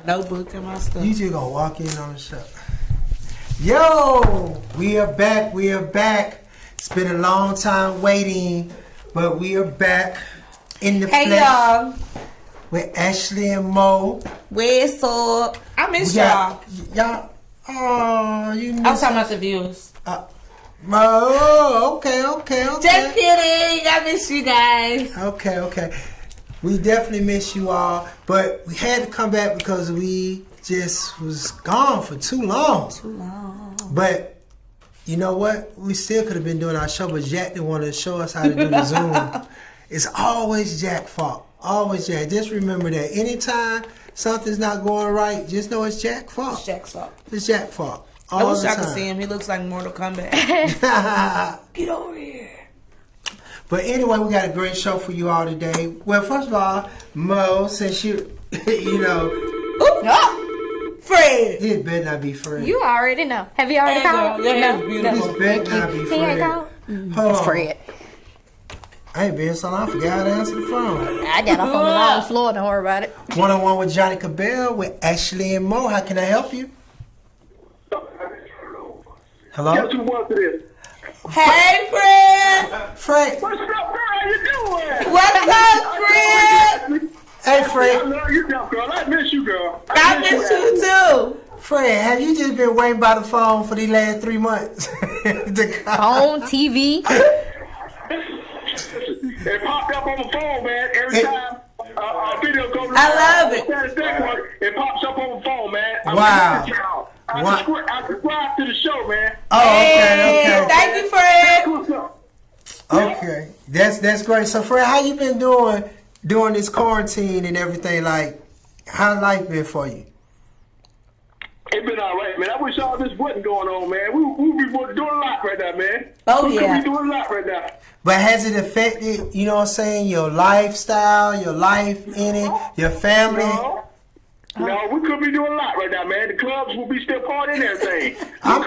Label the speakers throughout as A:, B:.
A: notebook and my stuff.
B: You just gonna walk in on the show. Yo, we are back. We are back. It's been a long time waiting, but we are back in the flesh.
A: Hey y'all,
B: with Ashley and Mo.
A: Where's up? I miss y'all.
B: Y'all. Oh, you miss.
A: I'm talking about the viewers.
B: Oh, okay.
A: Just kidding. I miss you guys.
B: Okay. We definitely miss you all, but we had to come back because we just was gone for too long. But you know what? We still could have been doing our show, but Jack didn't want to show us how to do the Zoom. It's always Jack's fault. Always Jack. Just remember that. Anytime something's not going right, just know it's Jack's fault.
A: It's Jack's fault.
B: It's Jack's fault.
A: I wish I could see him. He looks like Mortal Kombat. Get over here.
B: But anyway, we got a great show for you all today. Well, first of all, Mo, since you know.
A: Ooh, Fred.
B: It better not be Fred.
C: You already know. Have you already called?
A: Yeah, beautiful.
B: This better not be Fred.
C: It's Fred.
B: I ain't been so long. I forgot how to answer the phone.
C: I got off on the wrong floor. Don't worry about it.
B: One-on-one with Johnnie Cabbell with Ashley and Mo. How can I help you? Hello?
D: Guess who wants this?
A: Hey, Fred.
B: Fred.
D: What's up, girl? How you doing?
A: What's up, Fred?
B: Hey, Fred.
D: I love you, girl. I miss you, girl.
A: I miss you, too.
B: Fred, have you just been waiting by the phone for these last 3 months?
C: Phone, TV.
D: It popped up on the phone, man. Every time a video goes
A: I love it.
D: It pops up on the phone, man.
B: Wow.
D: I subscribe to the show, man.
B: Oh, okay.
A: Thank you, Fred.
D: What's up?
B: Okay. That's great. So, Fred, how you been doing during this quarantine and everything? Like, how life been for you?
D: It been all right, man. I wish all this wasn't going on, man. We be doing a lot right now, man.
A: Oh,
D: we
A: yeah.
D: be doing a lot right now.
B: But has it affected, you know what I'm saying, your lifestyle, your life in it, your family?
D: No, we could be doing a lot right now, man. The clubs will be still partying and everything.
B: I'm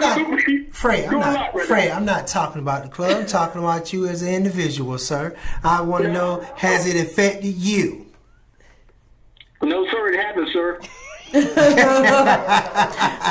B: not talking about the club. I'm talking about you as an individual, sir. I want to know, has it affected you?
D: No, sir, it hasn't, sir.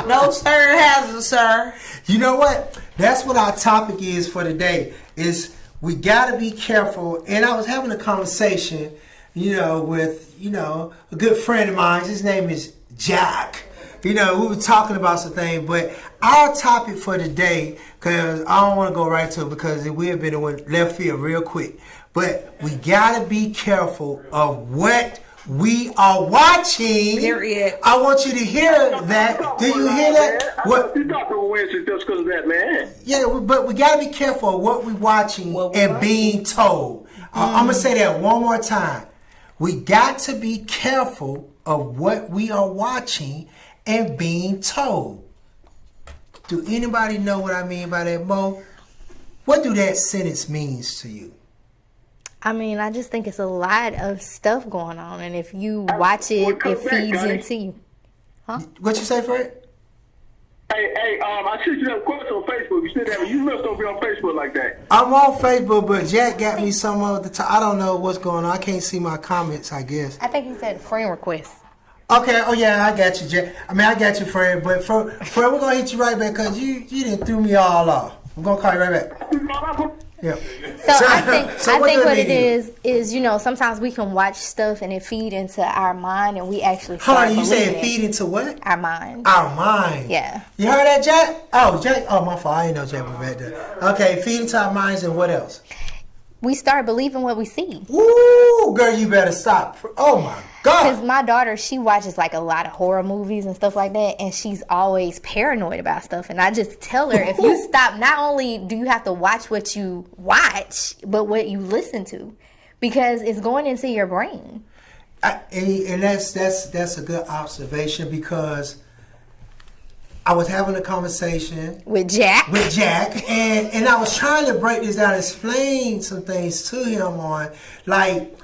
A: No, sir, it hasn't, sir.
B: You know what? That's what our topic is for today, is we got to be careful. And I was having a conversation, with, a good friend of mine. His name is Jack. We were talking about some things, but our topic for today, because I don't want to go right to it because we have been left field real quick, but we got to be careful of what we are watching.
A: Period.
B: I want you to hear that. Do you hear that?
D: What? You talking about Wednesday just because of that, man.
B: Yeah, but we got to be careful of what we're watching and being told. I'm going to say that one more time. We got to be careful of what we are watching and being told. Do anybody know what I mean by that, Mo? What do that sentence means to you?
C: I mean, I just think it's a lot of stuff going on, and if you watch it, it feeds into you. Huh?
B: What you say, Fred?
D: Hey, I sent you that question on Facebook. You said that you must don't be on Facebook like that.
B: I'm on Facebook, but Jack got me some of the time. I don't know what's going on. I can't see my comments, I guess.
C: I think he said friend request.
B: Okay, oh yeah, I got you, Jack. I got you, Fred, but Fred, we're going to hit you right back because you didn't throw me all off. I'm going to call you right back. Yeah.
C: So I think what it is, sometimes we can watch stuff and it feed into our mind and we actually start
B: you say
C: believing
B: it feed into what?
C: Our mind.
B: Our mind.
C: Yeah.
B: You heard that, Jack? Oh, Jack. Oh, my fault. I didn't know Jack was back there. Okay, feed into our minds and what else?
C: We start believing what we see.
B: Ooh, girl, you better stop. Oh, my God.
C: Because my daughter, she watches like a lot of horror movies and stuff like that, and she's always paranoid about stuff. And I just tell her, if you stop, not only do you have to watch what you watch, but what you listen to, because it's going into your brain.
B: And that's a good observation, because I was having a conversation
C: with Jack,
B: and I was trying to break this down, explain some things to him on, like,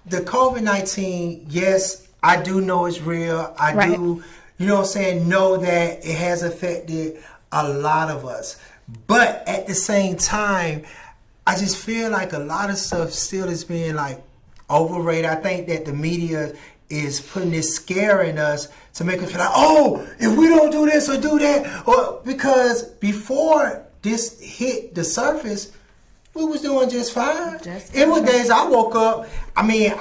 B: the COVID-19, yes, I do know it's real. I do, know that it has affected a lot of us. But at the same time, I just feel like a lot of stuff still is being, like, overrated. I think that the media is putting this scare in us to make us feel like, oh, if we don't do this or do that, or because before this hit the surface, we was doing just fine. It was days I woke up. I mean,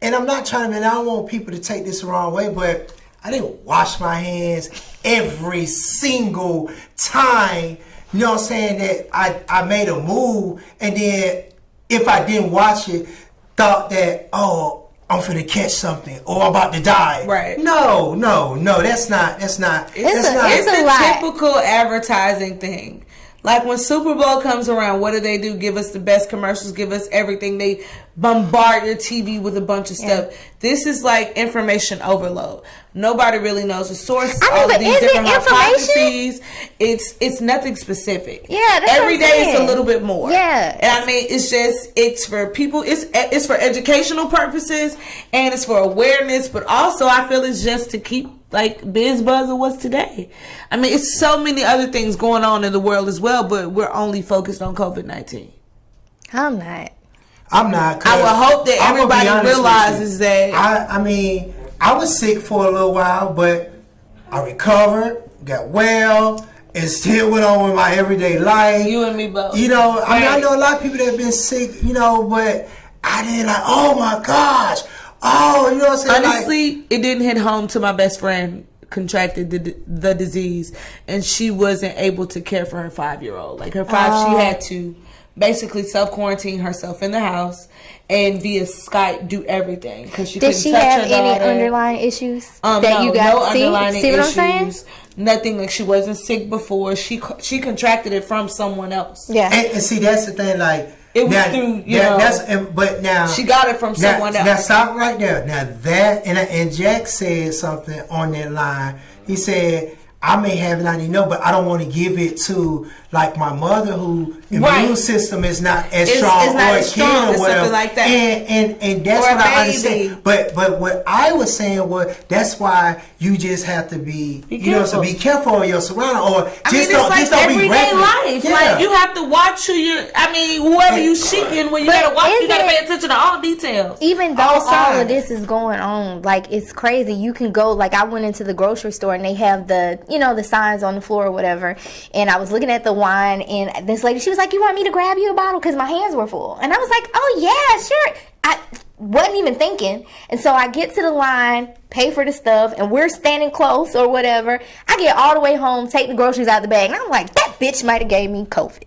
B: and I'm not trying to, I don't want people to take this the wrong way, but I didn't wash my hands every single time. You know what I'm saying? That I made a move, and then if I didn't watch it, thought that, oh, I'm finna catch something or I'm about to die.
A: Right.
B: No, that's not.
A: It's a typical advertising thing. Like when Super Bowl comes around, what do? Give us the best commercials, give us everything. They bombard your TV with a bunch of stuff. This is like information overload. Nobody really knows the source of these different hypotheses. It's nothing specific.
C: Yeah, that's
A: every day it's a little bit more.
C: Yeah.
A: And I mean, it's for people, it's for educational purposes and it's for awareness, but also I feel it's just to keep like biz buzz of what's today. I mean, it's so many other things going on in the world as well, but we're only focused on COVID-19.
C: I'm not.
A: I would hope that everybody realizes that.
B: I mean, I was sick for a little while, but I recovered, got well, and still went on with my everyday life.
A: You and me both.
B: You know, I mean, I know a lot of people that have been sick, you know, but I didn't like, oh my gosh. Oh, you know what I'm saying?
A: Honestly, it didn't hit home till my best friend contracted the disease, and she wasn't able to care for her 5-year-old. Like her she had to basically self-quarantine herself in the house and via Skype do everything because she couldn't touch her daughter. Did she have any
C: underlying issues
A: that
C: no,
A: you got? No
C: see
A: underlying
C: what
A: issues.
C: I'm saying?
A: Nothing. Like she wasn't sick before. She contracted it from someone else.
B: Yeah, and see that's the thing. Like
A: it was through
B: but now
A: she got it from someone else.
B: Now stop right there. Now that and Jack said something on that line. He said, I may have it, I didn't know, but I don't want to give it to like my mother who immune system is not as strong or a kid or whatever. Something like that. And that's what I understand. But what I was saying was that's why you just have to be you know, so be careful of your surroundings or just don't be
A: everyday life. Yeah. Like you have to watch whoever you seeking when you gotta watch, you gotta pay attention to all details.
C: Even though all of this is going on, like it's crazy. You can go like I went into the grocery store and they have the the signs on the floor or whatever, and I was looking at the wine, and this lady, she was like, you want me to grab you a bottle because my hands were full? And I was like, oh yeah, sure. I wasn't even thinking, and so I get to the line, pay for the stuff, and we're standing close or whatever. I get all the way home, take the groceries out of the bag, and I'm like, that bitch might have gave me COVID.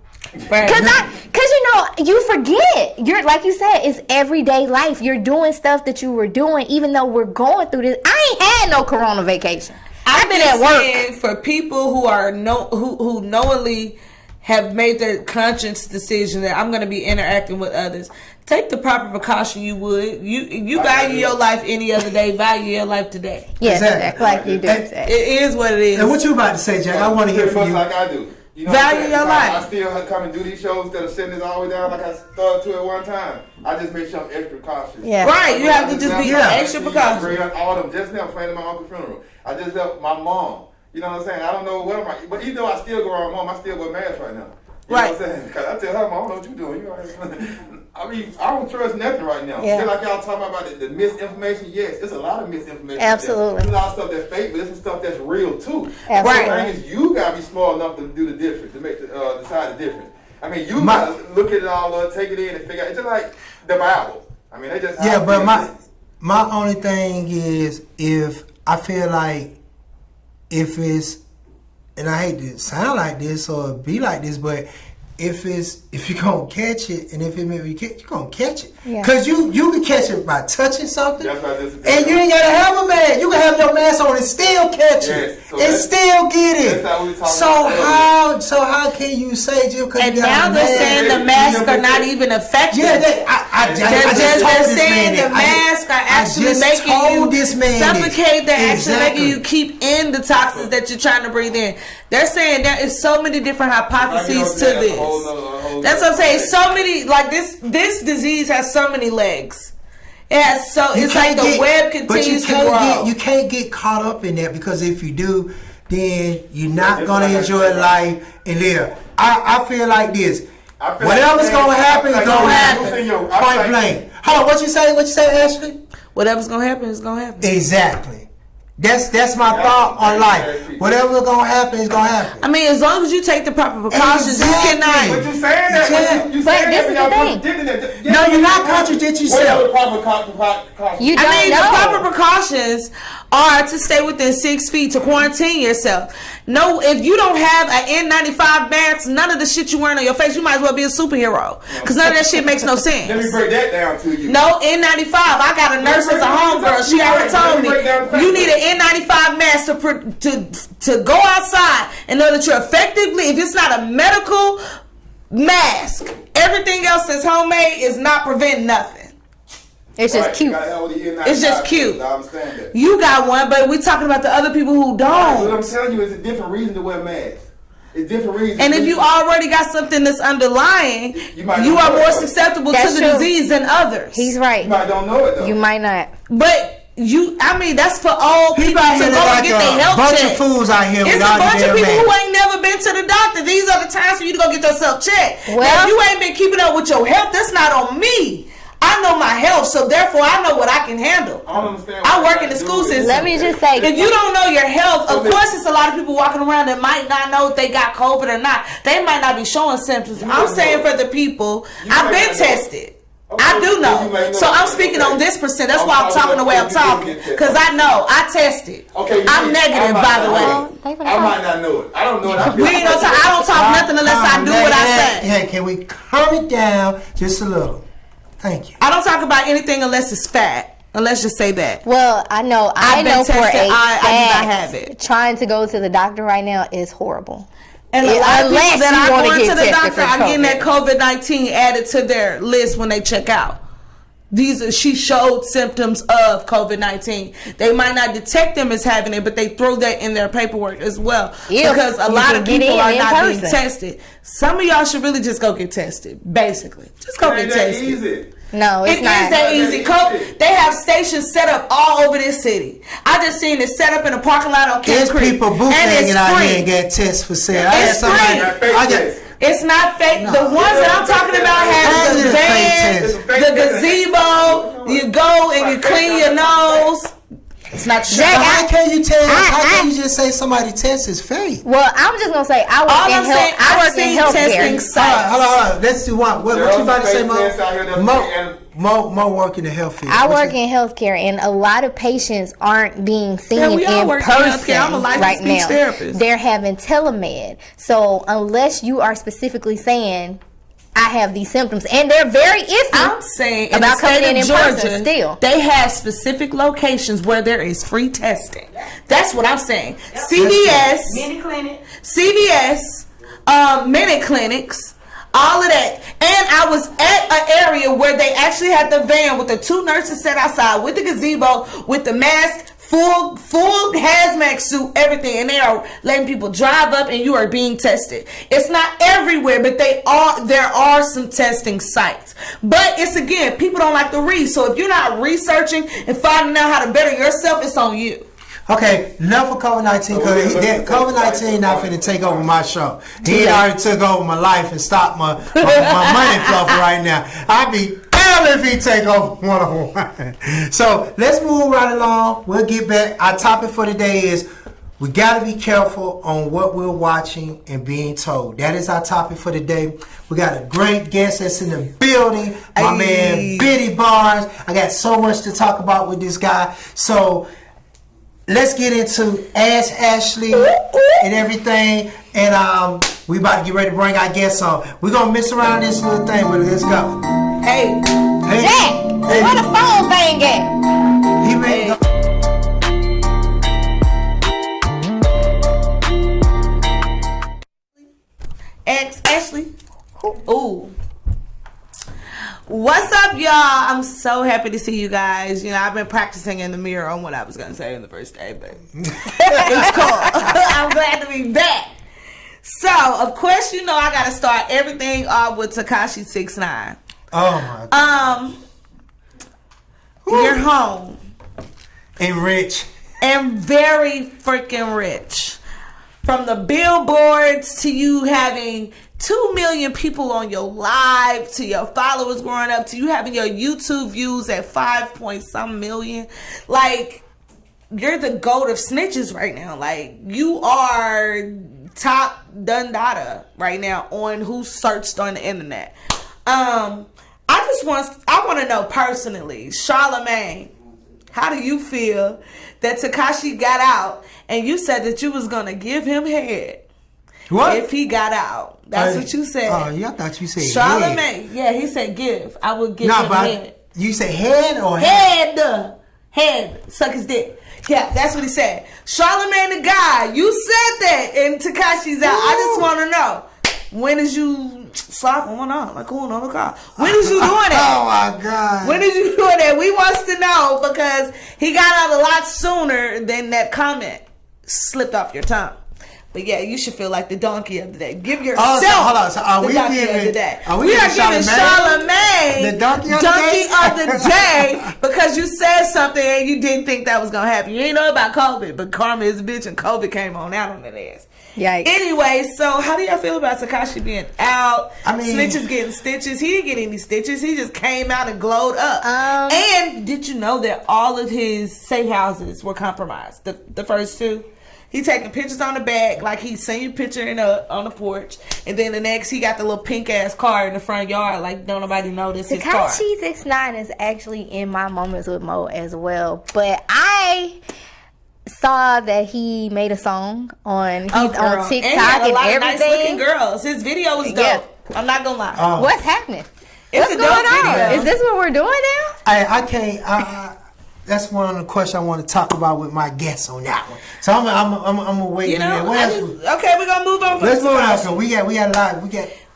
C: Right. Because you forget. You're like you said, it's everyday life. You're doing stuff that you were doing, even though we're going through this. I ain't had no Corona vacation. I've been at work.
A: For people who are who knowingly have made their conscious decision that I'm going to be interacting with others, take the proper precaution you would. You value your life any other day, value your life today.
C: Yes, exactly. Like you do.
A: It is what it is.
B: And what you about to say, Jack? I want to hear from you.
E: Like I do. You know
A: value your life.
E: I still come and do these shows instead of sitting this all the way down like I started to at one time. I just make sure I'm extra cautious.
C: Yeah.
A: Right, you have to just be extra precautious.
E: Bring up all of them. Just now, planning my uncle's funeral. I just helped my mom. You know what I'm saying? I don't know what I'm like. But even though I still go around mom, I still wear masks right now. You know what I'm saying? Because I tell her, Mom, I don't know what you're doing. I mean, I don't trust nothing right now.
C: Yeah.
E: Just like y'all talking about the misinformation. Yes, it's a lot of misinformation.
C: Absolutely.
E: There's a lot of stuff that's fake, but there's some stuff that's real too.
C: Absolutely.
E: The thing is, you gotta be smart enough to do the difference, to make decide the difference. I mean, you gotta look at it all, take it in, and figure out. It's just like the Bible. I mean, they just
B: but my only thing is if I feel like if it's, and I hate to sound like this or be like this, but if you're gonna catch it, and if it maybe you're gonna catch it, because you can catch it by touching something, and you ain't gotta have a mask. You can have your mask on and still catch it, and still get it. So how can you say just because
A: and
B: you
A: now
B: got
A: they're saying the masks are not even effective.
B: Yeah, they're
A: saying the masks are actually making you suffocate. They're actually making you keep in the toxins that you're trying to breathe in. They're saying there is so many different hypotheses to this. That's what I'm saying. So many, like this disease has so many legs. It has it's like the web continues to grow.
B: You can't get caught up in that, because if you do, then you're not gonna enjoy life and live. I feel like this. Whatever's gonna happen is gonna happen. Point blank. Hold on, what you say, Ashley?
A: Whatever's gonna happen is gonna happen.
B: Exactly. That's my thought on life. Whatever's gonna happen is gonna happen.
A: I mean, as long as you take the proper precautions, you cannot.
E: But you saying that? You
C: But
E: saying
C: this is the
E: that?
B: No, you're not contradicting yourself.
E: What are the proper precautions?
C: You don't know.
A: The proper precautions are to stay within 6 feet, to quarantine yourself. No, if you don't have an N95 mask, none of the shit you wearing on your face, you might as well be a superhero. Because none of that shit makes no sense.
E: Let me break that down to you.
A: No, N95. I got a nurse as a homegirl. She already told me you need an N95 mask to go outside and know that you're effectively, if it's not a medical mask, everything else that's homemade is not preventing nothing.
C: It's just cute.
A: It's just cute.
E: I understand that.
A: You got one, but we're talking about the other people who don't.
E: What I'm telling you is a different reason to wear masks. It's different reasons.
A: And if you already got something that's underlying, you are more susceptible to the disease than others.
C: He's right.
E: You might don't know it though.
C: You might not.
A: But that's for all people
B: out
A: to
B: here
A: go
B: like
A: and get their
B: a
A: health
B: bunch
A: checked.
B: of fools out here
A: It's
B: without
A: a bunch
B: their
A: of people
B: mask.
A: who ain't never been to the doctor. These are the times for you to go get yourself checked.
C: Well,
A: now, if you ain't been keeping up with your health, that's not on me. I know my health, so therefore I know what I can handle.
E: I don't understand.
A: I work in the school system.
C: Let me just say,
A: if you don't know your health, of course it's a lot of people walking around that might not know if they got COVID or not. They might not be showing symptoms. I'm saying for the people, I've been tested. I do know. So I'm speaking on this percent. That's why I'm talking the way I'm talking. Because I know. I tested. I'm negative, by the way.
E: I might not know it. I don't know it.
A: We ain't gonna talk. I don't talk nothing unless I do what I say.
B: Hey, can we calm it down just a little? Thank you.
A: I don't talk about anything unless it's fact. Let's just say that.
C: Well, I know
A: tested.
C: for a fact
A: I do not have it.
C: Trying to go to the doctor right now is horrible.
A: And a lot of people that are going to the doctor
C: are
A: getting that COVID-19 added to their list when they check out. She showed symptoms of COVID-19. They might not detect them as having it, but they throw that in their paperwork as well. Because a lot of people are not being tested. Some of y'all should really just go get tested. Basically, just go get tested.
E: Easy.
C: No, it's not.
A: It is that easy. They have stations set up all over this city. I just seen it set up in a parking lot on King Creek.
B: There's people bootlegging out here and get tests for sale.
A: It's free. It's not fake. No. The ones that I'm talking about have the van, the gazebo. You go and you clean your nose. It's not true.
B: How can you tell? How can you just say somebody test is fake?
C: Well, I'm just gonna say I work in healthcare.
B: Hold on. Let's do one. What you about to say, Mo? Mo work in the health field.
C: I work in healthcare, and a lot of patients aren't being seen in person
A: I'm a
C: right now.
A: Therapist.
C: They're having telemed. So unless you are specifically saying, I have these symptoms, and they're very iffy.
A: I'm saying
C: about coming in
A: Georgia,
C: person still.
A: They have specific locations where there is free testing. That's what I'm saying. CVS, CVS, minute clinics, all of that. And I was at an area where they actually had the van with the 2 nurses set outside with the gazebo, with the mask, full hazmat suit, everything, and they are letting people drive up and you are being tested. It's not everywhere, but there are some testing sites. But it's, again, people don't like to read. So if you're not researching and finding out how to better yourself, it's on you.
B: Okay, enough of COVID-19, because COVID-19 not finna take over my show. He already took over my life and stopped my money flow right now. I'd be damn if he take over one-on-one. So let's move right along. We'll get back. Our topic for today is we got to be careful on what we're watching and being told. That is our topic for today. We got a great guest that's in the building, my man Biddy Barnes. I got so much to talk about with this guy. So let's get into Ask Ashley and everything. And we about to get ready to bring our guests on. We're going to mess around this little thing, but let's go.
A: Hey.
C: Jack, where the phone thing at?
B: He ready to go.
A: Ask Ashley. Ooh. What's up, y'all? I'm so happy to see you guys. I've been practicing in the mirror on what I was going to say in the first day, but it's cool. I'm glad to be back. So, of course, I got to start everything off with Tekashi 6ix9ine.
B: Oh, my God.
A: You're home.
B: And rich.
A: And very freaking rich. From the billboards to you having 2 million people on your live, to your followers growing up, to you having your YouTube views at 5 point some million. Like, you're the goat of snitches right now. Like, you are top dundada right now on who's searched on the internet. I want to know personally, Charlamagne, how do you feel that Tekashi got out and you said that you was going to give him head?
B: What?
A: If he got out. That's what you said.
B: Oh, yeah, I thought you said
A: Charlamagne. Yeah, he said give. I would give him head.
B: You say head or
A: head? Head. Suck his dick. Yeah, that's what he said. Charlamagne the guy. You said that and Tekashi's out. I just want to know. When is you slap on on? Like going on the car. When is you doing that?
B: Oh my God.
A: When is you doing that? We wants to know because he got out a lot sooner than that comment slipped off your tongue. But yeah, you should feel like the donkey of the day. Give yourself the donkey of the day. We are giving Charlamagne
B: the donkey of
A: the day because you said something and you didn't think that was going to happen. You ain't know about COVID, but karma is a bitch and COVID came on out on that ass.
C: Yikes.
A: Anyway, so how do y'all feel about Tekashi being out?
B: I mean,
A: snitches getting stitches. He didn't get any stitches. He just came out and glowed up. And did you know that all of his safe houses were compromised? The first two? He taking pictures on the back, like he seen your picture on the porch, and then the next he got the little pink ass car in the front yard, like don't nobody notice his car.
C: Tekashi 6ix9ine is actually in my moments with Mo as well, but I saw that he made a song on TikTok and
A: a lot
C: everything.
A: Of nice looking girls. His video was dope. Yeah. I'm not gonna lie.
C: What's happening?
A: It's
C: What's going on?
A: Video.
C: Is this what we're doing now?
B: I can't. That's one of the questions I want to talk about with my guests on that one. So I'm gonna wait.
A: You know, okay, we're gonna move on.
B: Let's move on. So we got a lot.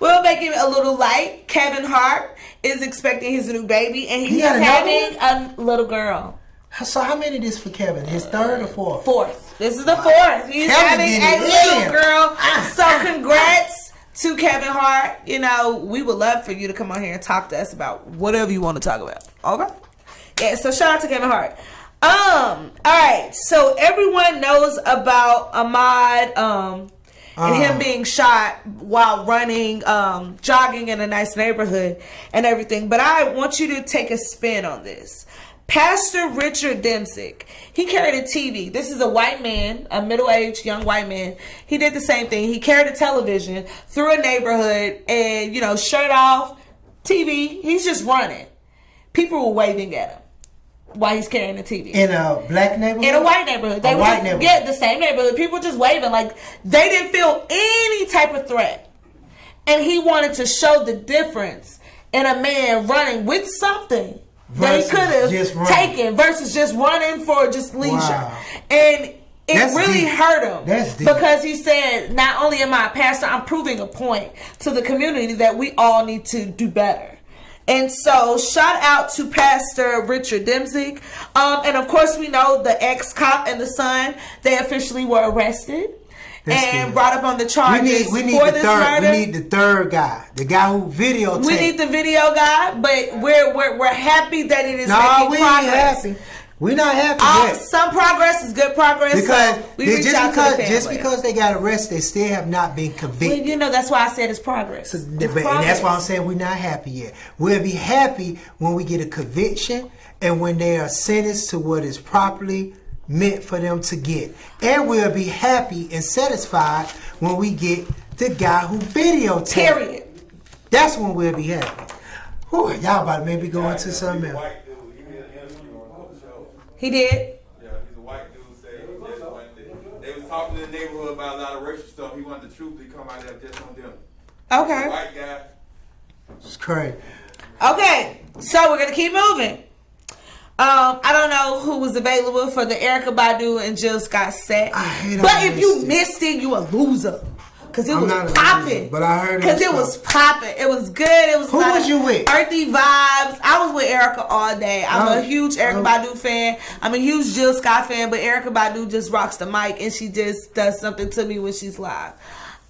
A: We'll make it a little light. Kevin Hart is expecting his new baby, and he is having a little girl.
B: So how many is for Kevin? His third or fourth?
A: Fourth. This is the fourth. He's having a little girl. So congrats to Kevin Hart. You know, we would love for you to come on here and talk to us about whatever you want to talk about. Okay? Yeah, so shout out to Kevin Hart. Alright, so everyone knows about Ahmaud and him being shot while running, jogging in a nice neighborhood and everything. But I want you to take a spin on this. Pastor Richard Dempsey, he carried a TV. This is a white man, a middle-aged young white man. He did the same thing. He carried a television through a neighborhood and, you know, shirt off, TV. He's just running. People were waving at him while he's carrying the TV.
B: In a black neighborhood?
A: In a white neighborhood. Neighborhood. Yeah, the same neighborhood. People just waving. Like, they didn't feel any type of threat. And he wanted to show the difference in a man running with something that he could have taken versus just running for just leisure. Wow. And it really hurt him. That's deep. Because he said, not only am I a pastor, I'm proving a point to the community that we all need to do better. And so, shout out to Pastor Richard Dempsey. And of course, we know the ex-cop and the son, they officially were arrested and brought up on the charges for this murder.
B: We need the third guy, the guy who videotaped.
A: We need the video guy, but we're happy that it is making progress.
B: Happy. We're not happy yet.
A: Some progress is good progress.
B: Because
A: so we reach out to the family.
B: Just because they got arrested, they still have not been convicted.
A: Well, you know, that's why I said it's progress.
B: So, and that's why I'm saying we're not happy yet. We'll be happy when we get a conviction and when they are sentenced to what is properly meant for them to get. And we'll be happy and satisfied when we get the guy who videotaped.
A: Period.
B: That's when we'll be happy. Whew, y'all about to maybe go into something else.
A: He did?
E: Yeah, he's a white dude. They was talking in the neighborhood about a lot of racial stuff. He wanted the truth to come out there just on them.
A: Okay.
E: White guy.
B: It's crazy.
A: Okay, so we're going to keep moving. I don't know who was available for the Erykah Badu and Jill Scott set. But if you missed it, you a loser. Because it was popping.
B: But I heard it.
A: Because it was popping. It was good. It was
B: Who was you with?
A: Earthy vibes. I was with Erykah all day. I'm a huge Erykah Badu fan. I'm a huge Jill Scott fan. But Erykah Badu just rocks the mic. And she just does something to me when she's live.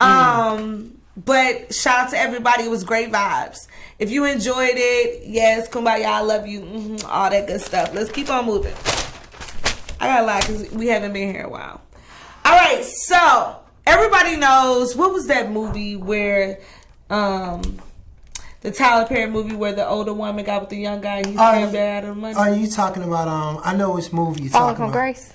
A: But shout out to everybody. It was great vibes. If you enjoyed it, yes, kumbaya, I love you. All that good stuff. Let's keep on moving. I gotta lie because we haven't been here a while. All right, so everybody knows, what was that movie where The Tyler Perry movie where the older woman got with the young guy and he scammed her out of the money.
B: Are you talking about, I know which movie you're
C: Falling
B: talking
C: from
B: about.
C: Grace?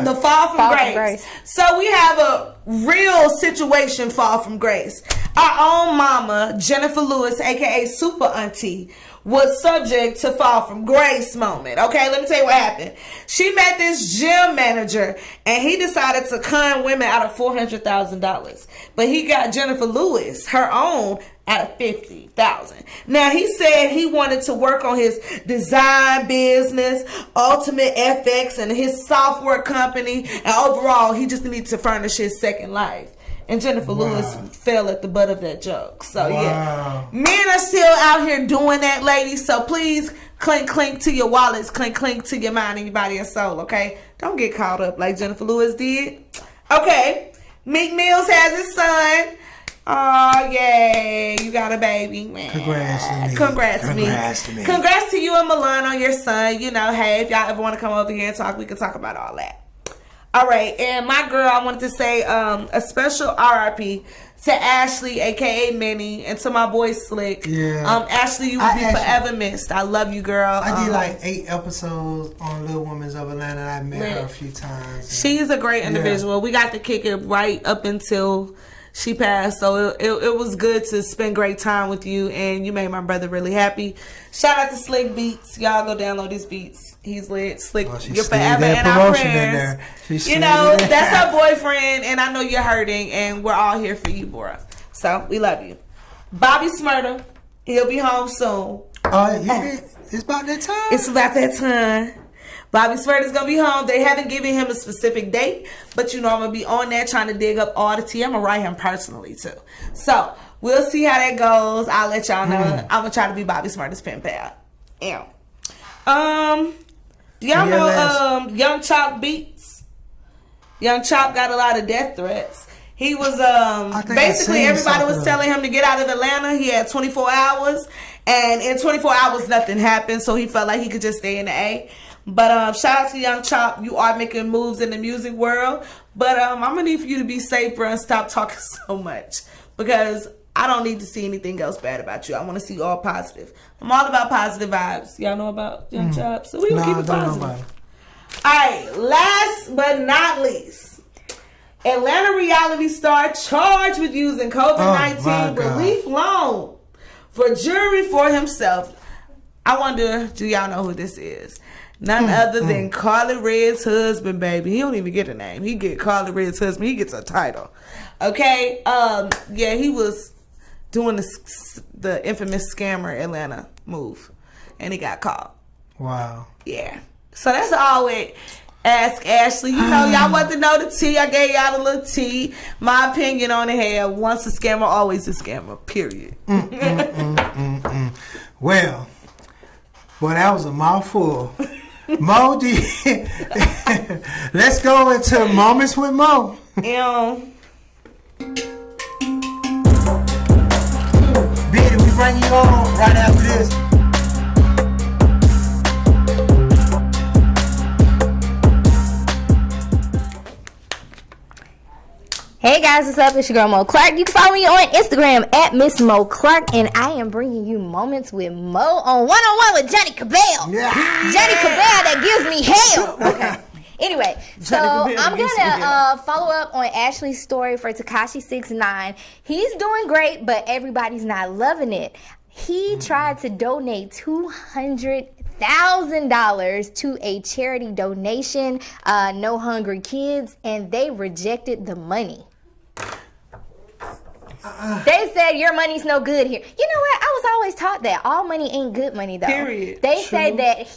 A: The Fall from Grace. So we have a real situation fall from grace. Our own mama, Jennifer Lewis, a.k.a. Super Auntie, was subject to fall from grace moment. Okay, let me tell you what happened. She met this gym manager and he decided to con women out of $400,000. But he got Jennifer Lewis, her own, out of $50,000. Now he said he wanted to work on his design business, Ultimate FX, and his software company, and overall he just needed to furnish his second life. And Jennifer Lewis fell at the butt of that joke. So yeah, men are still out here doing that, ladies. So please, clink clink to your wallets, clink clink to your mind and your body and soul. Okay, don't get caught up like Jennifer Lewis did. Okay, Meek Mills has his son. Oh, yay. You got a baby, man.
B: Congrats to me.
A: Congrats to you and Milan on your son. You know, hey, if y'all ever want to come over here and talk, we can talk about all that. All right. And my girl, I wanted to say a special RIP to Ashley, a.k.a. Minnie, and to my boy Slick.
B: Yeah.
A: Ashley, you will be forever missed. I love you, girl.
B: I did like 8 episodes on Little Women's of Atlanta. I met her a few times.
A: She's a great individual. We got to kick it right up until she passed, so it was good to spend great time with you, and you made my brother really happy. Shout out to Slick Beats. Y'all go download his beats. He's lit. Slick, you're forever in our prayers. You know, that's our boyfriend, and I know you're hurting, and we're all here for you, Bora. So, we love you. Bobby Smurda, he'll be home soon.
B: It's about that time?
A: It's about that time. Bobby Smurda's gonna be home. They haven't given him a specific date, but you know I'm gonna be on there trying to dig up all the tea. I'm gonna write him personally too. So we'll see how that goes. I'll let y'all know. I'm gonna try to be Bobby Smurda's pen pal. Yeah. Do y'all know Young Chop Beats? Young Chop got a lot of death threats. He was basically everybody was telling him to get out of Atlanta. He had 24 hours, and in 24 hours nothing happened. So he felt like he could just stay in the A. But shout out to Young Chop. You are making moves in the music world. But I'm going to need for you to be safe, bro, and stop talking so much. Because I don't need to see anything else bad about you. I want to see all positive. I'm all about positive vibes. Y'all know about Young Chop? So we can keep it positive. All right. Last but not least, Atlanta reality star charged with using COVID-19 relief loan for jewelry for himself. I wonder, do y'all know who this is? None other than Carly Red's husband, baby. He don't even get a name. He get Carly Red's husband. He gets a title. Okay? Yeah, he was doing the infamous scammer Atlanta move. And he got caught.
B: Wow.
A: Yeah. So that's all it. Ask Ashley. You know, y'all want to know the tea. I gave y'all a little tea. My opinion on it here. Once a scammer, always a scammer. Period.
B: Well, boy, that was a mouthful. Mo, let's go into Moments with Mo.
A: Yeah.
B: Biddy, we bring you on right after this.
C: Hey guys, what's up? It's your girl Mo Clark. You can follow me on Instagram at Miss Mo Clark, and I am bringing you Moments with Mo on one-on-one with Johnnie Cabbell.
B: Yeah.
C: Johnnie Cabbell that gives me hell. Okay. Anyway, so I'm gonna follow up on Ashley's story for Tekashi 6ix9ine. He's doing great, but everybody's not loving it. He tried to donate $200,000 to a charity donation, No Hungry Kids, and they rejected the money. They said your money's no good here. You know what? I was always taught that all money ain't good money, though.
A: Period.
C: They said that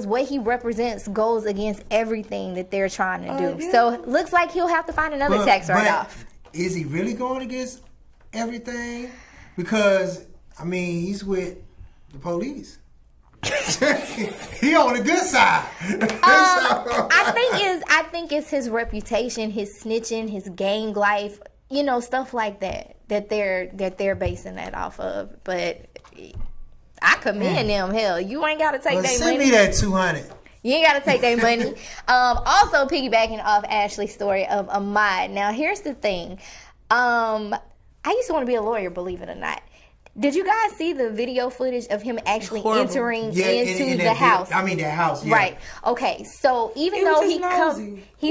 C: what he represents goes against everything that they're trying to do. Yeah. So looks like he'll have to find another tax write-off.
B: Is he really going against everything? Because I mean, he's with the police. He on the good side.
C: I think it's his reputation, his snitching, his gang life, you know, stuff like that they're basing that off of. But I commend them. Hell, you ain't got to take their money.
B: Send me that 200.
C: You ain't got to take their money. Also, piggybacking off Ashley's story of Ahmad. Now, here's the thing. I I used to want to be a lawyer, believe it or not. Did you guys see the video footage of him actually entering into the house?
B: The house, yeah.
C: Right. Okay, so even though he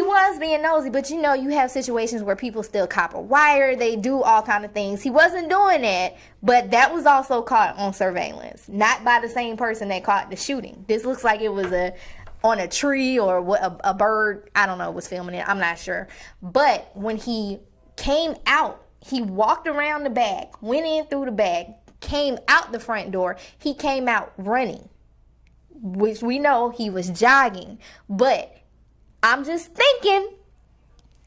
C: was being nosy, but you have situations where people still copper wire, they do all kind of things. He wasn't doing that, but that was also caught on surveillance, not by the same person that caught the shooting. This looks like it was on a tree or a bird, I don't know, was filming it, I'm not sure. But when he came out, he walked around the back, went in through the back, came out the front door. He came out running, which we know he was jogging. But I'm just thinking,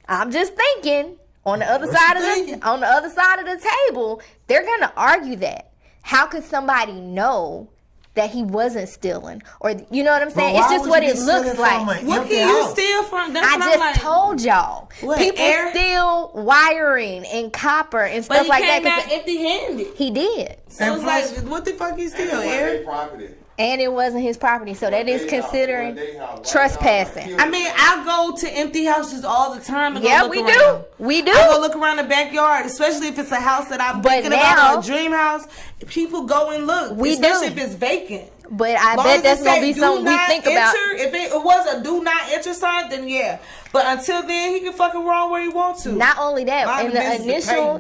C: on the other side of the table, they're gonna argue that. How could somebody know that he wasn't stealing? Or you know what I'm saying? It's just what it looks like.
A: What can you steal from? That's
C: I just told y'all.
A: What,
C: people steal wiring and copper and stuff like that.
A: But he came out empty-handed.
C: He did.
A: So it's like, what the fuck you steal, air?
C: And it wasn't his property, so that is considering trespassing.
A: I mean, I go to empty houses all the time and
C: yeah,
A: go look
C: we
A: around.
C: We do.
A: I go look around the backyard, especially if it's a house that I'm thinking about, or a dream house. People go and look, especially if it's vacant.
C: But I bet that's going to be something we think about.
A: If it was a do not enter sign, then yeah. But until then, he can fucking roam where he wants to.
C: Not only that, in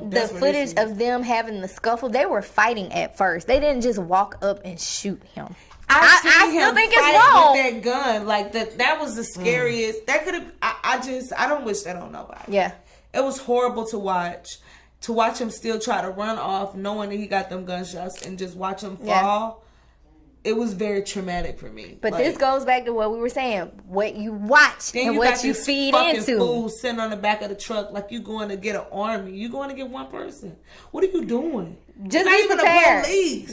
C: the footage of them having the scuffle, they were fighting at first. They didn't just walk up and shoot him. I still think it's wrong.
A: With that gun, like that was the scariest. That could have. I don't wish that on nobody.
C: Yeah,
A: it was horrible to watch. To watch him still try to run off, knowing that he got them gunshots, and just watch him fall. Yeah. It was very traumatic for me.
C: But this goes back to what we were saying: what you watch and what you feed into.
A: Fool sitting on the back of the truck like you going to get an army. You going to get one person. What are you doing?
C: Just be prepared,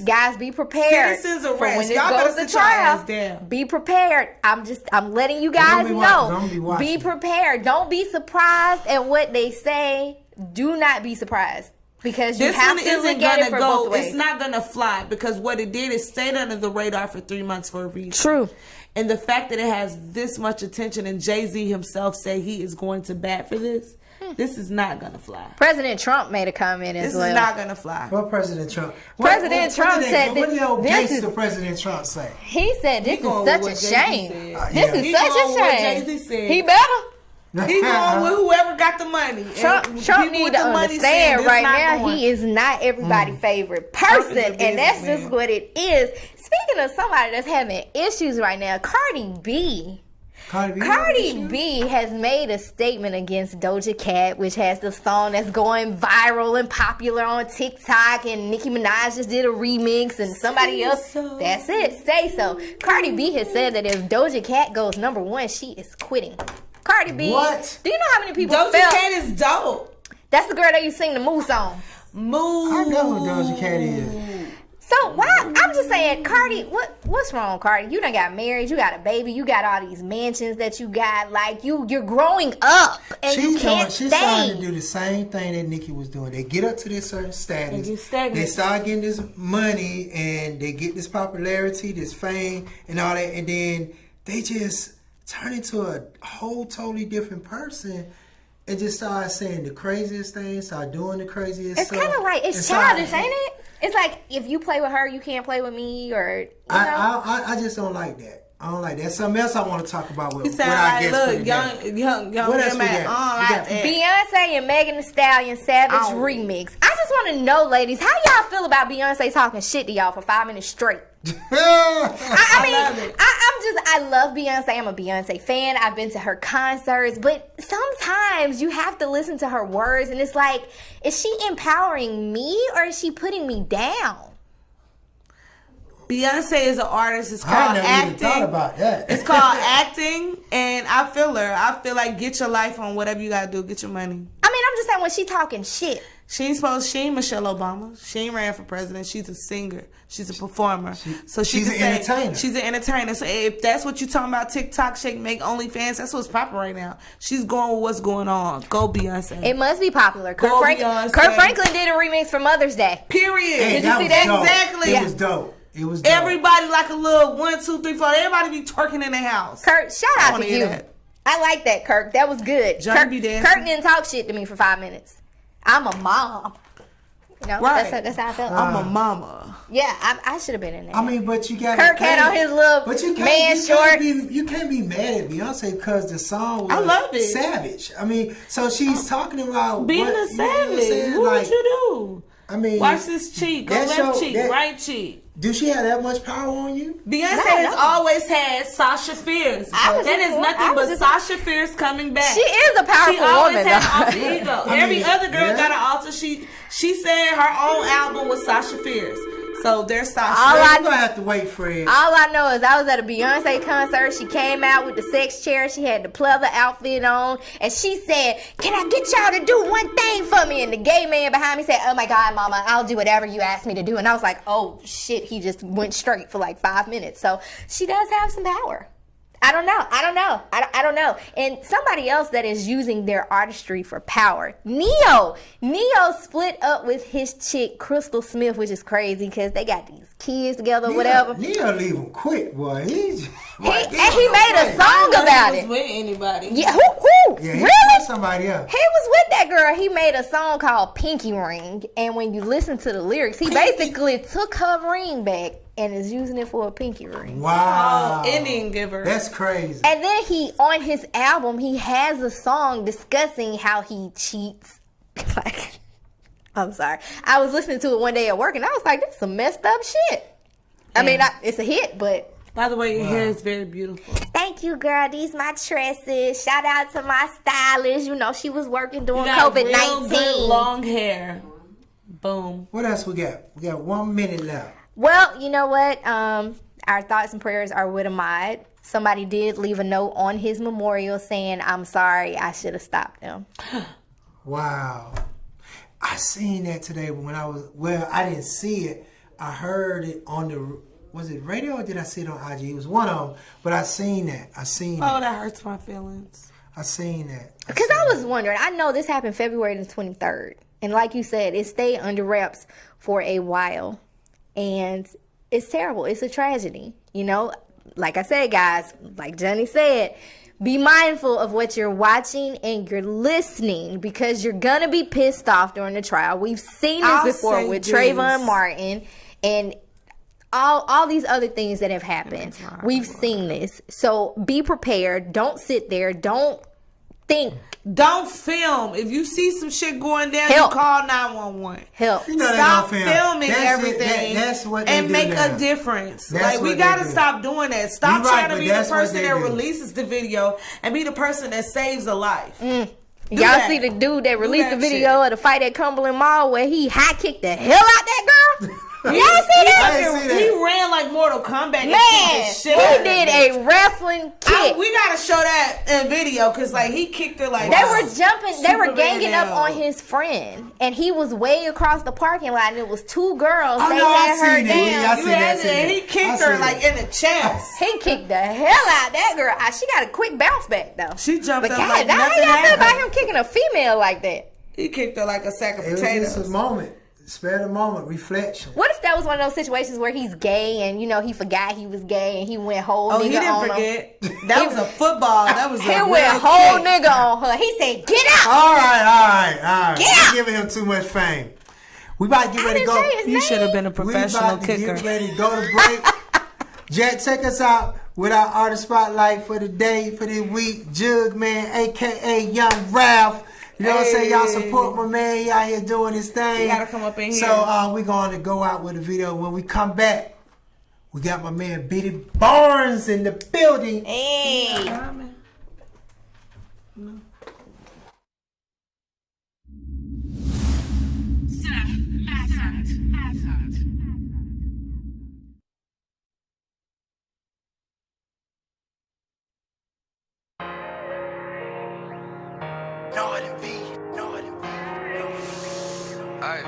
C: guys. Be prepared.
A: Citizens arrest.
C: For when this goes to trial. Be prepared. I'm letting you guys know. Be prepared. Don't be surprised at what they say. Do not be surprised. Because you have to look at it for both ways.
A: It's not going to fly because what it did is stayed under the radar for 3 months for a reason.
C: True.
A: And the fact that it has this much attention and Jay-Z himself say he is going to bat for this, this is not going to fly.
C: President Trump made a comment as well.
A: This is not going to fly.
B: What President Trump?
C: President Trump said
B: what did old gangster President Trump say?
C: He said this is such a shame. This is such a shame.
A: Jay-Z said.
C: He better.
A: He going with whoever got the money.
C: Trump need to understand right now he is not everybody's favorite person, and that's just what it is. Speaking of somebody that's having issues right now, Cardi B has made a statement against Doja Cat, which has the song that's going viral and popular on TikTok, and Nicki Minaj just did a remix, and somebody else. That's it. Say so. Cardi B has said that if Doja Cat goes number one, she is quitting. Cardi B.
B: What?
C: Do you know how many people
A: Doja Cat is dope.
C: That's the girl that you sing the Moo song.
A: Moo.
B: I know who Doja Cat is.
C: So why? I'm just saying, Cardi. What's wrong, Cardi? You done got married. You got a baby. You got all these mansions that you got. Like you're growing up, and you can't stay.
B: She's starting to do the same thing that Nicki was doing. They get up to this certain status. They start getting this money, and they get this popularity, this fame, and all that, and then they just turn into a whole totally different person and just start saying the craziest things, start doing the craziest stuff.
C: It's kind of like, it's childish, ain't it? It's like, if you play with her, you can't play with me, or, you know?
B: I just don't like that. I don't like that. Something else I want to talk about with
A: what I guess. Look, young
B: what else we got?
C: Beyonce and Megan Thee Stallion Savage remix. I just want to know, ladies, how y'all feel about Beyonce talking shit to y'all for 5 minutes straight? I love Beyonce. I'm a Beyonce fan. I've been to her concerts, but sometimes you have to listen to her words, and it's like, is she empowering me or is she putting me down?
A: Beyonce is an artist. It's called acting.
B: Even thought about that.
A: It's called acting, and I feel her. I feel like get your life on, whatever you gotta do. Get your money.
C: I mean, I'm just saying when she talking shit.
A: She ain't Michelle Obama. She ain't ran for president. She's a singer. She's a performer.
B: She's an entertainer.
A: She's an entertainer. So if that's what you're talking about, TikTok, Shake, Make, OnlyFans, that's what's popping right now. She's going with what's going on. Go Beyonce.
C: It must be popular. Kurt Franklin did a remix for Mother's Day.
A: Period.
B: Hey,
A: did you see that?
B: Dope.
A: Exactly.
B: It was dope. It was dope.
A: Everybody like a little 1, 2, 3, 4. Everybody be twerking in the house.
C: Kurt, shout out to you. I like that, Kirk. That was good. Kirk didn't talk shit to me for 5 minutes. I'm a mom. You know,
A: Right.
C: that's how I felt.
A: I'm a mama.
C: Yeah, I should have been in there.
B: I mean, but you got
C: Kirk had on his little man shorts.
B: You can't be mad at Beyonce because the song was
A: I love it.
B: savage. I mean, so she's talking about
A: Being a savage. What would you do?
B: I mean,
A: watch this cheek, go left cheek, right cheek.
B: Do she have that much power on you?
A: Beyonce has always had Sasha Fierce. That is nothing but Sasha Fierce coming back.
C: She is a powerful
A: woman. She always
C: woman.
A: had alter ego. Every other girl got an alter. She said her own album was Sasha Fierce. So there's Sasha.
B: I'm gonna have to wait for it.
C: All I know is I was at a Beyonce concert. She came out with the sex chair. She had the pleather outfit on, and she said, "Can I get y'all to do one thing for me?" And the gay man behind me said, "Oh my God, Mama, I'll do whatever you ask me to do." And I was like, "Oh shit!" He just went straight for like 5 minutes. So she does have some power. I don't know. And somebody else that is using their artistry for power, Neo split up with his chick, Crystal Smith, which is crazy because they got these kids together, whatever.
B: Neo leave him quick, boy. He
C: made a song about it.
A: He was with anybody.
C: Yeah, who?
B: Yeah,
C: really?
B: Was somebody else.
C: He was with that girl. He made a song called Pinky Ring, and when you listen to the lyrics, he basically took her ring back and is using it for a pinky ring.
B: Wow.
A: Indian giver.
B: That's crazy.
C: And then on his album, he has a song discussing how he cheats. Like, I'm sorry. I was listening to it one day at work, and I was like, this is some messed up shit. I mean, it's a hit, but...
A: By the way, your hair is very beautiful.
C: Thank you, girl. These my tresses. Shout out to my stylist. You know, she was working during
A: COVID-19.
C: COVID-19.
A: Good long hair. Boom.
B: What else we got? We got 1 minute left.
C: Well, you know what? Our thoughts and prayers are with Ahmad. Somebody did leave a note on his memorial saying, "I'm sorry, I should have stopped them."
B: Wow. I seen that today when I didn't see it. I heard it on was it radio or did I see it on IG? It was one of them, but I seen that.
A: Oh, that hurts my feelings.
B: I seen that.
C: Because I was wondering, I know this happened February the 23rd. And like you said, it stayed under wraps for a while. And it's terrible. It's a tragedy. You know, like I said, guys, like Johnny said, be mindful of what you're watching and you're listening because you're going to be pissed off during the trial. We've seen this before with Trayvon Martin and all these other things that have happened. We've seen this. So be prepared. Don't sit there. Don't think.
A: Don't film. If you see some shit going down,
C: Help.
A: you call 911.
C: Help.
B: You know
A: Stop
B: film.
A: filming
B: That's
A: everything
B: that's what they
A: and
B: do
A: make
B: now.
A: a difference.
B: That's
A: Like, we
B: what
A: got to
B: they do.
A: stop doing that. Stop
B: You're
A: trying
B: right,
A: to be
B: but
A: the
B: that's what
A: person
B: they
A: that
B: do.
A: releases the video and be the person that saves a life.
C: Y'all
A: that.
C: see the dude that released the
A: that
C: video
A: shit.
C: of the fight at Cumberland Mall where he high kicked the hell out that girl? Y'all see that?
B: I didn't see that.
A: He ran like Mortal Kombat.
C: Man,
A: and
C: he did a wrestling kick.
A: We gotta show that in video because like he kicked her like
C: They were jumping, they were
A: Superman
C: ganging up
A: down.
C: on his friend, and he was way across the parking lot, and it was two girls.
B: Oh,
C: they
B: no, I
C: had her
B: seen it.
C: down.
B: Yeah, I seen that, seen that.
A: He kicked
B: I
A: her
B: seen
A: like
B: that.
A: in the chest.
C: He kicked the hell out that girl. She got a quick bounce back though.
A: She jumped
C: But
A: up
C: God,
A: like
C: how
A: nothing
C: y'all feel about
A: happened.
C: him kicking a female like that?
A: He kicked her like a sack of
B: It was
A: potatoes.
B: just a moment. Spare the moment. Reflection.
C: What if that was one of those situations where he's gay and you know he forgot he was gay and he went whole
A: Oh,
C: nigga
A: he didn't
C: on him?
A: forget. That was a football. That was a
C: He
A: real
C: went whole
A: kick.
C: nigga on her. He said, "Get out!"
B: All right.
C: Get out.
B: We're giving him too much fame. We about to get
C: I
B: ready to
C: didn't
B: go.
C: say his
A: You
C: name.
A: should have been a
B: We
A: professional
B: about to
A: kicker.
B: get ready to go to break. Jet, check us out with our artist spotlight for the day, for the week. Jug Man, a.k.a. Young Ralph. You know what I'm saying? Y'all support my man. He out here doing his thing.
A: He gotta come up in here.
B: So we're going to go out with a video. When we come back, we got my man Biddy Barnes in the building.
C: Hey.
F: Hey,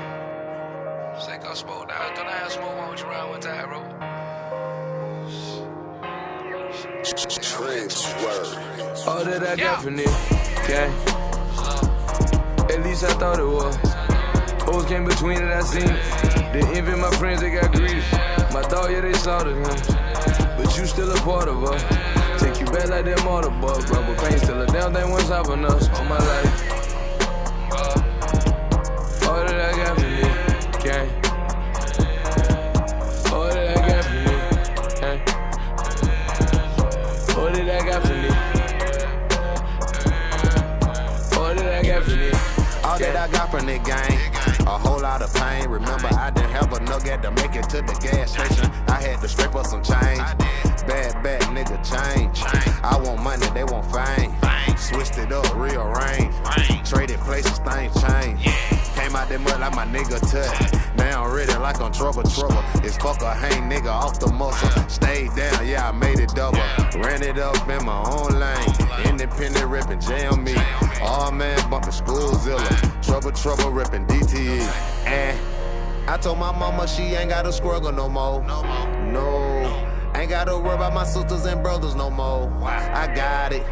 F: say go smoke down. Go down, smoke one with you around one time, bro. All that I got from this, okay? At least I thought it was. Hoes came between it, I seen it. They envy my friends, they got greedy. My dog, yeah, they slaughtered him. But you still a part of us. Take you back like that motor bug. Rubber paint still a damn thing once happened us all my life. All that I got from this.
G: I got from the gang? A whole lot of pain. Remember, I didn't have a nugget to make it to the gas station. I had to scrape up some change. Bad nigga change. I want money, they want fame. Switched it up, rearranged. Traded places, things change. Came out that mud like my nigga touch. Now I'm ready like I'm trouble. It's fuck a hang nigga off the muscle. Stayed down, yeah, I made it double. Ran it up in my own lane. Independent ripping, jam me. All man bumping Schoolzilla. Trouble ripping DTE. And I told my mama she ain't gotta struggle no more. No. Ain't gotta worry about my sisters and brothers no more. I got it.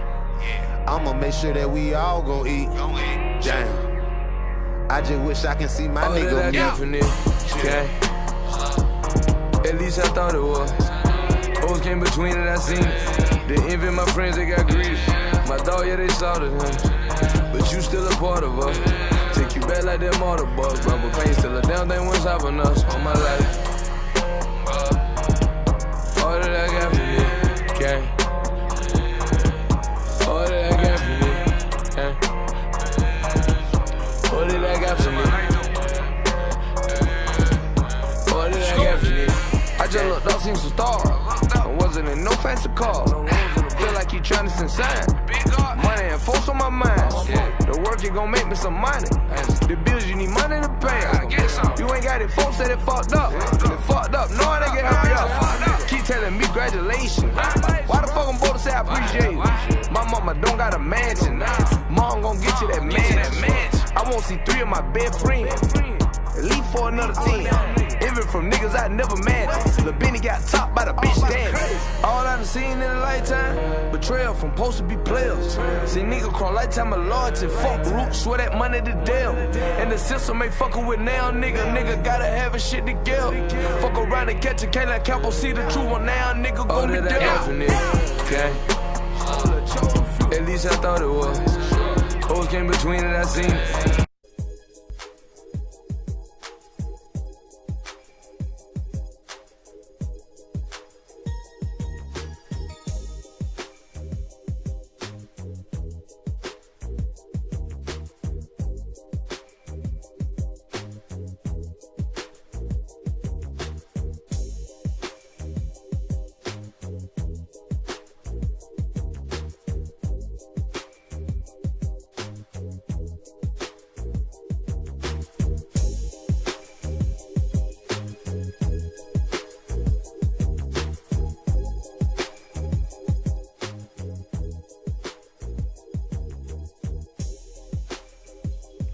G: I'ma make sure that we all gon' eat. Damn. I just wish I can see my nigga meet.
F: Okay. At least I thought it was. Hoes came between it, I seen it. They envy my friends, they got greedy. My dog, yeah, they slaughtered him. But you still a part of us. Take you back like that mortar bugs. Rubber pain still a damn thing once having us on my life. All that I got from you, okay. All that I got from you, okay. All that I got from you. All that I got from you. I just looked up, seen some stars. I wasn't in no fancy car. Feel like you trying to send sign. Money and force on my mind. The work you gon' make me some money. The bills you need money to pay. You ain't got it, folks said it fucked up. It fucked up, knowing they can help you up. Keep telling me congratulations. Why the fuck I'm supposed to say I appreciate you? My mama don't got a mansion. Mom gon' get you that mansion. I won't see 3 of my best friends. Leave for another team. Even from niggas I never met. Lil Benny got topped by the bitch dance. All I done seen in a lifetime. Betrayal from supposed to be players. See nigga crawl lifetime of loyalty. Fuck roots, swear that money to them. And the system ain't fucking with now, nigga. Nigga gotta have his shit together. Fuck around and catch a K like Campbell. See the truth on now, nigga gon' be dead. Okay. At least I thought it was. Hoes came between it, I seen it.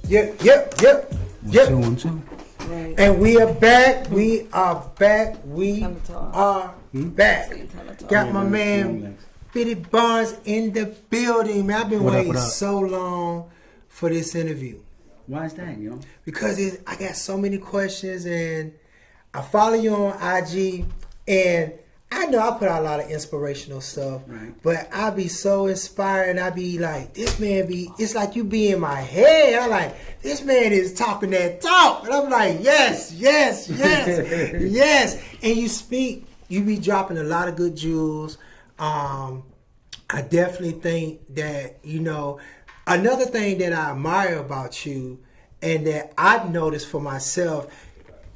B: Yep.
H: 1, 2.
B: Right. And we are back. We are back. Got my man Biddy Barnes in the building. Man, I've been waiting so long for this interview.
H: Why is that, yo?
B: Because I got so many questions, and I follow you on IG, and I know I put out a lot of inspirational stuff, right, but I be so inspired, and I be like, this man it's like you be in my head. I'm like, this man is talking that talk. And I'm like, yes. Yes. And you be dropping a lot of good jewels. I definitely think that, another thing that I admire about you and that I've noticed for myself,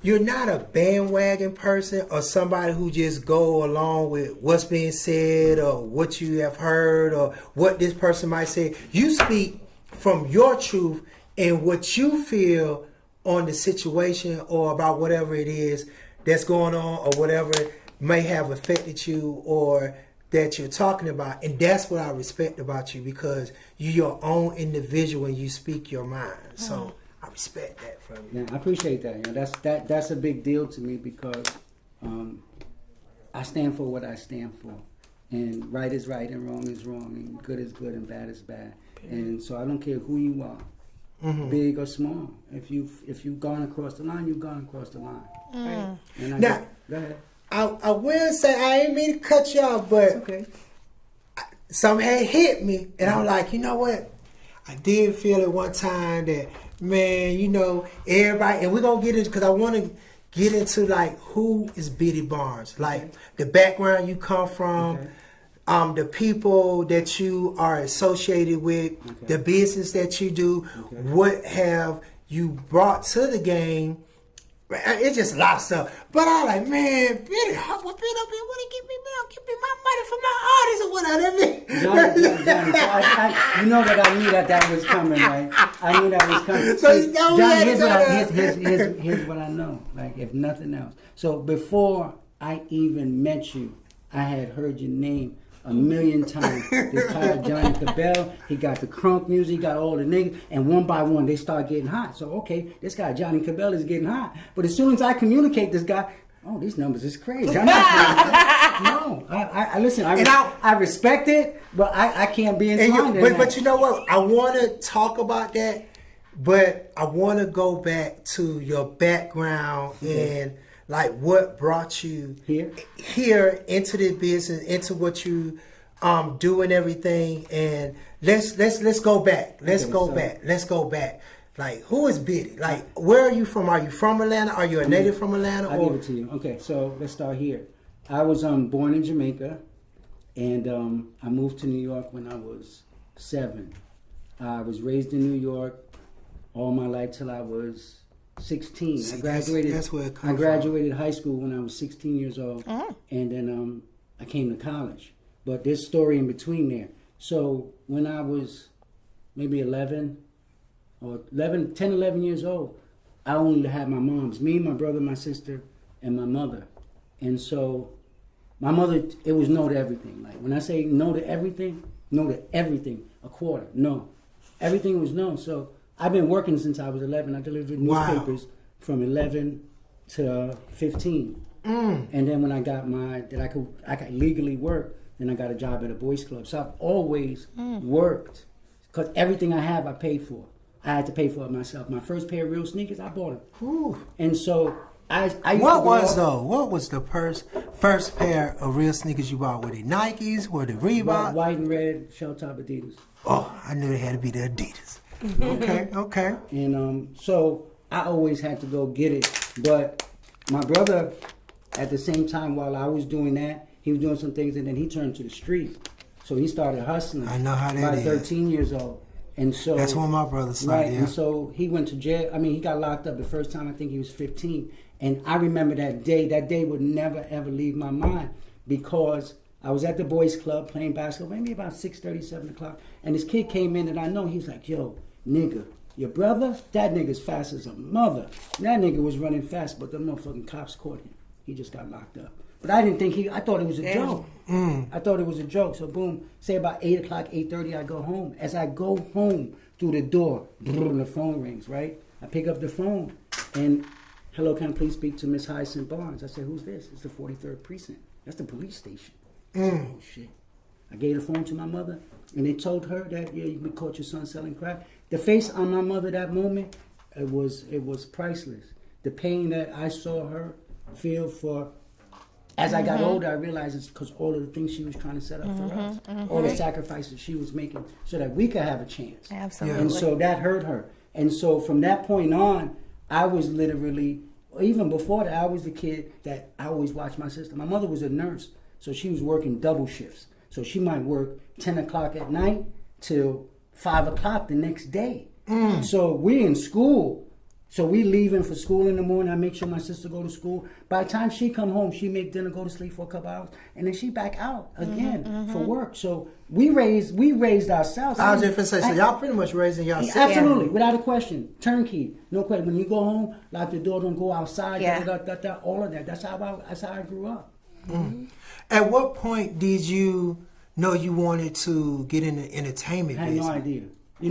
B: you're not a bandwagon person or somebody who just go along with what's being said or what you have heard or what this person might say. You speak from your truth and what you feel on the situation or about whatever it is that's going on or whatever may have affected you or that you're talking about. And that's what I respect about you, because you're your own individual and you speak your mind. So I respect that from you.
H: Yeah, I appreciate that. That's a big deal to me, because I stand for what I stand for, and right is right and wrong is wrong, and good is good and bad is bad. And so I don't care who you are, big or small. If you've gone across the line, you've gone across the line. Right? And go ahead.
B: I will say, I ain't mean to cut you off, but
H: okay.
B: Some had hit me, and I'm like, you know what? I did feel it one time that, man, everybody, and we're going to get into, because I want to get into, like, who is Biddy Barnes? Like, the background you come from, the people that you are associated with, the business that you do, what have you brought to the game? It's just a lot of stuff. But I'm like, man, Biddy, what want to give me my money for my artists or whatever.
H: Johnny, you know that I knew that was coming, right? I knew that was coming.
B: So
H: see, John, here's what I know, like if nothing else. So before I even met you, I had heard your name a million times. This guy Johnnie Cabbell, he got the crunk music, he got all the niggas, and one by one they start getting hot. So okay, this guy Johnnie Cabbell is getting hot. But as soon as I communicate this guy, oh, these numbers is crazy. I'm not crazy. No, I listen. I respect it, but I can't be inclined.
B: But you know what? I want to talk about that, but I want to go back to your background and. Like what brought you here into the business, into what you do and everything, and let's go back. Let's go back. Like who is Biddy? Like where are you from? Are you from Atlanta? Are you a native from Atlanta?
H: I'll give it to you. Okay, so let's start here. I was born in Jamaica, and I moved to New York when I was 7. I was raised in New York all my life till I was 16.
B: See,
H: I graduated.
B: That's where it comes
H: I graduated high school when I was 16 years old, and then I came to college. But there's a story in between there. So when I was maybe 11 or 10, 11 years old, I only had my moms, me, my brother, my sister, and my mother. And so my mother, it was no to everything. Like when I say no to everything, a quarter, no. Everything was no. So I've been working since I was 11. I delivered newspapers from 11 to 15. And then when I got I could legally work, then I got a job at a boys club. So I've always worked because everything I have, I paid for. I had to pay for it myself. My first pair of real sneakers, I bought them.
B: Ooh.
H: And so I
B: what was the first pair of real sneakers you bought? Were they Nikes? Were they Reebok?
H: White and red shell top Adidas.
B: Oh, I knew it had to be the Adidas. Okay.
H: And so I always had to go get it. But my brother, at the same time, while I was doing that, he was doing some things, and then he turned to the street. So he started hustling.
B: I know how that
H: by
B: is.
H: 13 years old. And so
B: that's when my brother started.
H: Right, and so he went to jail. I mean, he got locked up the first time. I think he was 15. And I remember that day. That day would never, ever leave my mind because I was at the boys club playing basketball, maybe about 6:30, 7 o'clock. And this kid came in, and I know he was like, yo, nigga, your brother? That nigga's fast as a mother. And that nigga was running fast, but the motherfucking cops caught him. He just got locked up. But I didn't think I thought it was a joke. I thought it was a joke. So boom, say about 8 o'clock, 8:30, I go home. As I go home through the door, the phone rings, right? I pick up the phone and, hello, can I please speak to Miss Hyacinth Barnes? I said, who's this? It's the 43rd Precinct. That's the police station. I said, oh shit. I gave the phone to my mother and they told her that, yeah, you caught your son selling crack. The face on my mother that moment, it was priceless. The pain that I saw her feel for. As I got older, I realized it's because all of the things she was trying to set up for us, all the sacrifices she was making so that we could have a chance.
C: Absolutely.
H: And so that hurt her. And so from that point on, I was literally, even before that, I was the kid that I always watched my sister. My mother was a nurse, so she was working double shifts. So she might work 10 o'clock at night till 5 o'clock the next day. So we in school. So we leaving for school in the morning. I make sure my sister go to school. By the time she come home, she make dinner, go to sleep for a couple hours, and then she back out again for work. So we raised ourselves.
B: I was just gonna say, so y'all pretty much raising yourself.
H: Absolutely, without a question. Turnkey, no question. When you go home, lock the door, don't go outside. All of that. That's how I grew up.
B: At what point did you know you wanted to get in the entertainment business?
H: I had no idea. You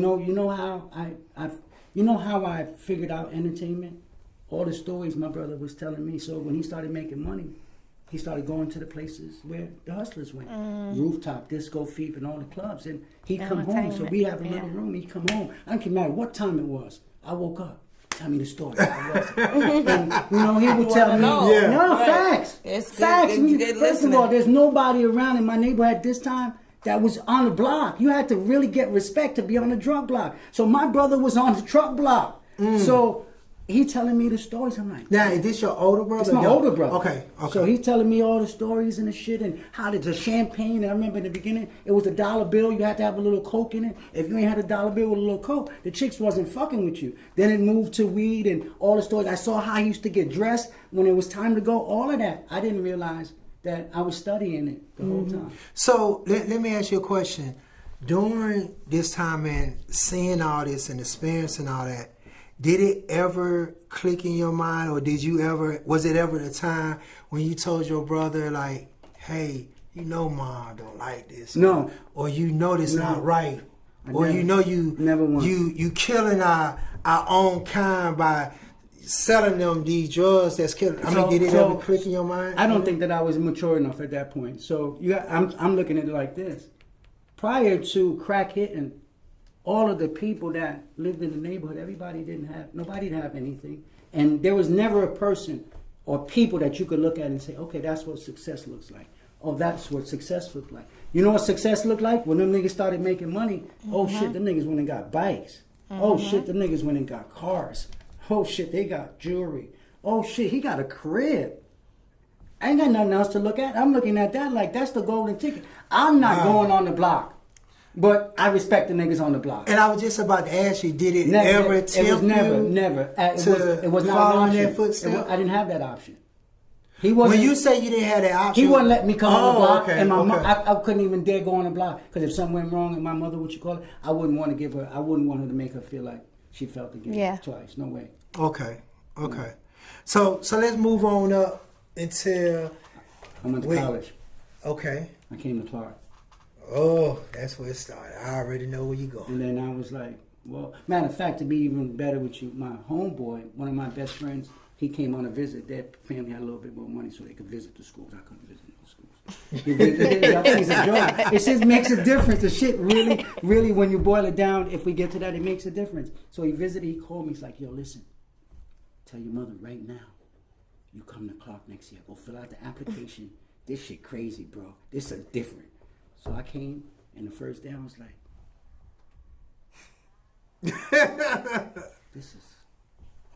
H: know how I figured out entertainment? All the stories my brother was telling me. So when he started making money, he started going to the places where the hustlers went. Rooftop, Disco Fever, and all the clubs. And he'd come home. So we have a little room. He'd come home. I don't matter what time it was. I woke up. Tell me the story. And, he would tell me. Facts.
A: It's
H: facts.
A: good
H: First of all, there's nobody around in my neighborhood this time that was on the block. You had to really get respect to be on the drug block. So my brother was on the truck block. So he telling me the stories. I'm like,
B: now, is this your older brother?
H: it's my older brother.
B: Okay.
H: So he's telling me all the stories and the shit and how the champagne. And I remember in the beginning, it was $1 bill. You had to have a little coke in it. If you ain't had $1 bill with a little coke, the chicks wasn't fucking with you. Then it moved to weed and all the stories. I saw how he used to get dressed when it was time to go. All of that. I didn't realize that I was studying it the whole time.
B: So let me ask you a question. During this time and seeing all this and experiencing all that, did it ever click in your mind, or was it ever the time when you told your brother, like, hey, Mom don't like this?
H: No.
B: Or this not right? Or
H: never
B: you killing our own kind by selling them these drugs that's killing. Did it ever click in your mind?
H: I don't think that I was mature enough at that point. So I'm looking at it like this. Prior to crack hitting, all of the people that lived in the neighborhood, nobody didn't have anything. And there was never a person or people that you could look at and say, okay, that's what success looks like. Oh, that's what success looked like. You know what success looked like? When them niggas started making money, oh shit, them niggas went and got bikes. Oh shit, them niggas went and got cars. Oh shit, they got jewelry. Oh shit, he got a crib. I ain't got nothing else to look at. I'm looking at that like that's the golden ticket. I'm not going on the block. But I respect the niggas on the block.
B: And I was just about to ask you, did it ever tempt you?
H: Never. It was not
B: follow
H: an option.
B: in that footstep?
H: I didn't have that option. He wasn't.
B: When you say you didn't have that option,
H: he wouldn't let me come on the block.
B: Okay,
H: and I couldn't even dare go on the block because if something went wrong and my mother, I wouldn't want her to make her feel like she felt again twice. No way.
B: Okay. So let's move on up until
H: I went to college.
B: Okay.
H: I came to Clark.
B: Oh, that's where it started. I already know where you're going.
H: And then I was like, well, matter of fact, to be even better with you, my homeboy, one of my best friends, he came on a visit. Their family had a little bit more money so they could visit the schools. I couldn't visit no schools. It just makes a difference. The shit really, when you boil it down, if we get to that, it makes a difference. So he visited, he called me, he's like, yo, listen, tell your mother right now, you come to Clark next year. Go fill out the application. This shit crazy, bro. This is different. So I came, and the first day I was like, this is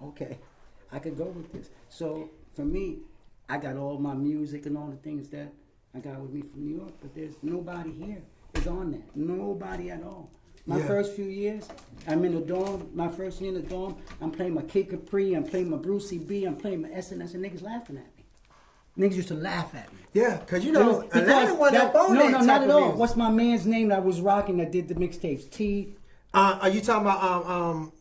H: okay. I could go with this. So for me, I got all my music and all the things that I got with me from New York, but there's nobody here is on that. Nobody at all. My first few years, I'm in the dorm. My first year in the dorm, I'm playing my Kid Capri, I'm playing my Brucey B, I'm playing my SNS, and niggas laughing at me. Niggas used to laugh at me.
B: Yeah, because Atlanta wasn't up on that.
H: No, not at all. What's my man's name that was rocking that did the mixtapes?
B: Are you talking about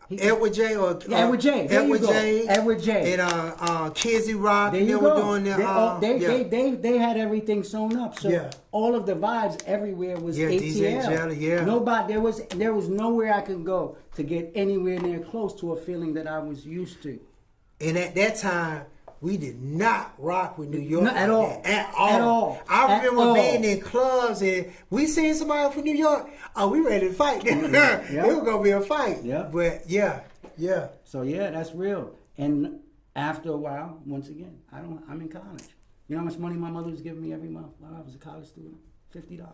B: Edward J or
H: Edward J? Edward J
B: and Kizzy Rock?
H: There you
B: were
H: go.
B: doing
H: They had everything sewn up. So all of the vibes everywhere was ATL.
B: DJ Jelly,
H: Nobody. There was nowhere I could go to get anywhere near close to a feeling that I was used to.
B: And at that time, we did not rock with New York.
H: Not at all.
B: At all. I remember being in clubs and we seen somebody from New York. Oh, we ready to fight. It was going to be a fight.
H: Yeah.
B: But yeah.
H: So that's real. And after a while, once again, I'm in college. You know how much money my mother was giving me every month while I was a college student? $50.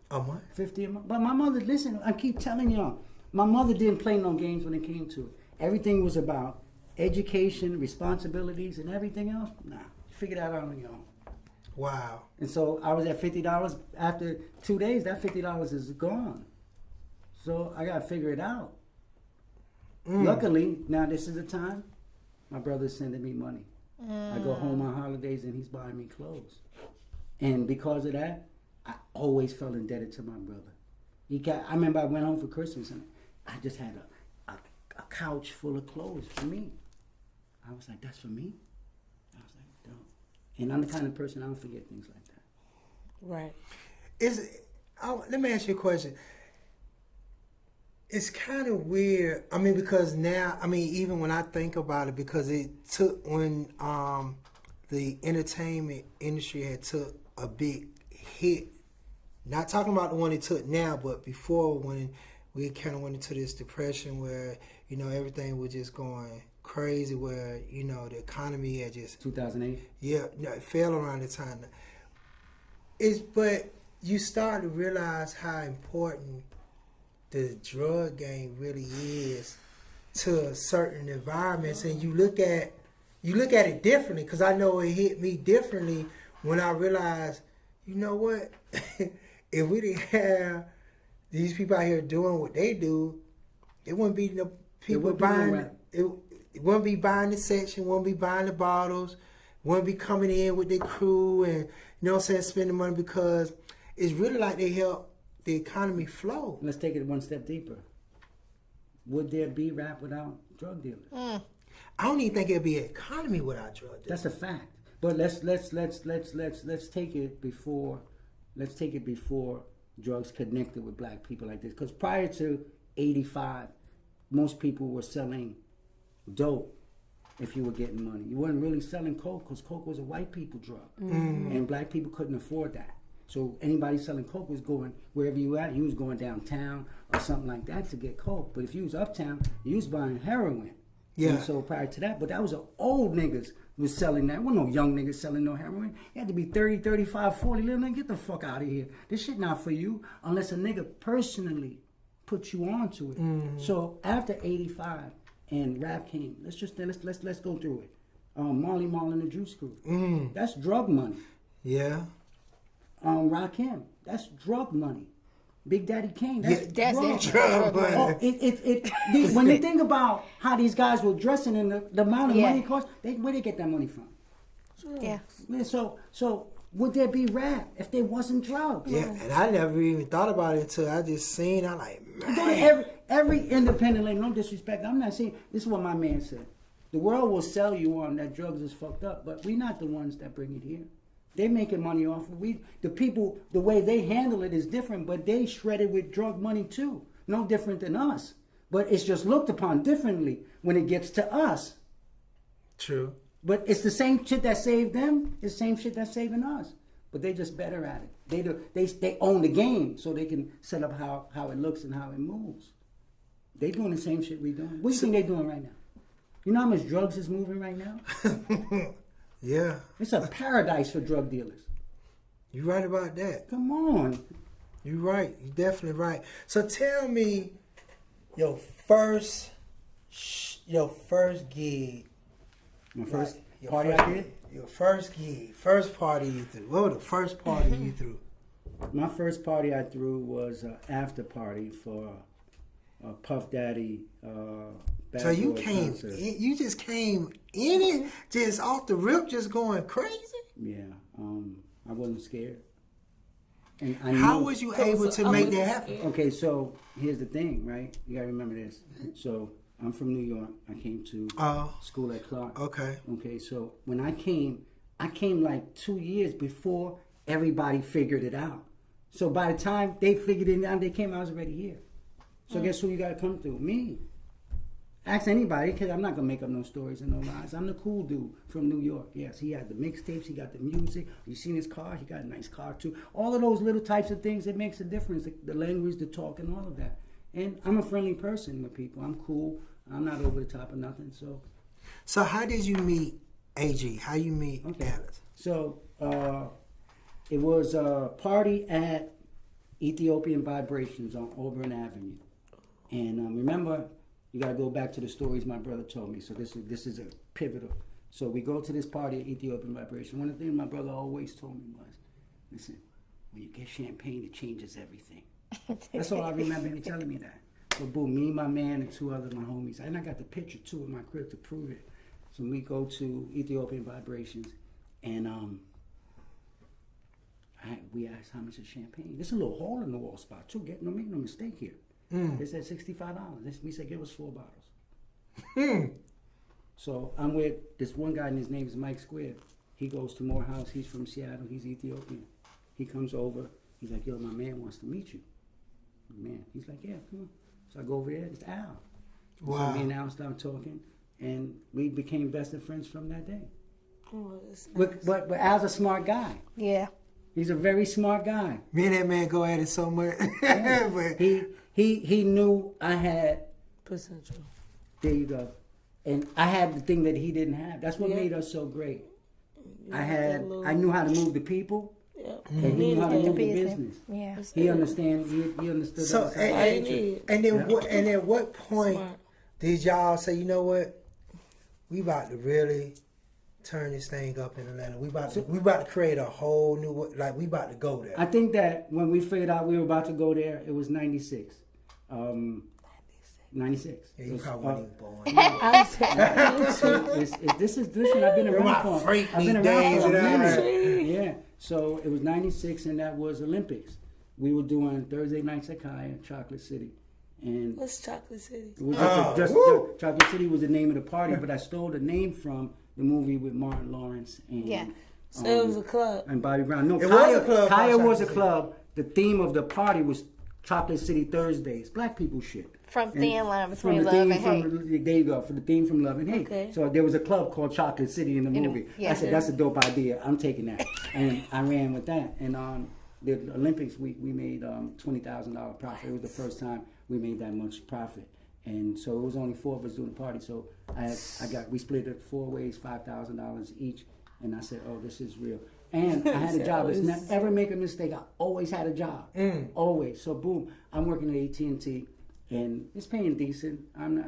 B: A month?
H: $50 a month. But my mother, listen, I keep telling y'all, my mother didn't play no games when it came to it. Everything was about education, responsibilities, and everything else. Nah, figure that out on your own.
B: Wow. And
H: so I was at $50. After 2 days, that $50 is gone. So I got to figure it out. Luckily, now this is the time, my brother's sending me money. I go home on holidays and he's buying me clothes. And because of that, I always felt indebted to my brother. I remember I went home for Christmas and I just had a couch full of clothes for me. I was like, that's for me? I was like, dope. And I'm the kind of person, I don't forget things like that.
A: Right.
B: Let me ask you a question. It's kind of weird. I mean, because now, even when I think about it, because it took when the entertainment industry had took a big hit. Not talking about the one it took now, but before when we kind of went into this depression where, everything was just going crazy, where, the economy had just...
H: 2008?
B: Yeah, it fell around the time. But you start to realize how important the drug game really is to certain environments, and you look at it differently. Because I know it hit me differently when I realized, you know what, if we didn't have these people out here doing what they do, it wouldn't be no people buying. It wouldn't be buying the section, wouldn't be buying the bottles, wouldn't be coming in with their crew, and you know what I'm saying, spending money, because it's really like they help the economy flow.
H: Let's take it one step deeper. Would there be rap without drug dealers?
B: I don't even think it'd be an economy without drug dealers.
H: That's a fact. But let's take it before drugs connected with black people like this. Because prior to '85, most people were selling dope if you were getting money. You weren't really selling coke, because coke was a white people drug, and black people couldn't afford that. So anybody selling coke was going wherever you at. You was going downtown or something like that to get coke. But if you was uptown, you was buying heroin.
B: Yeah.
H: And so prior to that, but that was old niggas was selling that. There wasn't no young niggas selling no heroin. You had to be 30, 35, 40. Little nigga, get the fuck out of here. This shit not for you unless a nigga personally put you onto it. So after '85 and rap came, let's go through it. Marley Marl and the Juice Crew. That's drug money.
B: Yeah.
H: Rakim, that's drug money. Big Daddy Kane, that's
B: drug money.
H: Oh, when you think about how these guys were dressing and the amount of money it cost, where they get that money from?
C: Yeah.
H: So would there be rap if there wasn't drugs?
B: Yeah, and I never even thought about it until I just seen. I'm like, man.
H: Go to every independent label, no disrespect. I'm not saying, this is what my man said. The world will sell you on that drugs is fucked up, but we're not the ones that bring it here. They're making money off of the people, the way they handle it is different, but they shred it with drug money too. No different than us. But it's just looked upon differently when it gets to us.
B: True.
H: But it's the same shit that saved them, it's the same shit that's saving us. But they just better at it. They own the game, so they can set up how it looks and how it moves. They doing the same shit we doing. What do you think they doing right now? You know how much drugs is moving right now?
B: Yeah.
H: It's a paradise for drug dealers.
B: You right about that.
H: Come on.
B: You right. You definitely right. So tell me your first gig.
H: My first party I did?
B: Your first gig. First party you threw. What was the first party you threw?
H: My first party I threw was an after party for Puff Daddy.
B: So you just came in it, just off the rip, just going crazy?
H: Yeah, I wasn't scared. And
B: how was you able to make that happen?
H: Okay, so here's the thing, right? You gotta remember this. So I'm from New York. I came to school at Clark.
B: Okay.
H: Okay, so when I came like 2 years before everybody figured it out. So by the time they figured it out, I was already here. So guess who you gotta come through? Me. Ask anybody, because I'm not going to make up no stories and no lies. I'm the cool dude from New York. Yes, he had the mixtapes, he got the music. You seen his car? He got a nice car too. All of those little types of things, it makes a difference. The language, the talk, and all of that. And I'm a friendly person with people. I'm cool. I'm not over the top of nothing.
B: So how did you meet AG? How you meet Alice?
H: So it was a party at Ethiopian Vibrations on Auburn Avenue. And remember, you got to go back to the stories my brother told me. So this is a pivotal. So we go to this party at Ethiopian Vibration. One of the things my brother always told me was, listen, when you get champagne, it changes everything. That's all I remember him telling me that. So boom, me, my man, and two other my homies. And I got the picture too in my crib to prove it. So we go to Ethiopian Vibrations, and we asked how much is champagne. There's a little hole in the wall spot too. Make no mistake here. They said $65. We said, give us 4 bottles. So I'm with this one guy, and his name is Mike Square. He goes to Morehouse. He's from Seattle. He's Ethiopian. He comes over. He's like, yo, my man wants to meet you. Man, he's like, yeah, come on. So I go over there. It's Al.
B: Wow.
H: So me and Al start talking, and we became best of friends from that day.
A: Oh, that's nice.
H: But Al's a smart guy.
C: Yeah.
H: He's a very smart guy.
B: Me and that man go at it so much.
H: Yeah.
B: But
H: he knew I had
A: potential.
H: There you go. And I had the thing that he didn't have. That's what made us so great. I knew how to move the people.
A: Yep.
H: And he knew how to move the business.
C: Yeah.
H: He understood
B: so,
H: that.
B: and at what point did y'all say, you know what? We about to really turn this thing up in Atlanta. We about to create a whole new, we about to go there.
H: I think that when we figured out we were about to go there, it was 96. 96.
B: Yeah, you probably weren't even born.
H: Listen, I've been around for a minute. Yeah. So it was 96, and that was Olympics. We were doing Thursday nights at Kaya, Chocolate City. And
A: what's Chocolate City?
H: It was Chocolate City was the name of the party, but I stole the name from the movie with Martin Lawrence and
A: so it was a club.
H: And Bobby Brown. No,
B: it was a club.
H: Kaya was a club. The theme of the party was Chocolate City Thursdays. Black people shit.
C: From Thin Line Between Love and Hate.
H: There you go, for the theme from Love and Hate.
C: Okay.
H: So there was a club called Chocolate City in the movie. I said, that's a dope idea. I'm taking that. And I ran with that. And the Olympics, we made $20,000 profit. It was the first time we made that much profit. And so it was only 4 of us doing the party. So we split it 4 ways, $5,000 each. And I said, oh, this is real. And I had a job. Let's never make a mistake. I always had a job. Always. So boom, I'm working at AT&T. And it's paying decent.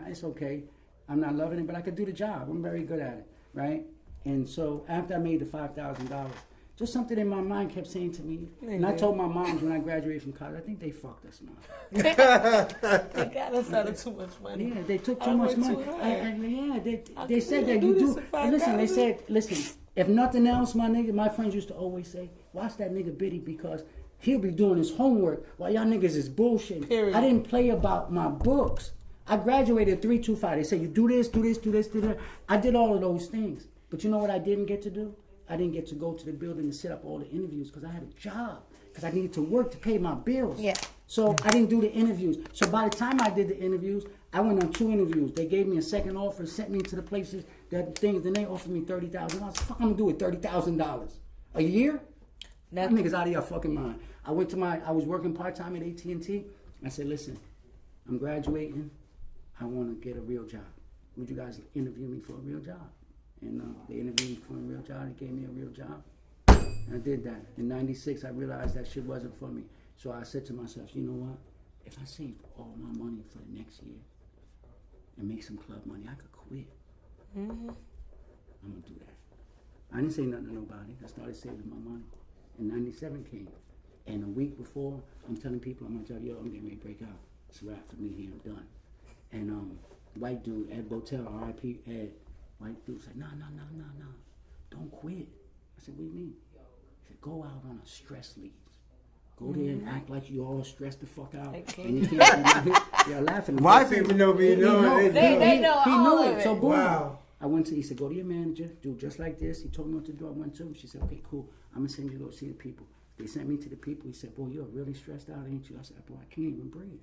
H: It's okay. I'm not loving it, but I could do the job. I'm very good at it, right? And so after I made the $5,000, just something in my mind kept saying to me, and I told my moms when I graduated from college, I think they fucked us, Mom.
A: They got us out of too much money.
H: Yeah, they took too much money. They said that you do. And listen, they said, if nothing else, my nigga, my friends used to always say, watch that nigga Biddy because he'll be doing his homework while y'all niggas is bullshitting.
A: Period.
H: I didn't play about my books. I graduated 3-2-5. They said, you do this, do this, do this, do that. I did all of those things. But you know what I didn't get to do? I didn't get to go to the building and set up all the interviews because I had a job. Because I needed to work to pay my bills.
C: Yeah.
H: So I didn't do the interviews. So by the time I did the interviews, I went on 2 interviews. They gave me a second offer, sent me to the places, then they offered me $30,000. Fuck, I'm going to do it, $30,000 a year? That nigga's out of your fucking mind. I was working part-time at AT&T. I said, listen, I'm graduating. I want to get a real job. Would you guys interview me for a real job? And they interviewed me for a real job. They gave me a real job. And I did that. In 96, I realized that shit wasn't for me. So I said to myself, you know what? If I save all my money for the next year and make some club money, I could quit. I'm going to do that. I didn't say nothing to nobody. I started saving my money. And 97 came. And a week before, I'm telling people on my job, yo, I'm getting ready to break out. It's a wrap for me here. I'm done. And white dude, Ed Botel, R.I.P. Ed, white dude said, no. Don't quit. I said, what do you mean? He said, go out on a stress leave. Go there and act like you all stressed the fuck out. And you can't. You're laughing.
B: White people know me.
C: They know all of it.
H: So boom.
B: Wow.
H: He said, go to your manager, do just like this. He told me what to do. I went to. She said, okay, cool. I'm going to send you to go see the people. They sent me to the people. He said, boy, you're really stressed out, ain't you? I said, boy, I can't even breathe.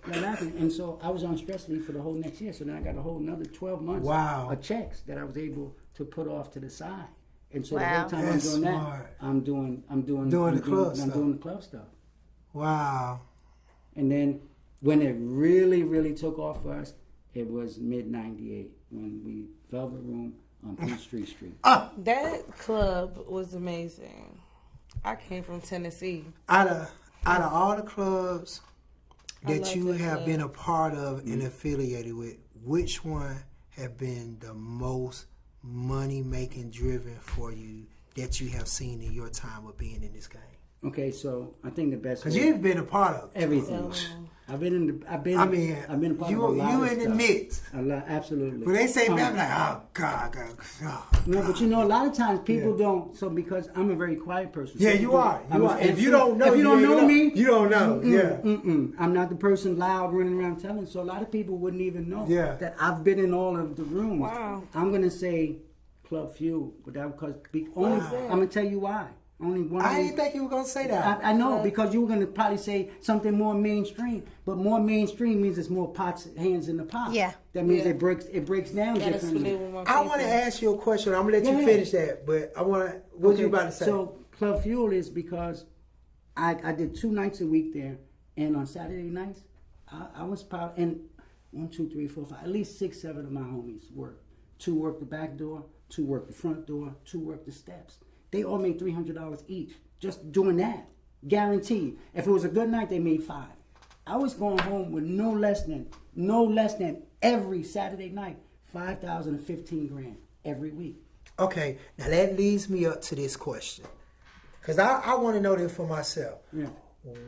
H: They're laughing. And so I was on stress leave for the whole next year. So then I got a whole another 12 months of checks that I was able to put off to the side. And so the whole time I'm doing that, I'm doing the club stuff.
B: Wow.
H: And then when it really, really took off for us, it was mid-98 when we Velvet Room on Peachtree Street.
A: That club was amazing. I came from Tennessee.
B: Out of all the clubs that you have been a part of and affiliated with, which one have been the most money-making driven for you that you have seen in your time of being in this game?
H: Okay, so I think the best
B: because you've been a part of
H: everything. I've been a part of a lot
B: you
H: of
B: in the
H: stuff.
B: mix.
H: A lot, absolutely.
B: When they say that, I'm like, oh God.
H: No, but you know, a lot of times people don't. So because I'm a very quiet person.
B: Yeah,
H: so
B: you are. If you
H: don't know me,
B: you don't know.
H: I'm not the person loud running around telling. So a lot of people wouldn't even know that I've been in all of the rooms.
A: Wow.
H: I'm gonna say Club Fuel, but that because I'm gonna tell you why. Only one.
B: I didn't think you were gonna say that.
H: I know because you were gonna probably say something more mainstream, but more mainstream means it's more pots, hands in the pot.
C: Yeah,
H: that means it breaks down differently.
B: I want to ask you a question. I'm gonna let you finish that, but I want to. What you about to say?
H: So Club Fuel is because I did 2 nights a week there, and on Saturday nights I was proud. And 1, 2, 3, 4, 5, at least 6, 7 of my homies worked. 2 worked the back door, 2 worked the front door, 2 worked the steps. They all made $300 each just doing that, guaranteed. If it was a good night, they made $5. I was going home with no less than no less than every Saturday night, 5,000 to 15 grand every week.
B: Okay, now that leads me up to this question, because I want to know this for myself.
H: Yeah.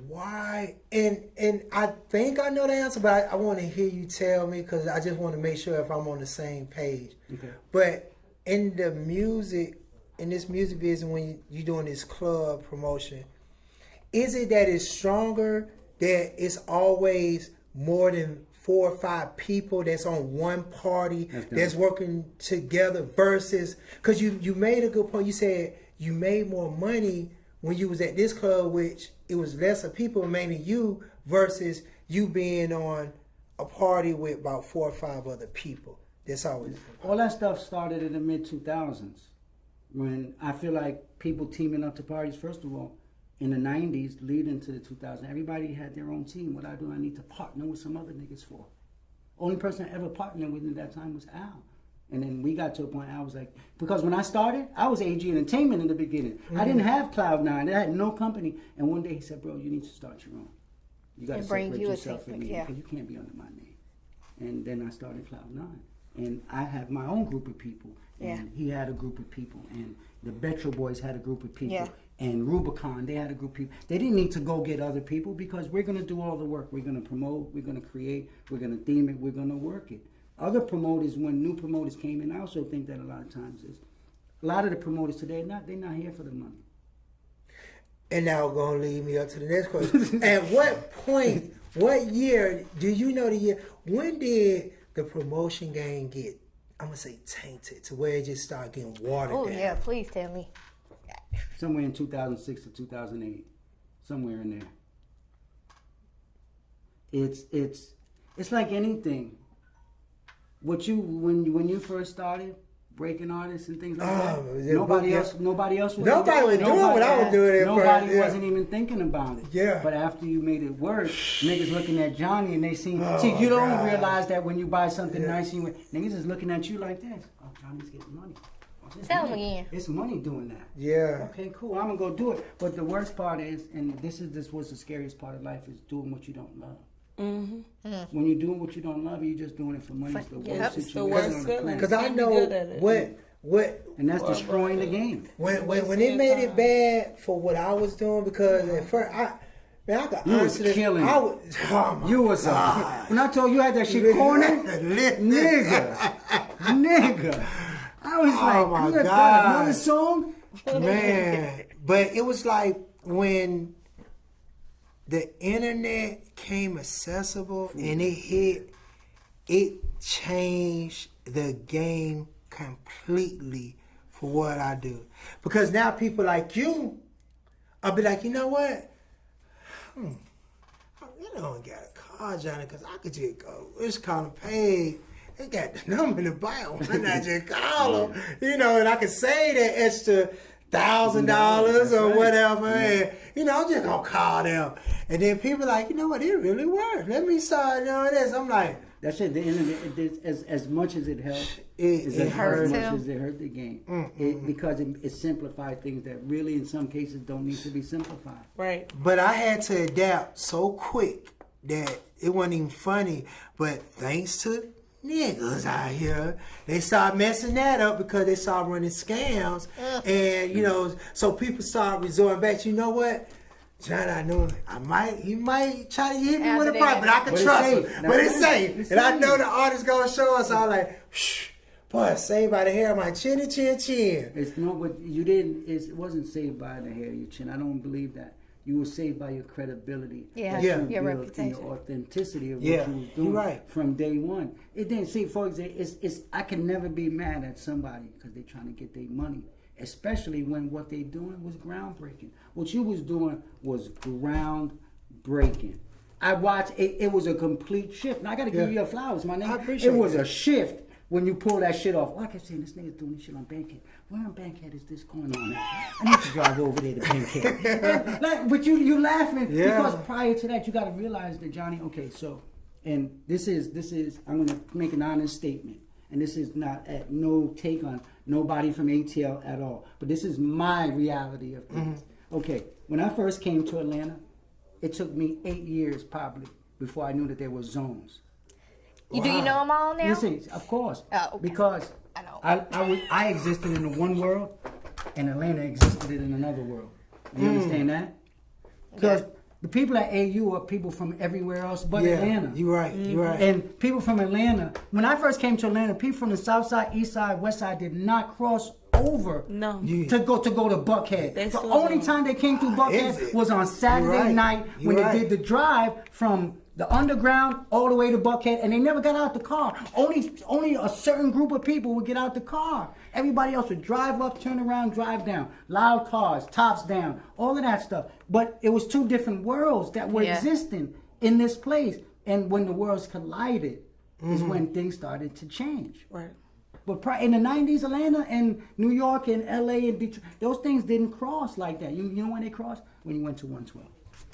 B: Why? And I think I know the answer, but I want to hear you tell me, because I just want to make sure if I'm on the same page.
H: Okay.
B: But in this music business, when you're doing this club promotion, is it that it's stronger, that it's always more than 4 or 5 people that's on one party that's working together, versus, because you made a good point. You said you made more money when you was at this club, which it was lesser people, mainly you, versus you being on a party with about 4 or 5 other people. That's always
H: all that stuff started in the mid-2000s, when I feel like people teaming up to parties. First of all, in the 90s, leading to the 2000s, everybody had their own team. What do I need to partner with some other niggas for? Only person I ever partnered with at that time was Al. And then we got to a point, I was like, because when I started, I was AG Entertainment in the beginning. Mm-hmm. I didn't have Cloud9. I had no company. And one day he said, bro, you need to start your own. You got to separate yourself from me, because you can't be under my name. And then I started Cloud9. And I have my own group of people. And he had a group of people. And the Betro Boys had a group of people. Yeah. And Rubicon, they had a group of people. They didn't need to go get other people, because we're going to do all the work. We're going to promote, we're going to create, we're going to theme it, we're going to work it. Other promoters, when new promoters came in, I also think that a lot of times is, a lot of the promoters today, they're not here for the money.
B: And now going to lead me up to the next question. At what point, what year, do you know the year, when did the promotion game get, I'm going to say tainted, to where it just started getting watered down?
C: Oh, yeah, please tell me.
H: Somewhere in 2006 to 2008. Somewhere in there. It's like anything. When you first started breaking artists and things like that, nobody else was doing what I was doing. Nobody wasn't even thinking about it. Yeah. But after you made it work, niggas looking at Johnny and they see you don't realize that when you buy something nice, niggas is looking at you like this. Oh, Johnny's getting money.
C: Tell him again.
H: It's money doing that.
B: Yeah.
H: Okay, cool. I'm gonna go do it. But the worst part is, and this was the scariest part of life, is doing what you don't love. Mm-hmm. When you're doing what you don't love, you're just doing it for money. It's the worst situation on the planet.
B: Because I know what,
H: and that's destroying the game.
B: When it made it bad for what I was doing, because at first I could honestly,
H: killing.
B: You was
H: when I told you I had that shit cornered, nigga. I was like,
B: my
H: you had
B: God.
H: another song?
B: Man. But it was like when the internet came accessible and it changed the game completely for what I do. Because now people like you, I'll be like, you know what? I really don't got a car, Johnny, because I could just go, it's kind of paid. They got the number in the bio. And I just call them, and I can say that extra $1,000 or whatever. And, I'm just going to call them. And then people like, you know what, it really worked. Let me start doing this. I'm like,
H: that shit, the internet, as much as it helped, it hurt as much as it hurt the game. Because it simplified things that really, in some cases, don't need to be simplified.
A: Right.
B: But I had to adapt so quick that it wasn't even funny. But thanks to niggas out here, they start messing that up because they start running scams. And, so people start resorting back to, you know what? John, I know he might try to hit me with a price, but I can trust him. But it's safe. And I know the artist gonna show us. I'm like, shh, boy, saved by the hair of my chin, chin, chin.
H: It's no, but you didn't. It wasn't saved by the hair of your chin. I don't believe that. You were saved by your credibility.
C: Your reputation,
H: and your authenticity of what you was doing from day one. It didn't see, for example, I can never be mad at somebody because they're trying to get their money. Especially when what they doing was groundbreaking. What you was doing was groundbreaking. I watched it. It was a complete shift. And I got to give you your flowers, my nigga.
B: I appreciate
H: it. Was a shift when you pull that shit off. Like I kept saying, this nigga's doing this shit on Bankhead. Where on Bankhead is this going on at? I need to drive over there to Bankhead. But you laughing because prior to that, you got to realize that, Johnny. Okay, so, and this is I'm going to make an honest statement. And this is not no take on nobody from ATL at all. But this is my reality of things. Mm-hmm. Okay, when I first came to Atlanta, it took me 8 years probably before I knew that there were zones.
C: Do you know them all now?
H: You see, of course.
C: Oh, okay.
H: Because
C: I know.
H: I existed in the one world, and Atlanta existed in another world. You understand that? Because the people at AU are people from everywhere else but Atlanta.
B: You're right. You're right.
H: And people from Atlanta, when I first came to Atlanta, people from the South Side, East Side, West Side did not cross over to go to Buckhead. The only time they came through Buckhead was on Saturday night when they did the drive from the underground all the way to Buckhead, and they never got out the car. Only a certain group of people would get out the car. Everybody else would drive up, turn around, drive down. Loud cars, tops down, all of that stuff. But it was two different worlds that were existing in this place. And when the worlds collided is when things started to change.
A: Right.
H: But in the 90s, Atlanta and New York and LA and Detroit, those things didn't cross like that. You know when they crossed? When you went to 112.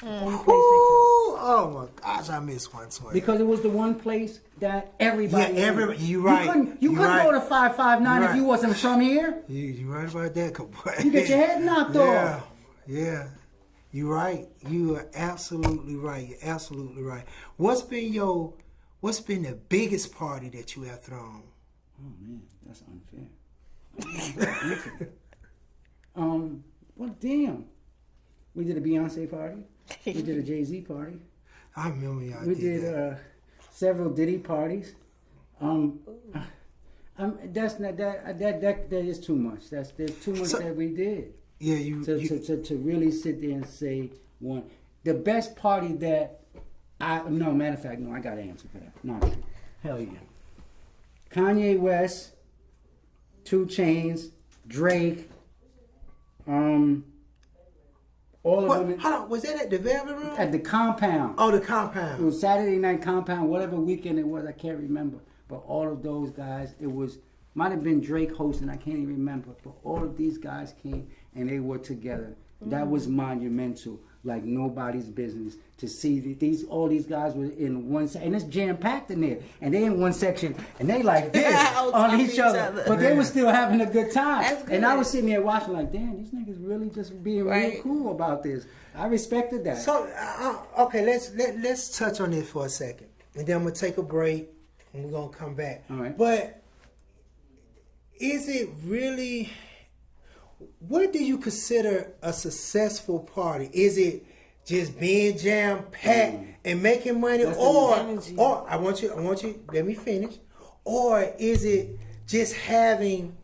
B: Oh my gosh, I miss 112.
H: Because it was the one place that everybody.
B: Yeah, you're right.
H: You couldn't go to 559 if you wasn't from here.
B: You right about that.
H: You get your head knocked off.
B: Yeah. You're right. You are absolutely right. You're absolutely right. What's been the biggest party that you have thrown?
H: Oh man, that's unfair. Well, damn. We did a Beyonce party. We did a Jay-Z party.
B: I remember y'all
H: We did several Diddy parties. That's not that is too much. There's too much that we did.
B: Yeah,
H: to really sit there and say one. The best party that matter of fact, no, I got an answer for that. No, hell yeah. Kanye West, 2 Chainz, Drake, all of them.
B: Hold on, was that at the Velvet Room?
H: At the Compound.
B: Oh, the Compound.
H: It was Saturday Night Compound, whatever weekend it was, I can't remember. But all of those guys, might have been Drake hosting, I can't even remember. But all of these guys came and they were together. That was monumental, like nobody's business. To see all these guys were in one section, and it's jam packed in there, and they in one section, and they like this on each other, but they were still having a good time. And I was sitting there watching, like, damn, these niggas really just being real cool about this. I respected that.
B: So, okay, let's touch on this for a second, and then I'm gonna take a break, and we're gonna come back.
H: All right.
B: But is it really? What do you consider a successful party? Is it just being jam packed and making money, or I want you. Let me finish. Or is it just having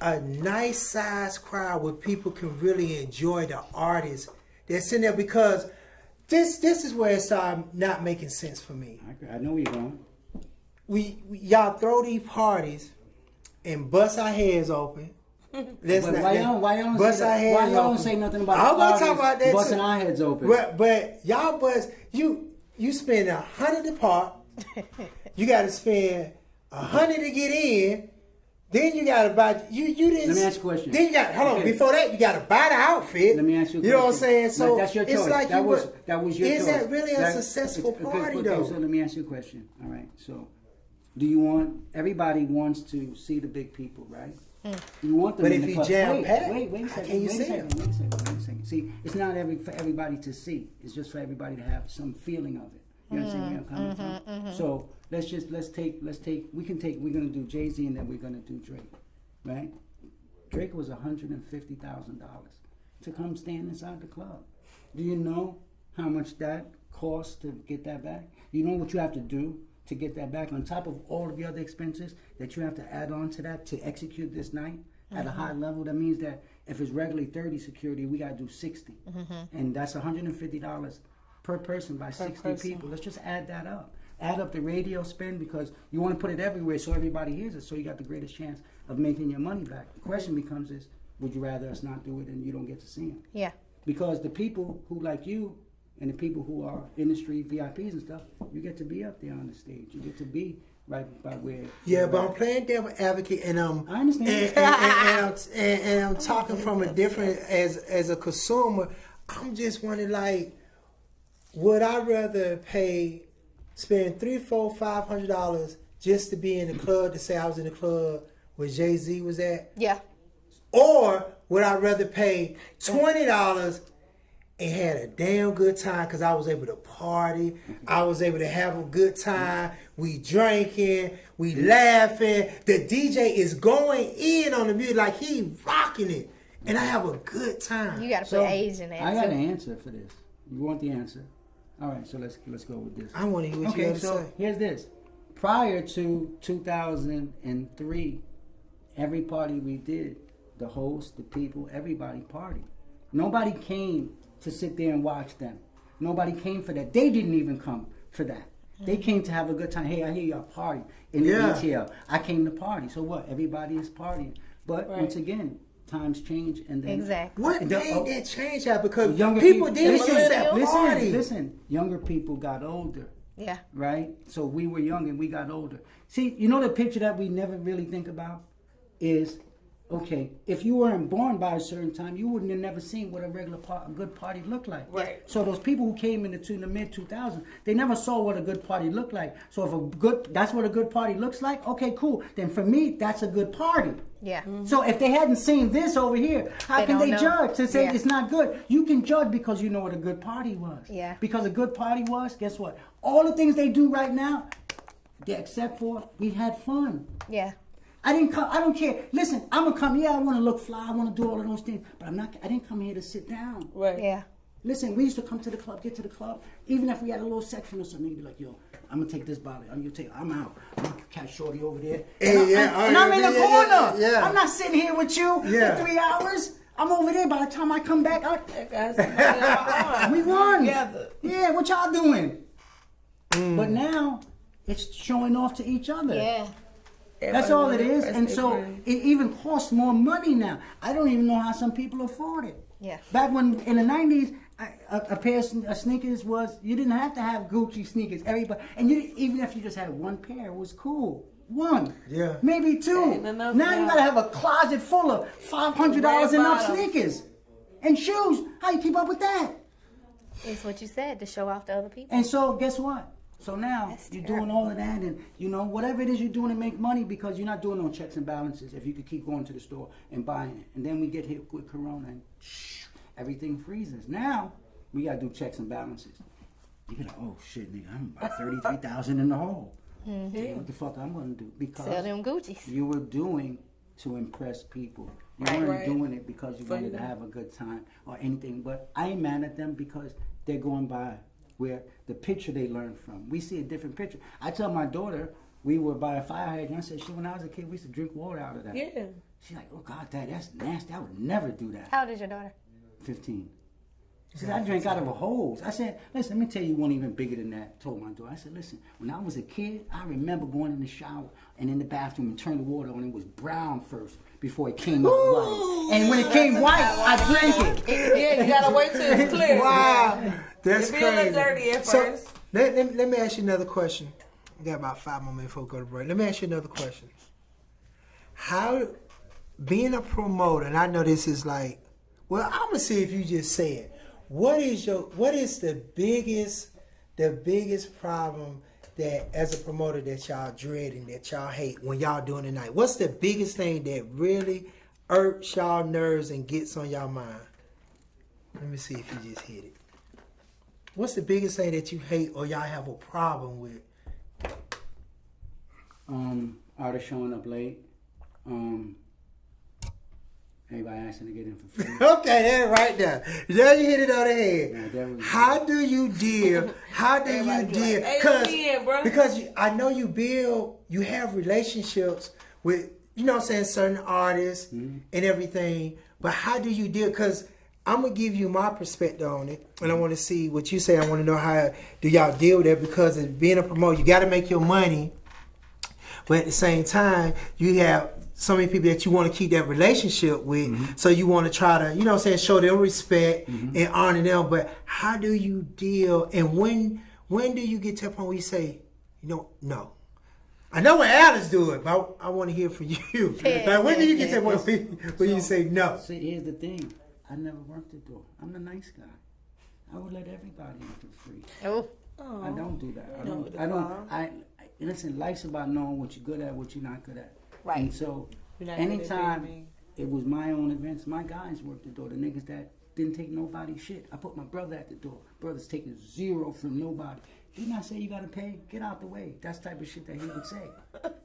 B: a nice sized crowd where people can really enjoy the artist that's in there? Because this is where it started not making sense for me.
H: I know where you're going.
B: Y'all throw these parties and bust our heads open.
H: Why y'all don't say nothing about
B: I'm gonna talk about that
H: busting
B: too.
H: our heads open?
B: But y'all bust you spend $100 to park. You got to spend $100 to get in. Then you got to buy. You didn't.
H: Let me ask you a question.
B: Then you got hold on. Before that, you got to buy the outfit.
H: Let me ask you a question.
B: You know what I'm saying? So
H: that's your choice.
B: It's like
H: that was your choice.
B: Is that really a successful party though?
H: So let me ask you a question. All right. So, everybody wants to see the big people, right? You want them.
B: But if you jam packed,
H: wait a second. Wait a second. See, it's not for everybody to see. It's just for everybody to have some feeling of it. You understand where I'm coming from? So we're gonna do Jay-Z and then we're gonna do Drake, right? Drake was $150,000 to come stand inside the club. Do you know how much that costs to get that back? You know what you have to do to get that back, on top of all of the other expenses that you have to add on to that to execute this night at a high level? That means that if it's regularly 30 security, we got to do 60. And that's $150 per person by 60 people. Let's just add that up. Add up the radio spend, because you want to put it everywhere so everybody hears it, so you got the greatest chance of making your money back. The question becomes is, would you rather us not do it and you don't get to see them?
C: Yeah.
H: Because the people who like you, and the people who are industry VIPs and stuff, you get to be up there on the stage. You get to be right by where.
B: Yeah, but I'm playing devil advocate, and
H: I understand.
B: And I'm talking from a different as a consumer. I'm just wondering, like, would I rather spend $300, $400, $500 just to be in the club, to say I was in the club where Jay-Z was at?
C: Yeah.
B: Or would I rather pay $20 and had a damn good time because I was able to party. I was able to have a good time. We drinking, we laughing. The DJ is going in on the music like he rocking it. And I have a good time.
C: You got to put age in that.
H: I got an answer for this. You want the answer? All right, so let's go with this.
B: I want to hear what you have to say.
H: Here's this. Prior to 2003, every party we did, the host, the people, everybody partied. Nobody came to sit there and watch them. Nobody came for that. They didn't even come for that. They came to have a good time. Hey, I hear y'all party in the ATL. I came to party. So what? Everybody is partying. But once again, times change, and then
B: what made that change happen? Because
H: younger
B: people didn't
H: listen. Listen, younger people got older.
C: Yeah.
H: Right. So we were young and we got older. See, you know the picture that we never really think about is, okay, if you weren't born by a certain time, you wouldn't have never seen what a good party looked like.
A: Right.
H: So those people who came in the mid 2000s, they never saw what a good party looked like. So that's what a good party looks like. Okay, cool. Then for me, that's a good party.
C: Yeah.
H: Mm-hmm. So if they hadn't seen this over here, how can they judge to say it's not good? You can judge because you know what a good party was.
C: Yeah.
H: Because a good party was, guess what? All the things they do right now, except for we had fun.
C: Yeah.
H: I don't care. Listen, I'm gonna come. Yeah, I want to look fly. I want to do all of those things, but I didn't come here to sit down.
A: Right.
C: Yeah.
H: Listen, we used to come to the club, get to the club. Even if we had a little section or something, you'd be like, "Yo, I'm gonna take this bottle. I'm out. I'm gonna catch Shorty over there, and I'm in the corner. Yeah. I'm not sitting here with you for 3 hours. I'm over there. By the time I come back, we won. Yeah, what y'all doing? But now it's showing off to each other.
C: Yeah.
H: That's all it is. And so it even costs more money now. I don't even know how some people afford it.
C: Yeah.
H: Back when in the 90s, a pair of sneakers was, you didn't have to have Gucci sneakers. Everybody, and even if you just had one pair, it was cool. One.
B: Yeah.
H: Maybe two. Now you gotta have a closet full of $500 and up sneakers. And shoes. How you keep up with that?
C: It's what you said, to show off to other people.
H: And so guess what? So now you're doing all of that, and whatever it is you're doing to make money, because you're not doing no checks and balances. If you could keep going to the store and buying it, and then we get hit with Corona and everything freezes. Now we gotta do checks and balances. You be like, oh shit, nigga, I'm about 33,000 in the hole. Mm-hmm. What the fuck I'm gonna do? Because
C: sell them Gucci's.
H: You were doing to impress people. You weren't doing it because you wanted to have a good time or anything. But I ain't mad at them because they're going by where the picture they learned from. We see a different picture. I tell my daughter, we were by a fire hydrant. I said, shit, when I was a kid, we used to drink water out of that.
A: Yeah.
H: She's like, oh, God, Dad, that's nasty. I would never do that.
C: How old is your daughter?
H: 15. She said, I drank out of a hose. I said, listen, let me tell you one even bigger than that. I told my daughter, I said, listen, when I was a kid, I remember going in the shower and in the bathroom and turning the water on. It was brown first before it came out white. And when it came white, I drank it.
A: Yeah, you gotta wait till it's clear.
B: Wow. That's
A: It'd be a little
B: crazy.
A: dirty at first.
B: So, let me ask you another question. We got about 5 more minutes before we go to break. Let me ask you another question. How, being a promoter, and I know this is like, well, I'm gonna see if you just say it. What is the biggest problem that as a promoter that y'all dread and that y'all hate when y'all doing the night? What's the biggest thing that really irks y'all nerves and gets on y'all mind? Let me see if you just hit it. What's the biggest thing that you hate or y'all have a problem with?
H: Artists showing up late. Everybody asking to get in for free.
B: Okay, that's right there. There you hit it on the head.
H: Yeah,
B: how do you deal? Because I know you have relationships with, certain artists and everything, but how do you deal? Because I'm going to give you my perspective on it, and I want to see what you say. I want to know how do y'all deal with it, because as being a promoter, you got to make your money, but at the same time, you have so many people that you want to keep that relationship with, so you want to try to, show them respect and honor them. But how do you deal, and when do you get to a point where you say, no? I know when Alice do it, but I want to hear from you. Like, when do you get to a point where you say no?
H: See, here's the thing. I never worked the door. I'm the nice guy. I would let everybody in for free.
C: Oh.
H: I don't do that. Listen, life's about knowing what you're good at, what you're not good at.
C: Right.
H: And so anytime it was my own events, my guys worked the door. The niggas that didn't take nobody shit. I put my brother at the door. Brother's taking 0 from nobody. Didn't I say you gotta pay? Get out the way. That's the type of shit that he would say.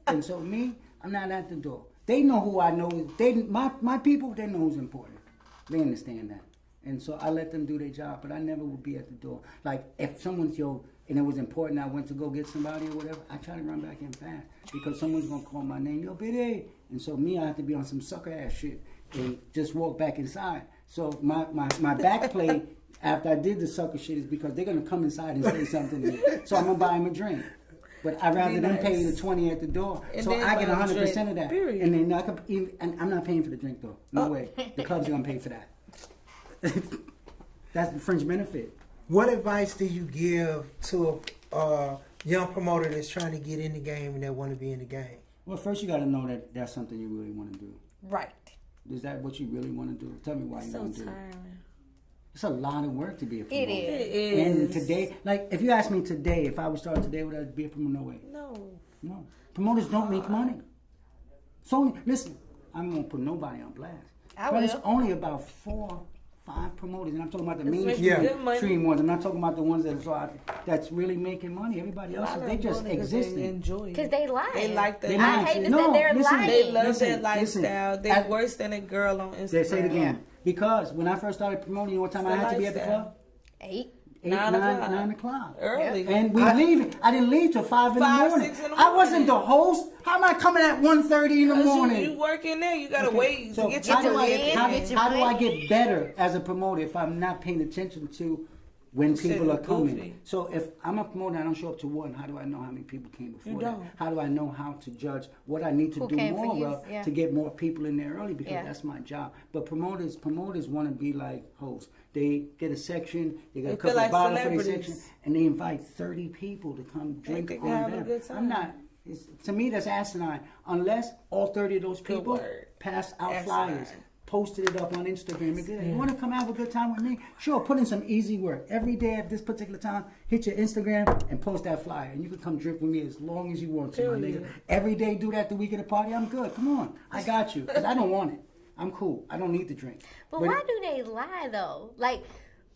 H: And so me, I'm not at the door. They know who I know. My people, they know who's important. They understand that. And so I let them do their job, but I never would be at the door. Like, if someone's, and it was important, I went to go get somebody or whatever, I try to run back in fast because someone's gonna call my name, yo, Biddy. And so me, I have to be on some sucker ass shit and just walk back inside. So my back play after I did the sucker shit is because they're gonna come inside and say something to me. So I'm gonna buy them a drink. But I'd rather them pay the 20 at the door, and so I get 100% of that. Period. And then and I'm not paying for the drink though. No way. The club's gonna pay for that. That's the fringe benefit.
B: What advice do you give to a young promoter that's trying to get in the game and that want to be in the game?
H: Well, first you got to know that that's something you really want to do.
C: Right.
H: Is that what you really want to do? Tell me why you want to do it. It's a lot of work to be a promoter.
C: It is.
H: And today, like, if you ask me today, if I would start today, would I be a promoter? No way. No. Promoters don't make money. So, listen, I'm going to put nobody on blast. But it's only about 4, 5 promoters, and I'm talking about the mainstream ones. I'm not talking about the ones that's really making money. Everybody else, they just existing.
C: Because they lie.
A: They like that.
C: I hate that they're lying.
A: They love their lifestyle. They're worse than a girl on Instagram.
H: They say it again. Because when I first started promoting, you know what time I had to be at the club? 9 o'clock.
A: Early.
H: And we leave. I didn't leave till 5 in the morning.
A: 6 in the morning.
H: I wasn't the host. How am I coming at 1:30 in the morning?
A: You work in there. You gotta wait to get
H: how
A: your
H: how do I get better as a promoter if I'm not paying attention to when people are coming? So if I'm a promoter and I don't show up to 1, how do I know how many people came before that? How do I know how to judge what I need to do more of to get more people in there early? Because that's my job. But promoters want to be like hosts. They get a section, they got a couple of bottles for their section, and they invite 30 people to come drink on them. I'm not. To me, that's asinine. Unless all 30 of those people passed out flyers, posted it up on Instagram. You want to come have a good time with me? Sure, put in some easy work. Every day at this particular time, hit your Instagram and post that flyer. And you can come drink with me as long as you want to, my nigga. Every day, do that the week of the party. I'm good. Come on. I got you. Because I don't want it. I'm cool. I don't need to drink.
C: But why do they lie, though? Like,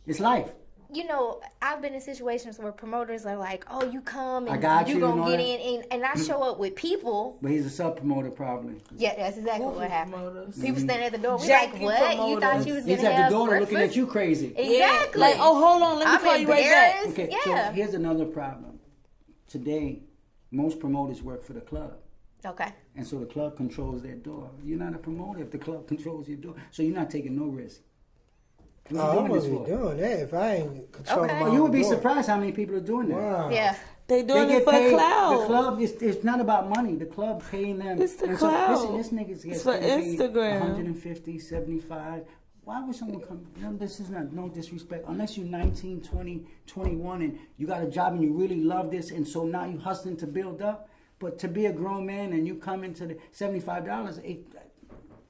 H: it's life.
C: You know, I've been in situations where promoters are like, "Oh, you come and you're gonna get in," and I show up with people.
H: But he's a sub promoter, probably.
C: Yeah, that's exactly what happened. People standing at the door. We like, "What? You thought you was gonna have breakfast?" He's at the door
H: looking at you crazy.
C: Exactly.
A: Like, oh, hold on, let me call you right back.
H: Okay, so here's another problem. Today, most promoters work for the club.
C: Okay.
H: And so the club controls their door. You're not a promoter if the club controls your door. So you're not taking no risk.
B: I wouldn't be doing that if I ain't controlling my own
H: You would be
B: door.
H: surprised how many people are doing that.
B: Wow.
C: Yeah.
A: They doing it for the cloud.
H: The club, it's not about money. The club paying them.
A: It's the cloud.
H: So, listen, this niggas gets
A: for Instagram.
H: 150, 75. Why would someone come? No, this is not, no disrespect. Unless you're 19, 20, 21 and you got a job and you really love this and so now you hustling to build up. But to be a grown man and you come into the $75,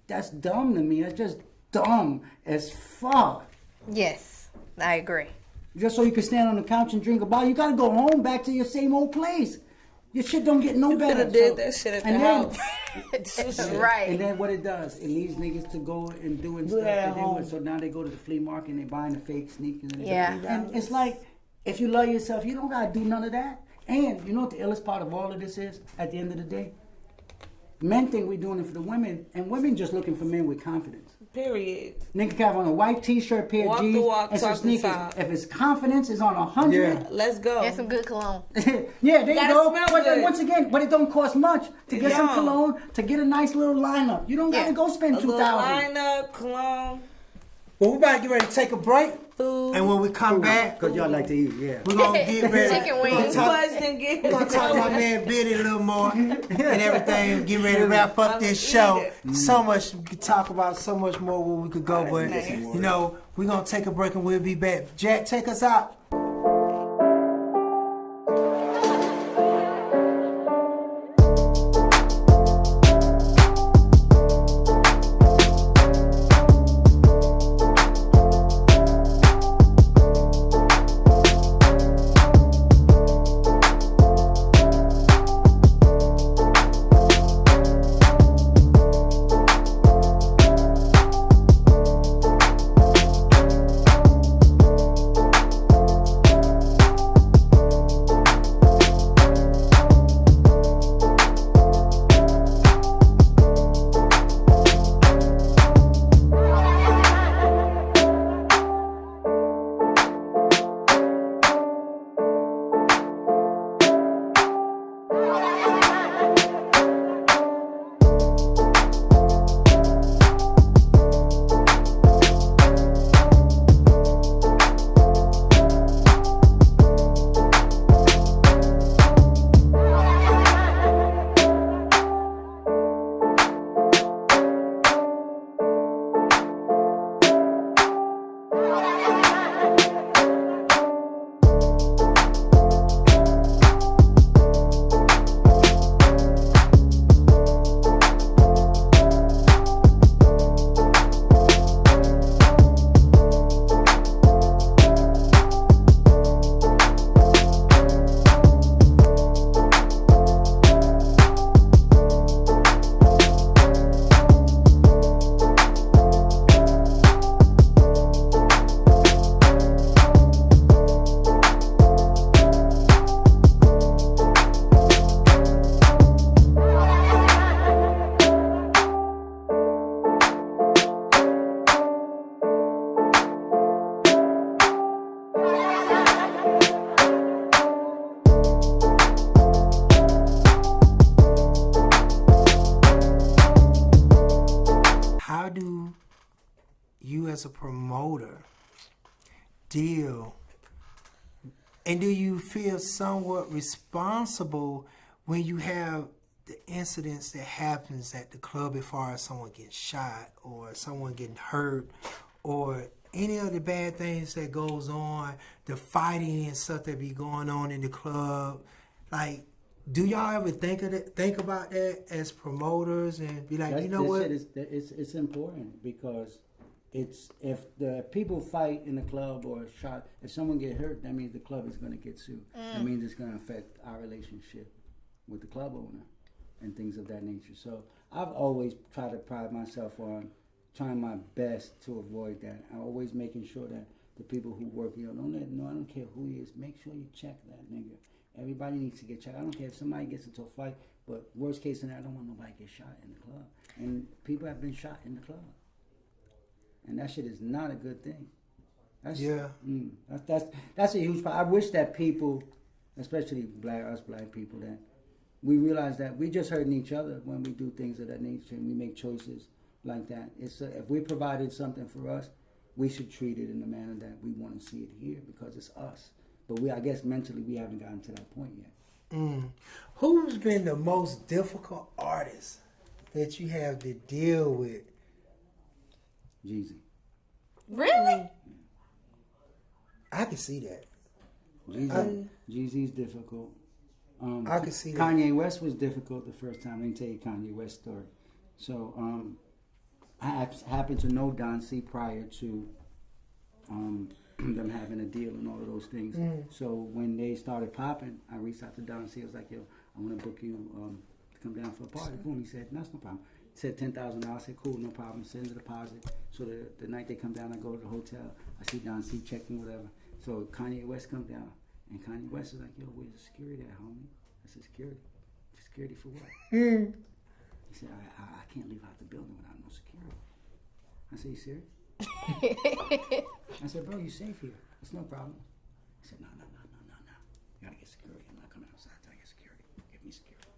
H: that's dumb to me. That's just dumb as fuck.
C: Yes, I agree.
H: Just so you can stand on the couch and drink a bottle, you gotta go home back to your same old place. Your shit don't get no better.
A: You did that shit at the house.
C: Right.
H: And then what it does, it leads niggas to go and doing stuff that they want. So now they go to the flea market and they buying the fake sneakers. And it's like, if you love yourself, you don't gotta do none of that. And you know what the illest part of all of this is? At the end of the day, men think we're doing it for the women, and women just looking for men with confidence.
A: Period.
H: Nigga can have on a white t-shirt, pair of jeans, and some sneakers. If his confidence is on 100,
A: let's go.
C: Get some good cologne.
H: There you go. But once again, but it don't cost much to get some cologne, to get a nice little lineup. You don't gotta go spend $2,000.
A: Lineup, cologne.
B: Well, we about to get ready to take a break. Food. And when we come back,
H: because y'all like to eat,
B: we're gonna get ready.
C: Chicken wings.
B: We're gonna talk to my man Biddy a little more and everything. Get ready to wrap up this show. So much we could talk about, so much more where we could go. But you know, we're gonna take a break and we'll be back. Jack, take us out. as a promoter deal, and do you feel somewhat responsible when you have the incidents that happens at the club as far as someone getting shot or someone getting hurt or any of the bad things that goes on, the fighting and stuff that be going on in the club? Like, do y'all ever think about that as promoters and be like, you know what?
H: It's important because it's if the people fight in the club or shot, if someone get hurt, that means the club is going to get sued. That means it's going to affect our relationship with the club owner and things of that nature. So I've always tried to pride myself on trying my best to avoid that. I'm always making sure that the people who work here, I don't care who he is, make sure you check that nigga. Everybody needs to get checked. I don't care if somebody gets into a fight, but worst case scenario, I don't want nobody to get shot in the club. And people have been shot in the club. And that shit is not a good thing. That's a huge problem. I wish that people, especially us black people, that we realize that we just hurting each other when we do things of that nature and we make choices like that. If we provided something for us, we should treat it in the manner that we want to see it here because it's us. But I guess mentally we haven't gotten to that point yet.
B: Who's been the most difficult artist that you have to deal with?
H: Jeezy.
C: Really?
B: I can see that.
H: Jeezy's difficult.
B: I can see that.
H: Kanye West was difficult the first time. Let me tell you Kanye West story. So I happened to know Don C prior to them having a deal and all of those things. So when they started popping, I reached out to Don C. I was like, yo, I want to book you to come down for a party. Boom. He said, that's no problem. He said $10,000. I said, cool, no problem. Send the deposit. So the night they come down, I go to the hotel. I see Don C checking, whatever. So Kanye West comes down. And Kanye West is like, yo, where's the security at, homie? I said, security? Security for what? He said, I can't leave out the building without no security. I said, you serious? I said, bro, you safe here. It's no problem. He said, no. You gotta get security. I'm not coming outside till I get security. Give me security.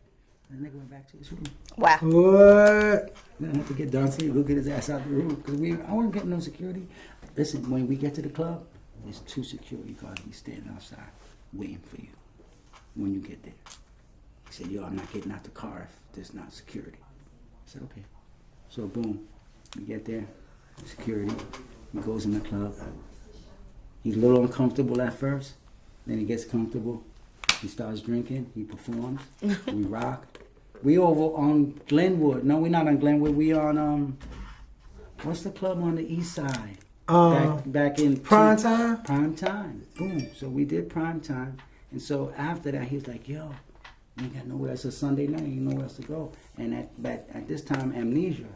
H: And the nigga went back to his room.
C: Wow.
B: What?
H: Then I had to get Don C to go get his ass out the room because I wasn't getting no security. Listen, when we get to the club, there's 2 security guards be standing outside waiting for you when you get there. He said, yo, I'm not getting out the car if there's not security. I said, okay. So boom, we get there, security, he goes in the club. He's a little uncomfortable at first, then he gets comfortable. He starts drinking, he performs, we rock. We over on Glenwood. No, we're not on Glenwood, we on, what's the club on the east side? Back in
B: Prime Time?
H: Prime Time. Boom. So we did Prime Time. And so after that, he was like, yo, we ain't got nowhere else. It's a Sunday night. You know where else to go. And at this time, Amnesia.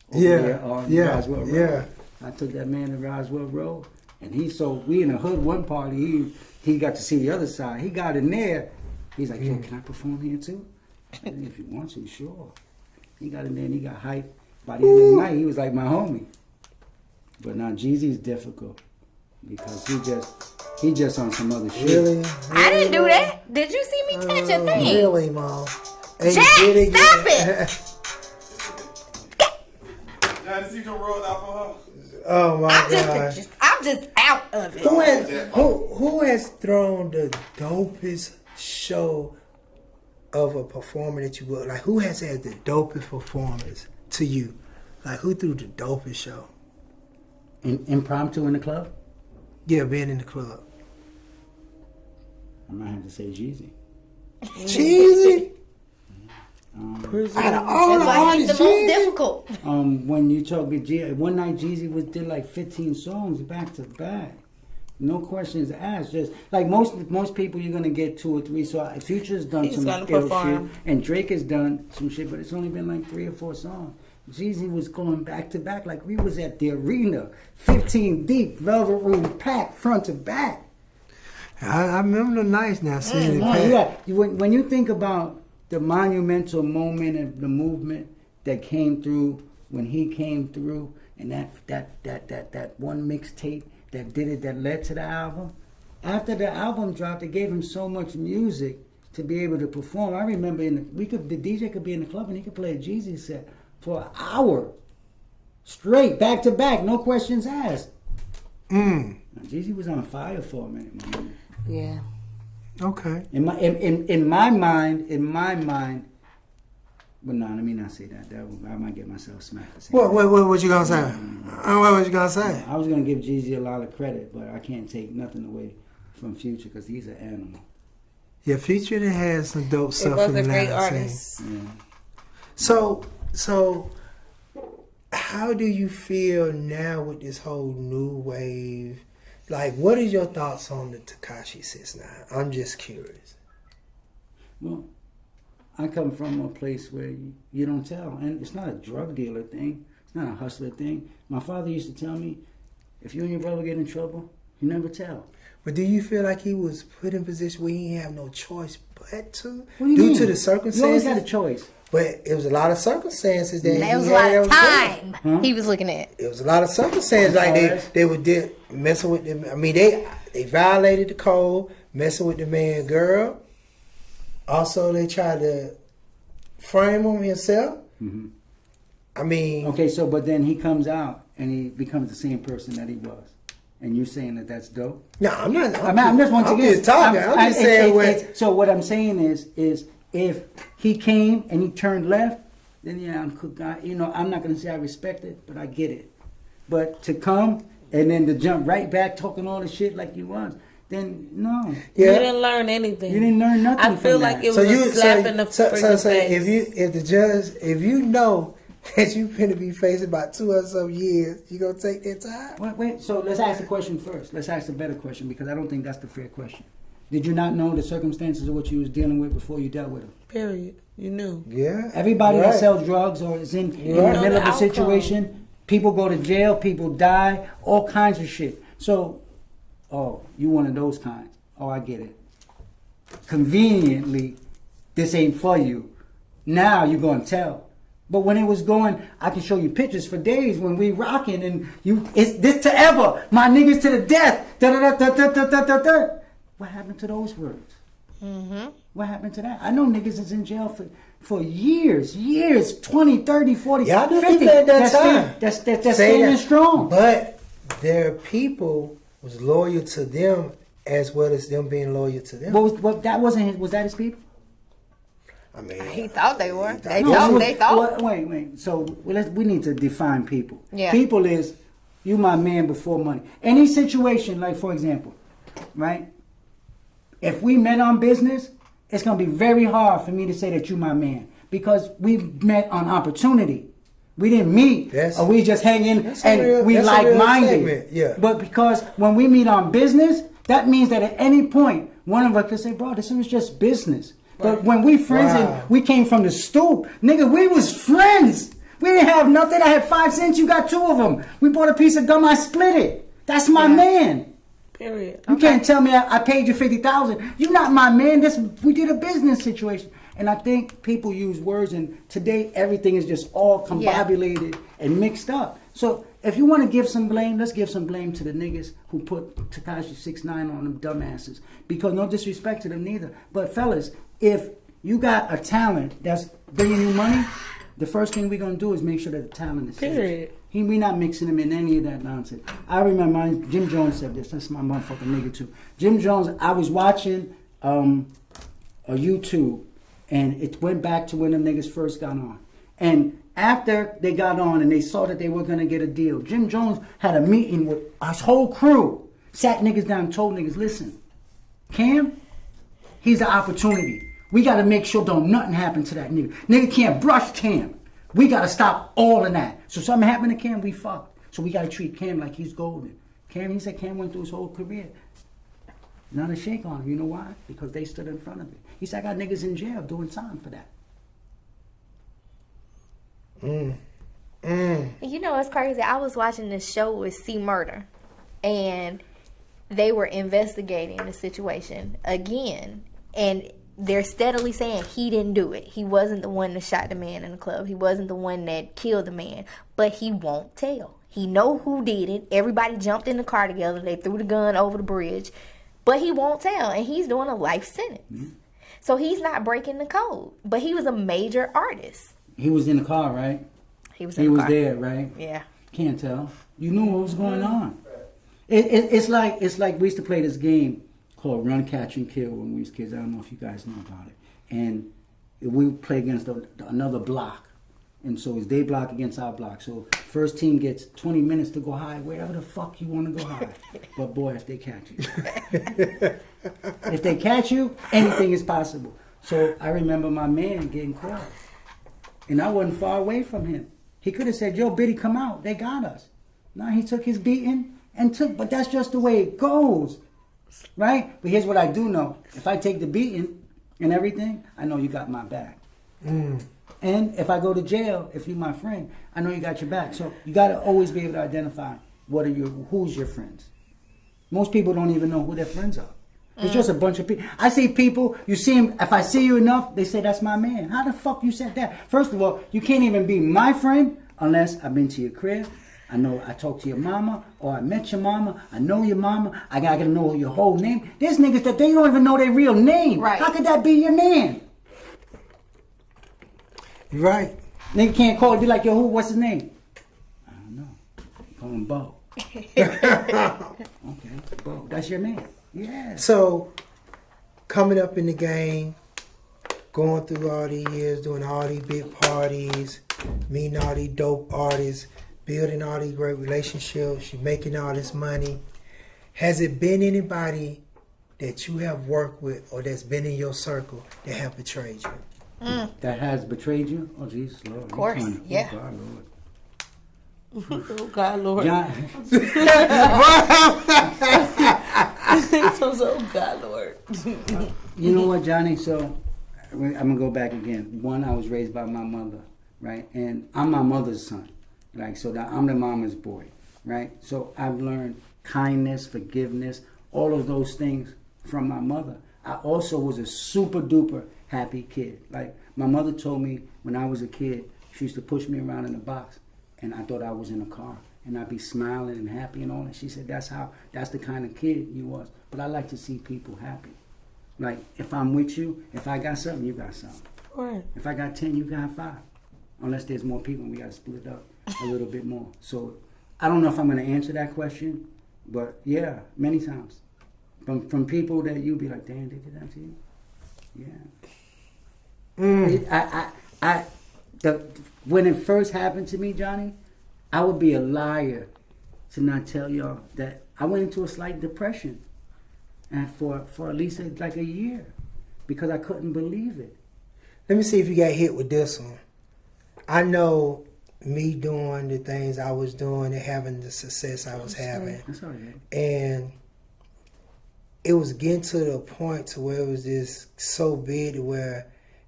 H: There on Roswell Road.
B: Yeah.
H: I took that man to Roswell Road. And we in the hood one party. He got to see the other side. He got in there. He's like, yo, can I perform here too? I said, if you want to, sure. He got in there and he got hyped. By the end of the night, he was like my homie. But now Jeezy's difficult because he just on some other shit.
B: Really?
C: I didn't do that. Did you see me touch a thing?
B: Really, Mom? Hey,
C: Jack, stop it!
E: Johnny, see your rolled out for her?
B: Oh my God!
C: I'm just out of it.
B: Who has thrown the dopest show of a performer that you would like? Who has had the dopest performance to you? Like who threw the dopest show?
H: Impromptu in the club?
B: Yeah, being in the club.
H: I might have to say Jeezy.
B: Jeezy?
C: Out of all the artists, the most difficult.
H: When you talk with Jeezy, one night Jeezy did like 15 songs back to back. No questions asked. Just like most people, you're gonna get 2 or 3. So Future's done some ill shit, and Drake has done some shit, but it's only been like 3 or 4 songs. Jeezy was going back to back like we was at the arena, 15 deep, velvet room packed front to back.
B: I remember the nights now seeing it.
H: When you think about the monumental moment of the movement that came through when he came through, and that one mixtape that led to the album. After the album dropped, it gave him so much music to be able to perform. I remember the DJ could be in the club and he could play a Jeezy set for an hour. Straight, back to back, no questions asked. Jeezy was on fire for a minute, man.
A: Yeah.
B: Okay.
H: In my mind, but no, let me not say that. I might get myself smacked.
B: What you gonna say? What was you gonna say?
H: I was gonna give Jeezy a lot of credit, but I can't take nothing away from Future because he's an animal.
B: Yeah, Future has some dope stuff.
A: He was a great artist.
H: Yeah.
B: So, how do you feel now with this whole new wave? Like, what are your thoughts on the Tekashi 6ix9ine? I'm just curious.
H: Well, I come from a place where you don't tell, and it's not a drug dealer thing. It's not a hustler thing. My father used to tell me, if you and your brother get in trouble, you never tell.
B: But do you feel like he was put in a position where he didn't have no choice but to?
H: What do you
B: due
H: mean?
B: to the circumstances?
H: You always got a choice.
B: But it was a lot of circumstances that
C: There was a lot of time he was looking at.
B: It was a lot of circumstances like they were messing with them. I mean, they violated the code, messing with the man, girl. Also, they tried to frame him himself.
H: Mm-hmm.
B: I mean,
H: okay, so but then he comes out and he becomes the same person that he was, and you're saying that that's dope?
B: No, I'm not.
H: I'm just once again.
B: I'm just talking. I'm just saying
H: so what I'm saying is if he came and he turned left, then yeah, I'm not going to say I respect it, but I get it. But to come and then to jump right back talking all the shit like you was, then no.
A: Yeah. You didn't learn anything.
H: You didn't learn nothing.
A: I feel like it was a slap in the face.
B: If you know that you finna be facing about 2 or so years, you gonna take that time?
H: Wait. So let's ask the question first. Let's ask a better question because I don't think that's the fair question. Did you not know the circumstances of what you was dealing with before you dealt with them?
A: Period. You knew.
B: Yeah.
H: Everybody that sells drugs or is in the middle of a situation, people go to jail, people die, all kinds of shit. So, you one of those kinds. Oh, I get it. Conveniently, this ain't for you. Now you're going to tell. But when it was going, I can show you pictures for days when we rocking and it's this to ever. My niggas to the death. Da-da-da-da-da-da-da-da. What happened to those words? Mm-hmm. What happened to that? I know niggas is in jail for years, 20, 30, 40,
B: yeah, I
H: 50.
B: At that time.
H: That's standing strong.
B: But their people was loyal to them as well as them being loyal to them.
H: But that wasn't was that his people?
B: I mean,
C: he thought they were. They thought.
H: Wait. So we need to define people.
C: Yeah.
H: People is you my man before money. Any situation, like for example, right? If we met on business, it's gonna be very hard for me to say that you my man because we met on opportunity. We didn't meet, or we just hanging and we like-minded.
B: Yeah.
H: But because when we meet on business, that means that at any point one of us could say, "Bro, this was just business." But when we friends and we came from the stoop, nigga, we was friends. We didn't have nothing. I had 5 cents. You got 2 of them. We bought a piece of gum. I split it. That's my man.
A: Period.
H: You can't tell me I paid you $50,000. You're not my man. We did a business situation. And I think people use words, and today everything is just all combobulated and mixed up. So if you want to give some blame, let's give some blame to the niggas who put Tekashi 6ix9ine on them dumbasses. Because no disrespect to them neither. But fellas, if you got a talent that's bringing you money, the first thing we're going to do is make sure that the talent is
A: period.
H: We're not mixing him in any of that nonsense. I remember Jim Jones said this. That's my motherfucking nigga too. Jim Jones, I was watching a YouTube, and it went back to when them niggas first got on. And after they got on and they saw that they were going to get a deal, Jim Jones had a meeting with his whole crew, sat niggas down and told niggas, listen, Cam, he's the opportunity. We got to make sure don't nothing happen to that nigga. Nigga can't brush Cam. We got to stop all of that. So something happened to Cam, we fucked. So we got to treat Cam like he's golden. He said Cam went through his whole career. Not a shake on him. You know why? Because they stood in front of it. He said, I got niggas in jail doing time for that.
C: You know what's crazy? I was watching this show with C Murder, and they were investigating the situation again. And they're steadily saying he didn't do it. He wasn't the one that shot the man in the club. He wasn't the one that killed the man. But he won't tell. He know who did it. Everybody jumped in the car together. They threw the gun over the bridge. But he won't tell. And he's doing a life sentence. Mm-hmm. So he's not breaking the code. But he was a major artist.
H: He was in the car, right?
C: He was in the car.
H: There, right?
C: Yeah.
H: Can't tell. You knew what was going on. It's like we used to play this game called Run, Catch, and Kill when we was kids. I don't know if you guys know about it. And we would play against another block. And so it's their block against our block. So first team gets 20 minutes to go high, wherever the fuck you want to go high. But boy, if they catch you. If they catch you, anything is possible. So I remember my man getting caught. And I wasn't far away from him. He could have said, yo, Biddy, come out. They got us. No, he took his beating but that's just the way it goes. Right? But here's what I do know. If I take the beating and everything, I know you got my back. And if I go to jail, if you're my friend, I know you got your back. So you got to always be able to identify who's your friends. Most people don't even know who their friends are. It's just a bunch of people. I see people, you see them, if I see you enough, they say, that's my man. How the fuck you said that? First of all, you can't even be my friend unless I've been to your crib. I talked to your mama, or I met your mama. I know your mama. I gotta know your whole name. There's niggas that they don't even know their real name.
C: Right.
H: How could that be your man?
B: You're right.
H: Nigga can't call it, be like, yo, what's his name? I don't know. Call him Bo. Okay, Bo, that's your man. Yeah.
B: So, coming up in the game, going through all these years, doing all these big parties, meeting all these dope artists, building all these great relationships, you're making all this money. Has it been anybody that you have worked with or that's been in your circle that have betrayed you?
H: That has betrayed you? Oh, Jesus, Lord.
C: Of course, yeah.
H: Oh, God, Lord.
A: Oh, God, Lord.
H: John,
A: So, God, Lord.
H: you know what, Johnny? So, I'm going to go back again. One, I was raised by my mother, right? And I'm my mother's son. Like, so that I'm the mama's boy, right? So I've learned kindness, forgiveness, all of those things from my mother. I also was a super duper happy kid. Like, my mother told me when I was a kid, she used to push me around in a box, and I thought I was in a car, and I'd be smiling and happy and all that. She said, that's the kind of kid you was. But I like to see people happy. Like, if I'm with you, if I got something, you got something.
A: Right.
H: If I got 10, you got 5. Unless there's more people, we got to split up a little bit more. So I don't know if I'm going to answer that question, but yeah, many times. From people that you be like, damn, they did that to you? Yeah. When it first happened to me, Johnny, I would be a liar to not tell y'all that I went into a slight depression and for at least like a year because I couldn't believe it.
B: Let me see if you got hit with this one. I know me doing the things I was doing and having the success I was having.
H: That's all right.
B: And it was getting to the point to where it was just so big to where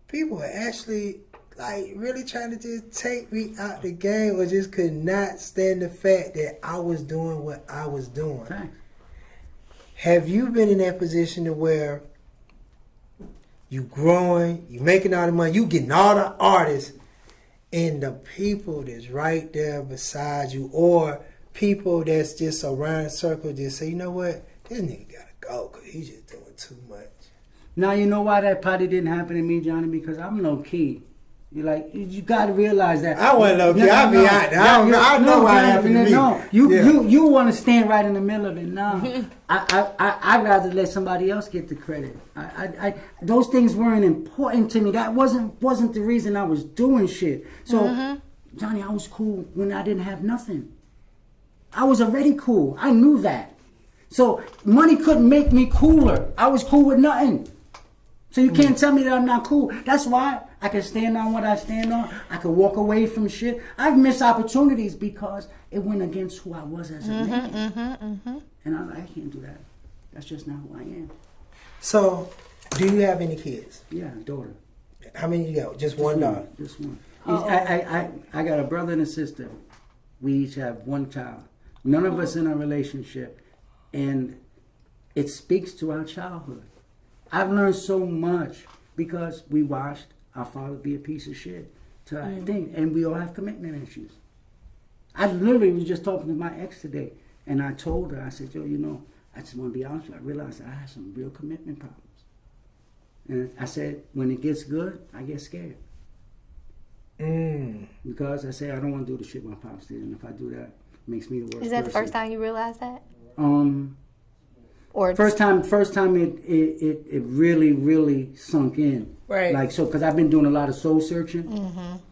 B: people were actually like really trying to just take me out the game or just could not stand the fact that I was doing what I was doing.
H: Thanks.
B: Have you been in that position to where you growing, you making all the money, you getting all the artists, and the people that's right there beside you, or people that's just around the circle just say, you know what, this nigga gotta go because he's just doing too much.
H: Now, you know why that probably didn't happen to me, Johnny? Because I'm low key. You got to realize that.
B: I wasn't low key. I be out there. I know why it happened to me.
H: No, you want to stand right in the middle of it. No, I'd rather let somebody else get the credit. Those things weren't important to me. That wasn't the reason I was doing shit. So, Johnny, I was cool when I didn't have nothing. I was already cool. I knew that. So money couldn't make me cooler. I was cool with nothing. So you can't tell me that I'm not cool. That's why I can stand on what I stand on. I can walk away from shit. I've missed opportunities because it went against who I was as a man. And I can't do that. That's just not who I am.
B: So, do you have any kids?
H: Yeah, daughter.
B: How many you got? Just one daughter?
H: Just one. I got a brother and a sister. We each have one child. None of us in a relationship. And it speaks to our childhood. I've learned so much because we watched our father be a piece of shit to our thing, and we all have commitment issues. I literally was just talking to my ex today, and I told her, I said, yo, I just want to be honest with you. I realized I have some real commitment problems. And I said, when it gets good, I get scared. Because I say I don't want to do the shit my pops did, and if I do that, it makes me the worst.
C: Is that
H: person.
C: the first time you realized that?
H: Or first time it really sunk in.
A: Right.
H: Like, so, because I've been doing a lot of soul searching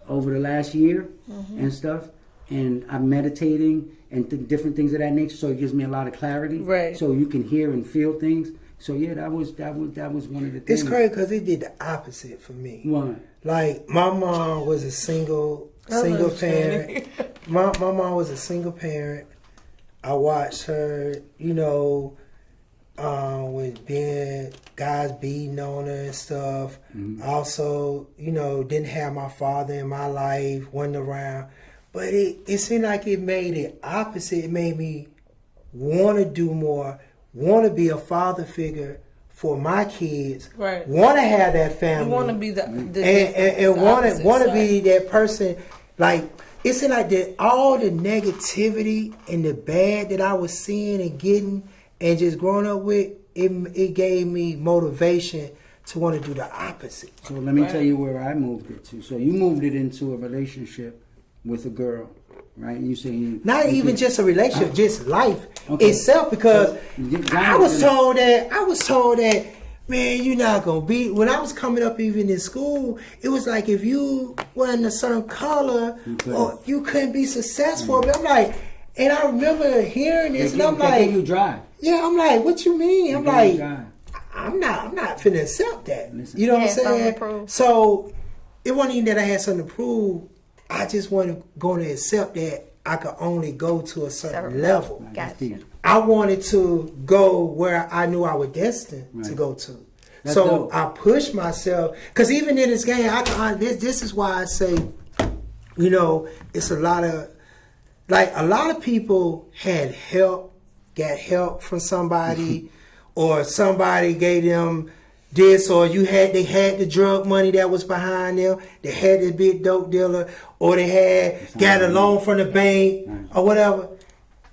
H: over the last year and stuff, and I'm meditating and different things of that nature. So it gives me a lot of clarity.
A: Right.
H: So you can hear and feel things. So yeah, that was one of the things.
B: It's crazy because it did the opposite for me.
H: What?
B: Like, my mom was a single parent. My mom was a single parent. I watched her, with being guys beating on her and stuff. Also, didn't have my father in my life, wasn't around. But it seemed like it made it opposite. It made me want to do more, want to be a father figure for my kids.
A: Right.
B: Want to have that family.
A: You want to be
B: and want to be that person. Like, it seemed like that all the negativity and the bad that I was seeing and getting and just growing up with, it gave me motivation to want to do the opposite.
H: So let me tell you where I moved it to. So you moved it into a relationship with a girl, right? You saying
B: not even just a relationship, just life itself. Because I was told that, man, you're not gonna be. When I was coming up, even in school, it was like if you weren't a certain color, you couldn't be successful. But I'm like, and I remember hearing this, and I'm like,
H: you drive.
B: Yeah, I'm like, what you mean? I'm like, I'm not finna accept that. You know what I'm saying? So it wasn't even that I had something to prove. I just wasn't going to accept that I could only go to a certain level.
C: Gotcha.
B: I wanted to go where I knew I was destined to go to. That's so dope. I pushed myself, because even in this game, this is why I say, it's a lot of people had help, got help from somebody, or somebody gave them this, or they had the drug money that was behind them, they had the big dope dealer, or they got a loan from the bank, or whatever.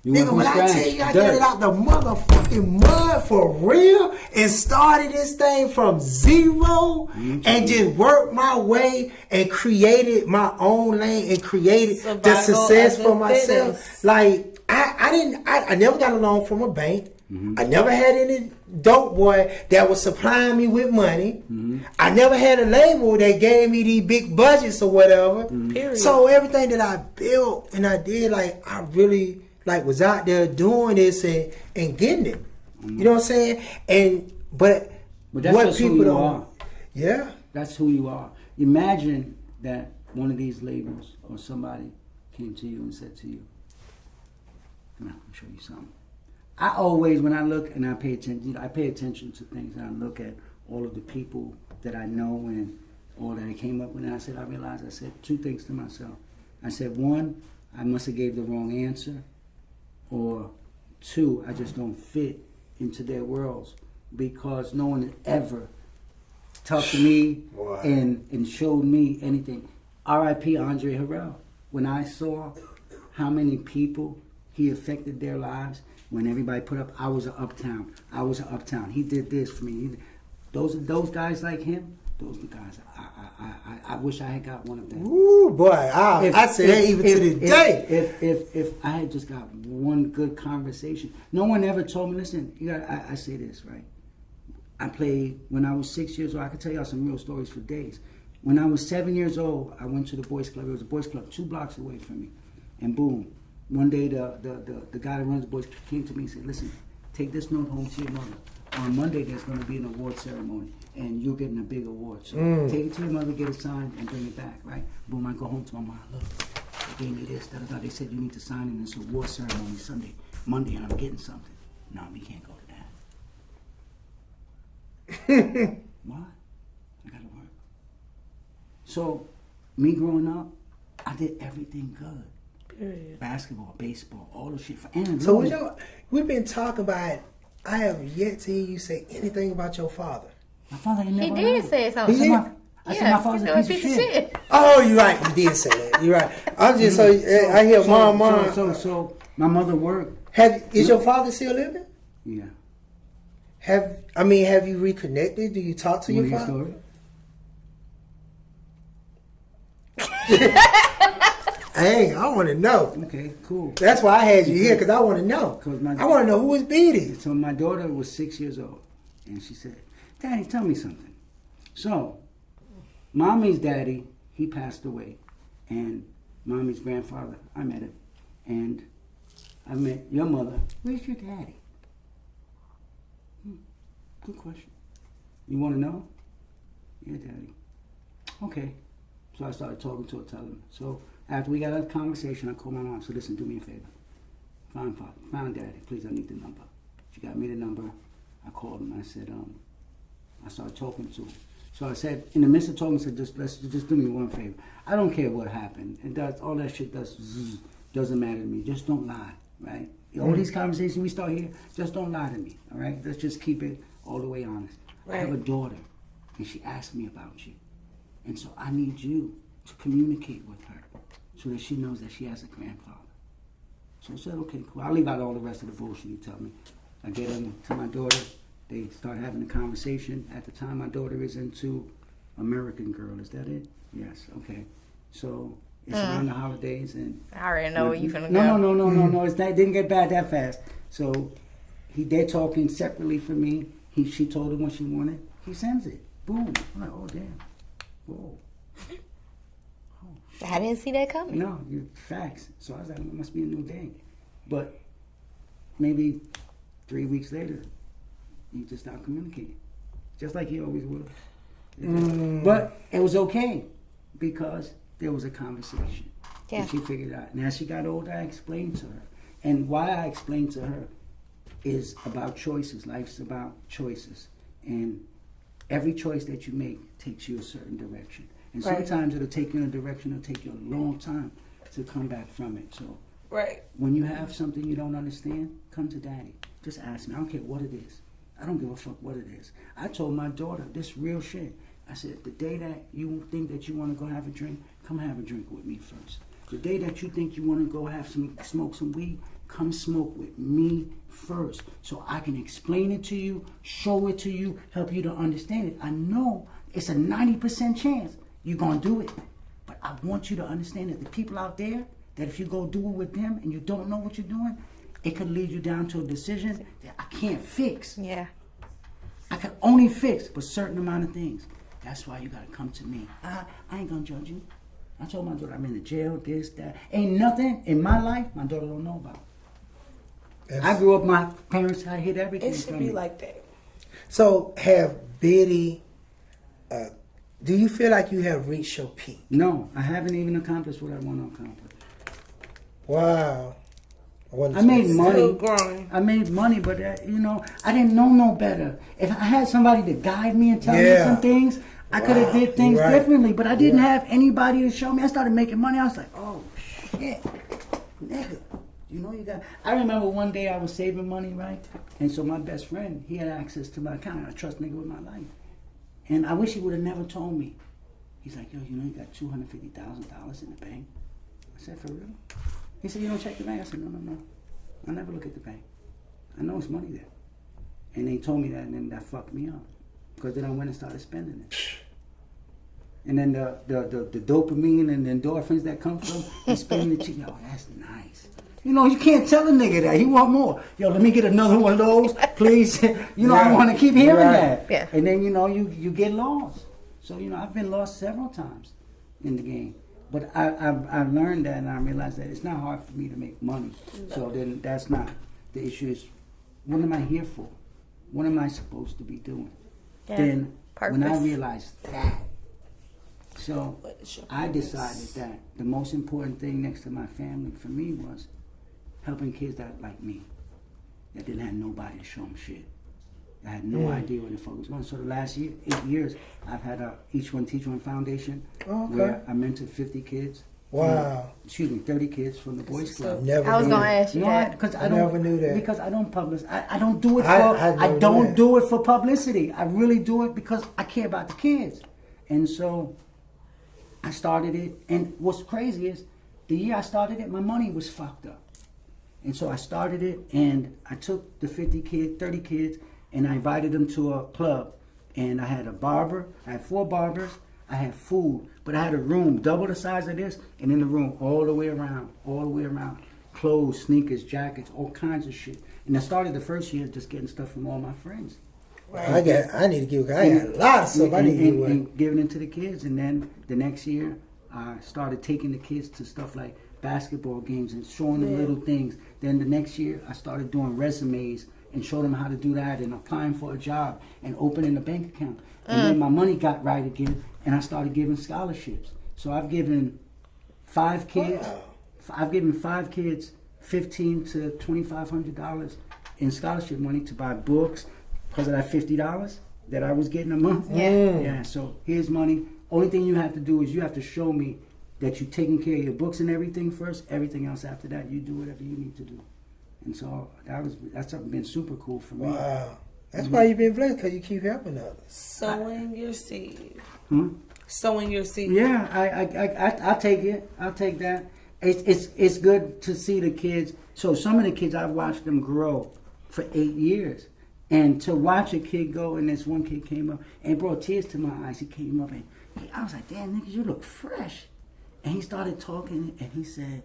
B: Nigga, when I tell you I got it out the motherfucking mud for real and started this thing from zero and just worked my way and created my own lane and created the success for myself. Like, I never got a loan from a bank. I never had any dope boy that was supplying me with money. I never had a label that gave me these big budgets or whatever. So everything that I built and I did, like, I really was out there doing this and getting it. You know what I'm saying? But
H: that's
B: what
H: just
B: people
H: who you
B: don't.
H: are.
B: Yeah.
H: That's who you are. Imagine that one of these labels or somebody came to you and said to you, "Come on, I'll show you something." I always, when I look and I pay attention to things, and I look at all of the people that I know and all that I came up with, and I said two things to myself. I said, one, I must have gave the wrong answer, or two, I just don't fit into their worlds, because no one ever talked to me and showed me anything. R.I.P. Andre Harrell. When I saw how many people he affected their lives, when everybody put up, I was an uptown. He did this for me. Those guys like him, those are the guys. I wish I had got one of them.
B: Ooh, boy, I say that even to this day.
H: If I had just got one good conversation. No one ever told me, listen, I say this, right? I played, when I was 6 years old, I could tell y'all some real stories for days. When I was 7 years old, I went to the boys club. It was a boys club 2 blocks away from me. And boom, one day the guy that runs the boys came to me and said, listen, take this note home to your mother. On Monday, there's going to be an award ceremony, and you're getting a big award. So take it to your mother, get it signed, and bring it back, right? Boom, I go home to my mom. Look, they gave me this, da-da-da. They said you need to sign in this award ceremony Monday, and I'm getting something. No, we can't go to that. Why? I got to work. So, me growing up, I did everything good. Period. Basketball, baseball, all the shit.
B: So we've been talking about. I have yet to hear you say anything about your father.
H: My father ain't never.
C: He did say something.
H: I said my father's a piece of shit.
B: Oh, you're right. You did say that. You're right. I'm just I hear mom.
H: So my mother worked.
B: Is your father still living?
H: Yeah.
B: Have you reconnected? Do you talk to your father?
H: Story?
B: Hey, I want to know.
H: Okay, cool.
B: That's why I had you here, because I want to know. I want to know who is Biddy.
H: So my daughter was 6 years old, and she said, Daddy, tell me something. So, Mommy's daddy, he passed away, and Mommy's grandfather, I met him, and I met your mother. Where's your daddy? Good question. You want to know? Yeah, Daddy. Okay. So I started talking to her, telling her. So after we got out of the conversation, I called my mom. So listen, do me a favor. Find Daddy. Please, I need the number. She got me the number. I called him. I said, I started talking to him. So I said, in the midst of talking, I said, just do me one favor. I don't care what happened. It does, all that shit doesn't matter to me. Just don't lie, right? All these conversations we start here, just don't lie to me, all right? Let's just keep it all the way honest. Right. I have a daughter, and she asked me about you. And so I need you to communicate with her so that she knows that she has a grandfather. So I said, okay, cool. I'll leave out all the rest of the bullshit you tell me. I get them to my daughter. They start having a conversation. At the time, my daughter is into American Girl. Is that it? Yes, okay. So it's around the holidays. And
C: I already know where you're finna go.
H: No. It didn't get bad that fast. So they're talking separately for me. She told him what she wanted. He sends it. Boom. I'm like, oh, damn. Whoa.
C: I didn't see that coming.
H: No, facts. So I was like, it must be a new day. But maybe 3 weeks later, he just stopped communicating. Just like he always would. But it was okay because there was a conversation. Yeah. And she figured it out. And as she got older, I explained to her. And why I explained to her is about choices. Life's about choices. And every choice that you make takes you a certain direction. And sometimes it'll take you in a direction, it'll take you a long time to come back from it. So when you have something you don't understand, come to Daddy. Just ask me. I don't care what it is. I don't give a fuck what it is. I told my daughter this real shit. I said, the day that you think that you want to go have a drink, come have a drink with me first. The day that you think you want to go smoke some weed, come smoke with me first so I can explain it to you, show it to you, help you to understand it. I know it's a 90% chance you're going to do it. But I want you to understand that the people out there, that if you go do it with them and you don't know what you're doing, it could lead you down to a decision that I can't fix. Yeah. I can only fix a certain amount of things. That's why you got to come to me. I ain't going to judge you. I told my daughter I'm in the jail, this, that. Ain't nothing in my life my daughter don't know about. I grew up, my parents, I hid everything.
A: It should be like that.
B: So have Biddy, do you feel like you have reached your peak?
H: No, I haven't even accomplished what I want to accomplish.
B: Wow.
H: I made money. I made money, but I didn't know no better. If I had somebody to guide me and tell me some things, I could have did things differently. But I didn't have anybody to show me. I started making money. I was like, oh shit, nigga. I remember one day I was saving money, right? And so my best friend, he had access to my account. I trust nigga with my life. And I wish he would have never told me. He's like, yo, you got $250,000 in the bank. I said, for real? He said, you don't check the bank? I said, no. I never look at the bank. I know it's money there. And they told me that, and then that fucked me up. Because then I went and started spending it. And then the dopamine and the endorphins that come from spending the cheap. Yo, that's nice. You can't tell a nigga that. He want more. Yo, let me get another one of those, please. I want to keep hearing that. Yeah. And then, you get lost. So, I've been lost several times in the game. But I've learned that, and I realized that it's not hard for me to make money. So then that's not the issue. Is what am I here for? What am I supposed to be doing? Yeah. Then when I realized that, so I decided that the most important thing next to my family for me was helping kids that like me, that didn't have nobody to show them shit. I had no idea where the fuck was going. So the last 8 years, I've had a Each One Teach One Foundation where I mentored 50 kids.
B: Wow.
H: 30 kids from the Boys Club.
C: I was going to ask you that.
B: Because I never knew that.
H: Because I don't publish. I don't do it for. I don't do it for publicity. I really do it because I care about the kids. And so I started it. And what's crazy is the year I started it, my money was fucked up. And so I started it, and I took the 30 kids, and I invited them to a club. And I had a barber. I had 4 barbers. I had food, but I had a room double the size of this, and in the room all the way around, clothes, sneakers, jackets, all kinds of shit. And I started the first year just getting stuff from all my friends.
B: Right. I got a lot of stuff I need to give away.
H: And giving it to the kids, and then the next year I started taking the kids to stuff like basketball games and showing them little things. Then the next year I started doing resumes and showed them how to do that and applying for a job and opening a bank account. And then my money got right again, and I started giving scholarships. So I've given 5 kids. Wow. I've given 5 kids $1,500 to $2,500 in scholarship money to buy books because of that $50 that I was getting a month. Yeah. So here's money. Only thing you have to do is you have to show me that you're taking care of your books and everything first. Everything else after that, you do whatever you need to do. And so that's something been super cool for me.
B: Wow. That's why you've been blessed, because you keep helping others.
A: Sowing your seed.
B: Sowing your seed.
H: Yeah, I take it. I'll take that. It's good to see the kids. So some of the kids, I've watched them grow for 8 years. And to watch a kid go, and this one kid came up and brought tears to my eyes. He came up and I was like, damn, niggas, you look fresh. And he started talking and he said,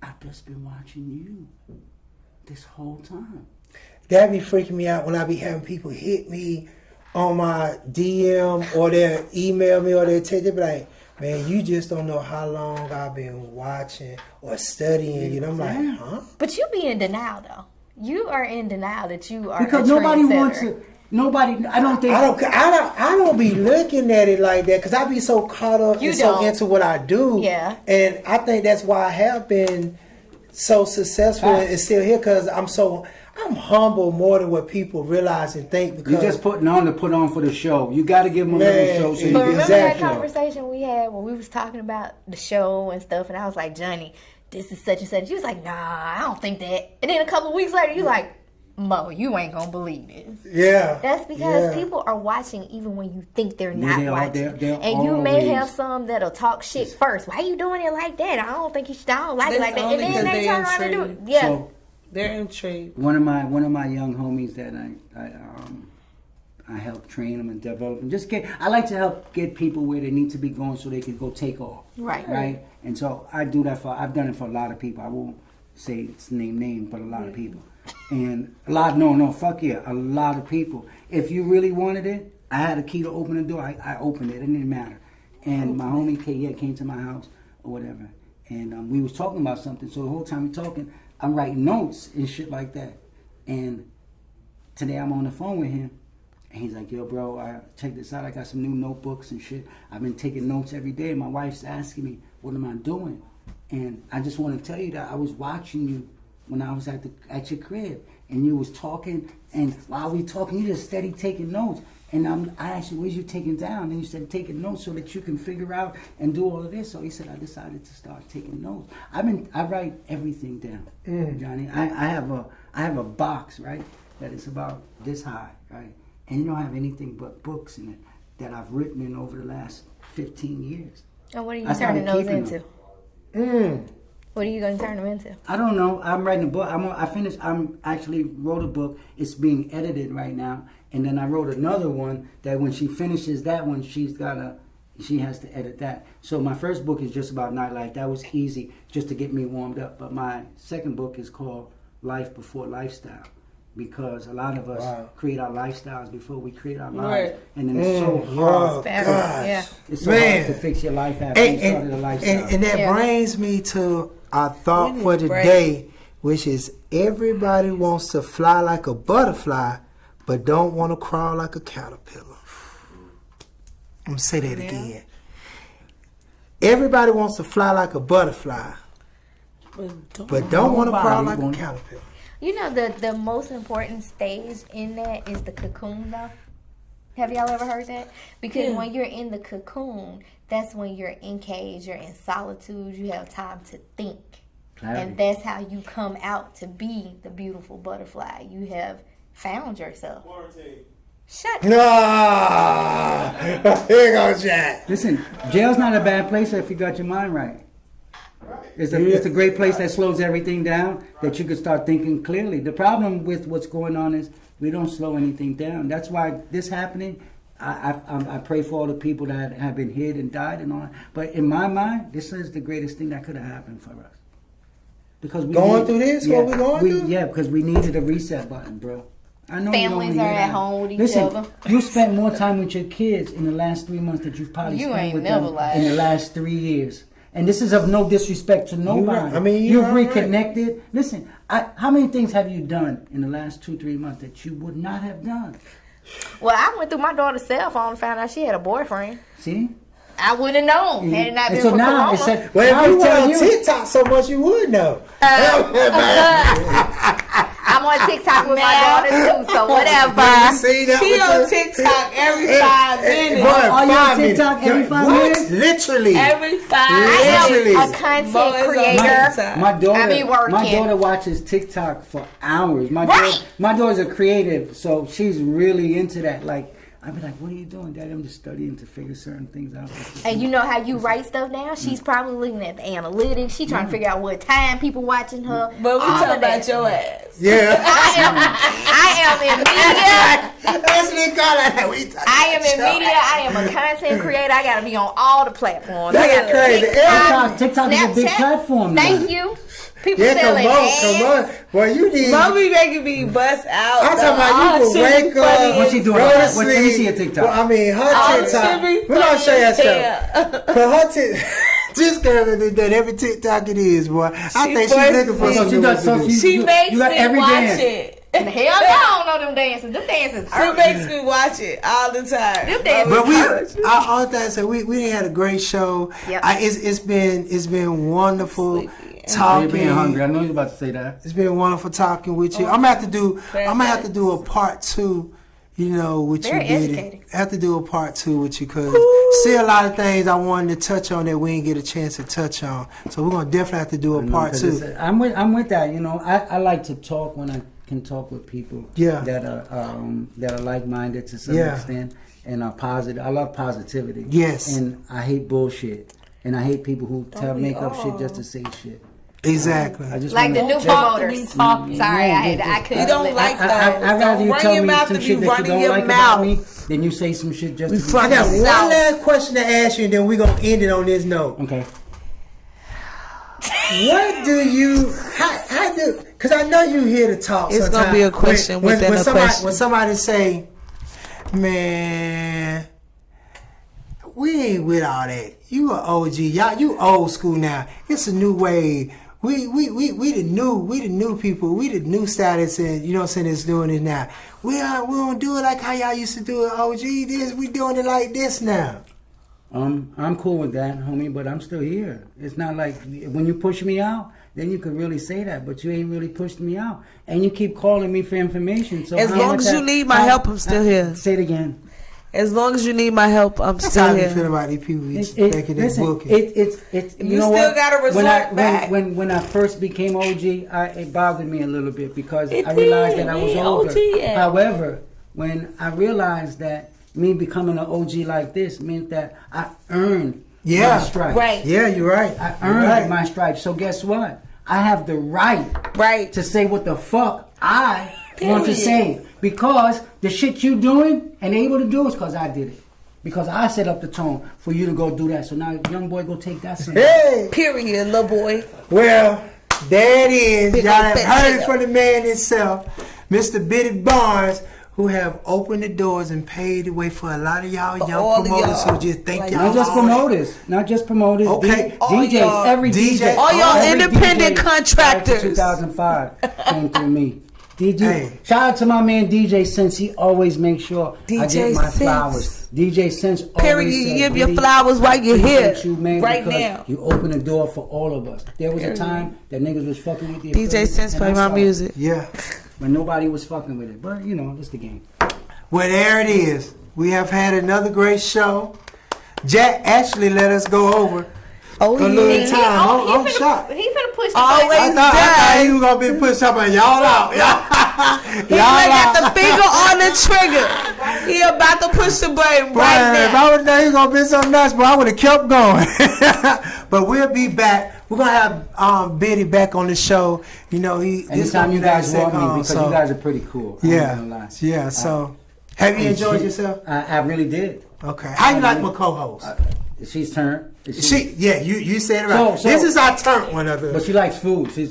H: I've just been watching you this whole time.
B: That be freaking me out when I be having people hit me on my DM or they'll email me or they'll text. They be like, man, you just don't know how long I've been watching or studying you. And I'm like, huh?
C: But you be in denial, though. You are in denial that you are
H: because nobody wants to. Nobody, I don't think.
B: I don't be looking at it like that because I be so caught up and so into what I do.
C: Yeah.
B: And I think that's why I have been so successful and still here because I'm humble more than what people realize and think. Because
H: you're just putting on to put on for the show. You got to give them a little show.
C: But remember that conversation we had when we was talking about the show and stuff, and I was like, Johnny, this is such and such. She was like, nah, I don't think that. And then a couple of weeks later, you like, Mo, you ain't gonna believe this.
B: Yeah.
C: That's because people are watching even when you think they're not watching. And you may have some that'll talk shit first. Why are you doing it like that? I don't think you should. I don't like it like that. And then they turn around and do it. Yeah.
A: So, they're intrigued.
H: One of my young homies that I help train them and develop them. I like to help get people where they need to be going so they can go take off. Right. And so I do that I've done it for a lot of people. I won't say it's name, but a lot of people. And a lot of people. If you really wanted it, I had a key to open the door. I opened it. It didn't matter. And my homie came to my house or whatever. And we was talking about something. So the whole time we talking, I'm writing notes and shit like that. And today I'm on the phone with him. And he's like, yo, bro, check this out. I got some new notebooks and shit. I've been taking notes every day. My wife's asking me, what am I doing? And I just want to tell you that I was watching you when I was at your crib. And you was talking. And while we talking, you just steady taking notes. And I asked you, what you taking down? And you said, taking notes so that you can figure out and do all of this. So he said, I decided to start taking notes. I write everything down, Johnny. I have a box, right, that is about this high, right? And you don't have anything but books in it that I've written in over the last 15 years.
C: And what are you turning those into? What are you going to turn them into?
H: I don't know. I'm writing a book. I'm actually wrote a book. It's being edited right now. And then I wrote another one that when she finishes that one, she has to edit that. So my first book is just about nightlife. That was easy just to get me warmed up. But my second book is called Life Before Lifestyle. Because a lot of us create our lifestyles before we create our lives. And then it's so hard. It's so hard to fix your life after you started a lifestyle.
B: And that brings me to our thought for today, which is everybody wants to fly like a butterfly, but don't want to crawl like a caterpillar. I'm going to say that again. Everybody wants to fly like a butterfly, but don't want to crawl like a caterpillar.
C: You know, the most important stage in that is the cocoon, though. Have y'all ever heard that? Because when you're in the cocoon, that's when you're encaged, you're in solitude, you have time to think. And that's how you come out to be the beautiful butterfly. You have found yourself. Shut
B: up. Here goes Jack.
H: Listen, jail's not a bad place if you got your mind right. It's a great place that slows everything down, that you can start thinking clearly. The problem with what's going on is we don't slow anything down. That's why this happening, I pray for all the people that have been hit and died and all that. But in my mind, this is the greatest thing that could have happened for us. Because we
B: through this? What we going through?
H: Yeah, because we needed a reset button, bro. I know
C: Families are at home with each other.
H: You spent more time with your kids in the last 3 months than you've probably spent with them in the last 3 years. And this is of no disrespect to nobody.
B: I mean,
H: you've reconnected. Right. Listen, how many things have you done in the last 2-3 months that you would not have done?
C: Well, I went through my daughter's cell phone and found out she had a boyfriend.
H: See?
C: I wouldn't have known had it not been
H: so
C: for
H: now
C: Corona.
H: Said,
B: well, if you were on TikTok so much, you would know.
C: I'm on TikTok with my daughter too, so whatever.
A: She on TikTok every 5 minutes.
H: Are you on TikTok every 5 minutes?
B: Literally.
A: Every 5
C: minutes. I am a content creator.
H: My daughter,
C: I be working.
H: My daughter watches TikTok for hours. My daughter's a creative, so she's really into that. Like, I'd be like, what are you doing, Daddy? I'm just studying to figure certain things out.
C: And you know how you write stuff down? She's probably looking at the analytics. She's trying to figure out what time people watching her.
A: But we talking about your ass.
B: Yeah.
C: I am in media.
B: That's what they call it.
C: I am in media. I am a content creator. I got to be on all the platforms.
B: That's crazy.
H: TikTok is a big platform now.
C: Thank you. People
B: selling come on. Well, you need.
A: Mommy making me bust out.
B: I'm talking about you will wake up.
H: What's she doing? Let me see a TikTok.
B: Well, I mean, her TikTok. We're going to show you stuff. Because her TikTok. This girl has done every TikTok it is, boy. I think she's looking for something.
A: She makes me watch it.
C: Hell no, I don't know them dances. Them dances
A: She makes me watch it all the time.
C: Them dances
B: but all that said, we had a great show.
C: Yep.
B: It's been wonderful talking.
H: You're being hungry. I know you're about to say that.
B: It's been wonderful talking with you. I'm gonna have to do a part 2. You know, with
C: Very
B: you, Biddy. I have to do a part 2 with you because see a lot of things I wanted to touch on that we didn't get a chance to touch on. So we're gonna definitely have to do a part 2.
H: I'm with that. You know, I like to talk when I can talk with people that are like-minded to some extent and are positive. I love positivity.
B: Yes.
H: And I hate bullshit. And I hate people who make up shit just to say shit.
B: Exactly.
H: I just
C: like the new promoters. Sorry, I couldn't.
A: You don't like those.
H: I'd rather you tell me some shit that you don't like about me than you say some shit just to be
B: I got one last question to ask you, and then we're going to end it on this note.
H: Okay.
B: What do you, how do, because I know you here to talk
A: it's going to be a question within a question.
B: When somebody say, man, we ain't with all that. You are OG. Y'all, you old school now. It's a new way. We the new people. We the new status, and you know what I'm saying, that's doing it now. We don't do it like how y'all used to do it. OG, we doing it like this now.
H: I'm cool with that, homie, but I'm still here. It's not like when you push me out, then you could really say that, but you ain't really pushed me out, and you keep calling me for information. So
A: as long as you need my help, I'm still here.
H: Say it again.
A: As long as you need my help, I'm still here.
B: How you feel about these people making this booking?
H: It's
A: you know still got to resort back.
H: When I first became OG, it bothered me a little bit because I realized that I was older. However, when I realized that me becoming an OG like this meant that I earned my stripes.
C: Right.
B: Yeah, you're right.
H: I earned my stripes. So guess what? I have the right to say what the fuck I want to say. Because the shit you doing and able to do is because I did it. Because I set up the tone for you to go do that. So now, young boy, go take that.
B: Hey!
A: Period, little boy.
B: Well, there it is. Y'all have heard it from the man himself, Mr. Biddy Barnes, who have opened the doors and paved the way for a lot of y'all young promoters who just think y'all.
H: Not just promoters.
B: Okay.
H: DJs. Every DJ.
A: All y'all independent contractors.
H: 2005 came through me. DJ, shout out to my man DJ Sense. He always makes sure I get my flowers. DJ Sense always
A: Period. You give your flowers while you're here.
H: You, man,
A: right now.
H: You open the door for all of us. There was a time that niggas was fucking with the
A: DJ Sense play my music.
B: Yeah.
H: When nobody was fucking with it. But, you know, it's the game.
B: Well, there it is. We have had another great show. Jack actually let us go over. A little time. I'm shocked.
C: He finna push the
A: Always
C: button.
B: I thought he was gonna be putting something y'all out.
A: He got the finger on the trigger. He about to push the button right now.
B: If I would have known he was gonna be something else, but I would have kept going. But we'll be back. We're gonna have Biddy back on the show. You know,
H: Anytime you guys want me, because you guys are pretty cool.
B: Yeah. So Have you enjoyed yourself?
H: I really did.
B: Okay. How you like my co-host?
H: She's turned.
B: Yeah, you said it right. So, this is our turn one of the.
H: But she likes food. She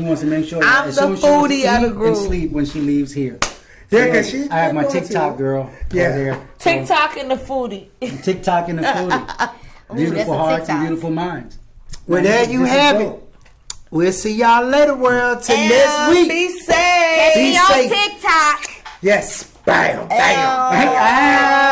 H: wants to make sure
A: I'm
H: as
A: the
H: soon as she
A: foodie of the
H: and
A: group.
H: sleep when she leaves here.
B: Yeah, because
H: I have my TikTok girl over there.
A: TikTok and the foodie.
H: TikTok and the foodie. Beautiful hearts and beautiful minds.
B: Well, there you have it. We'll see y'all later, world. Till next week.
A: Be safe.
C: Be on TikTok.
B: Yes. Bam. Bam.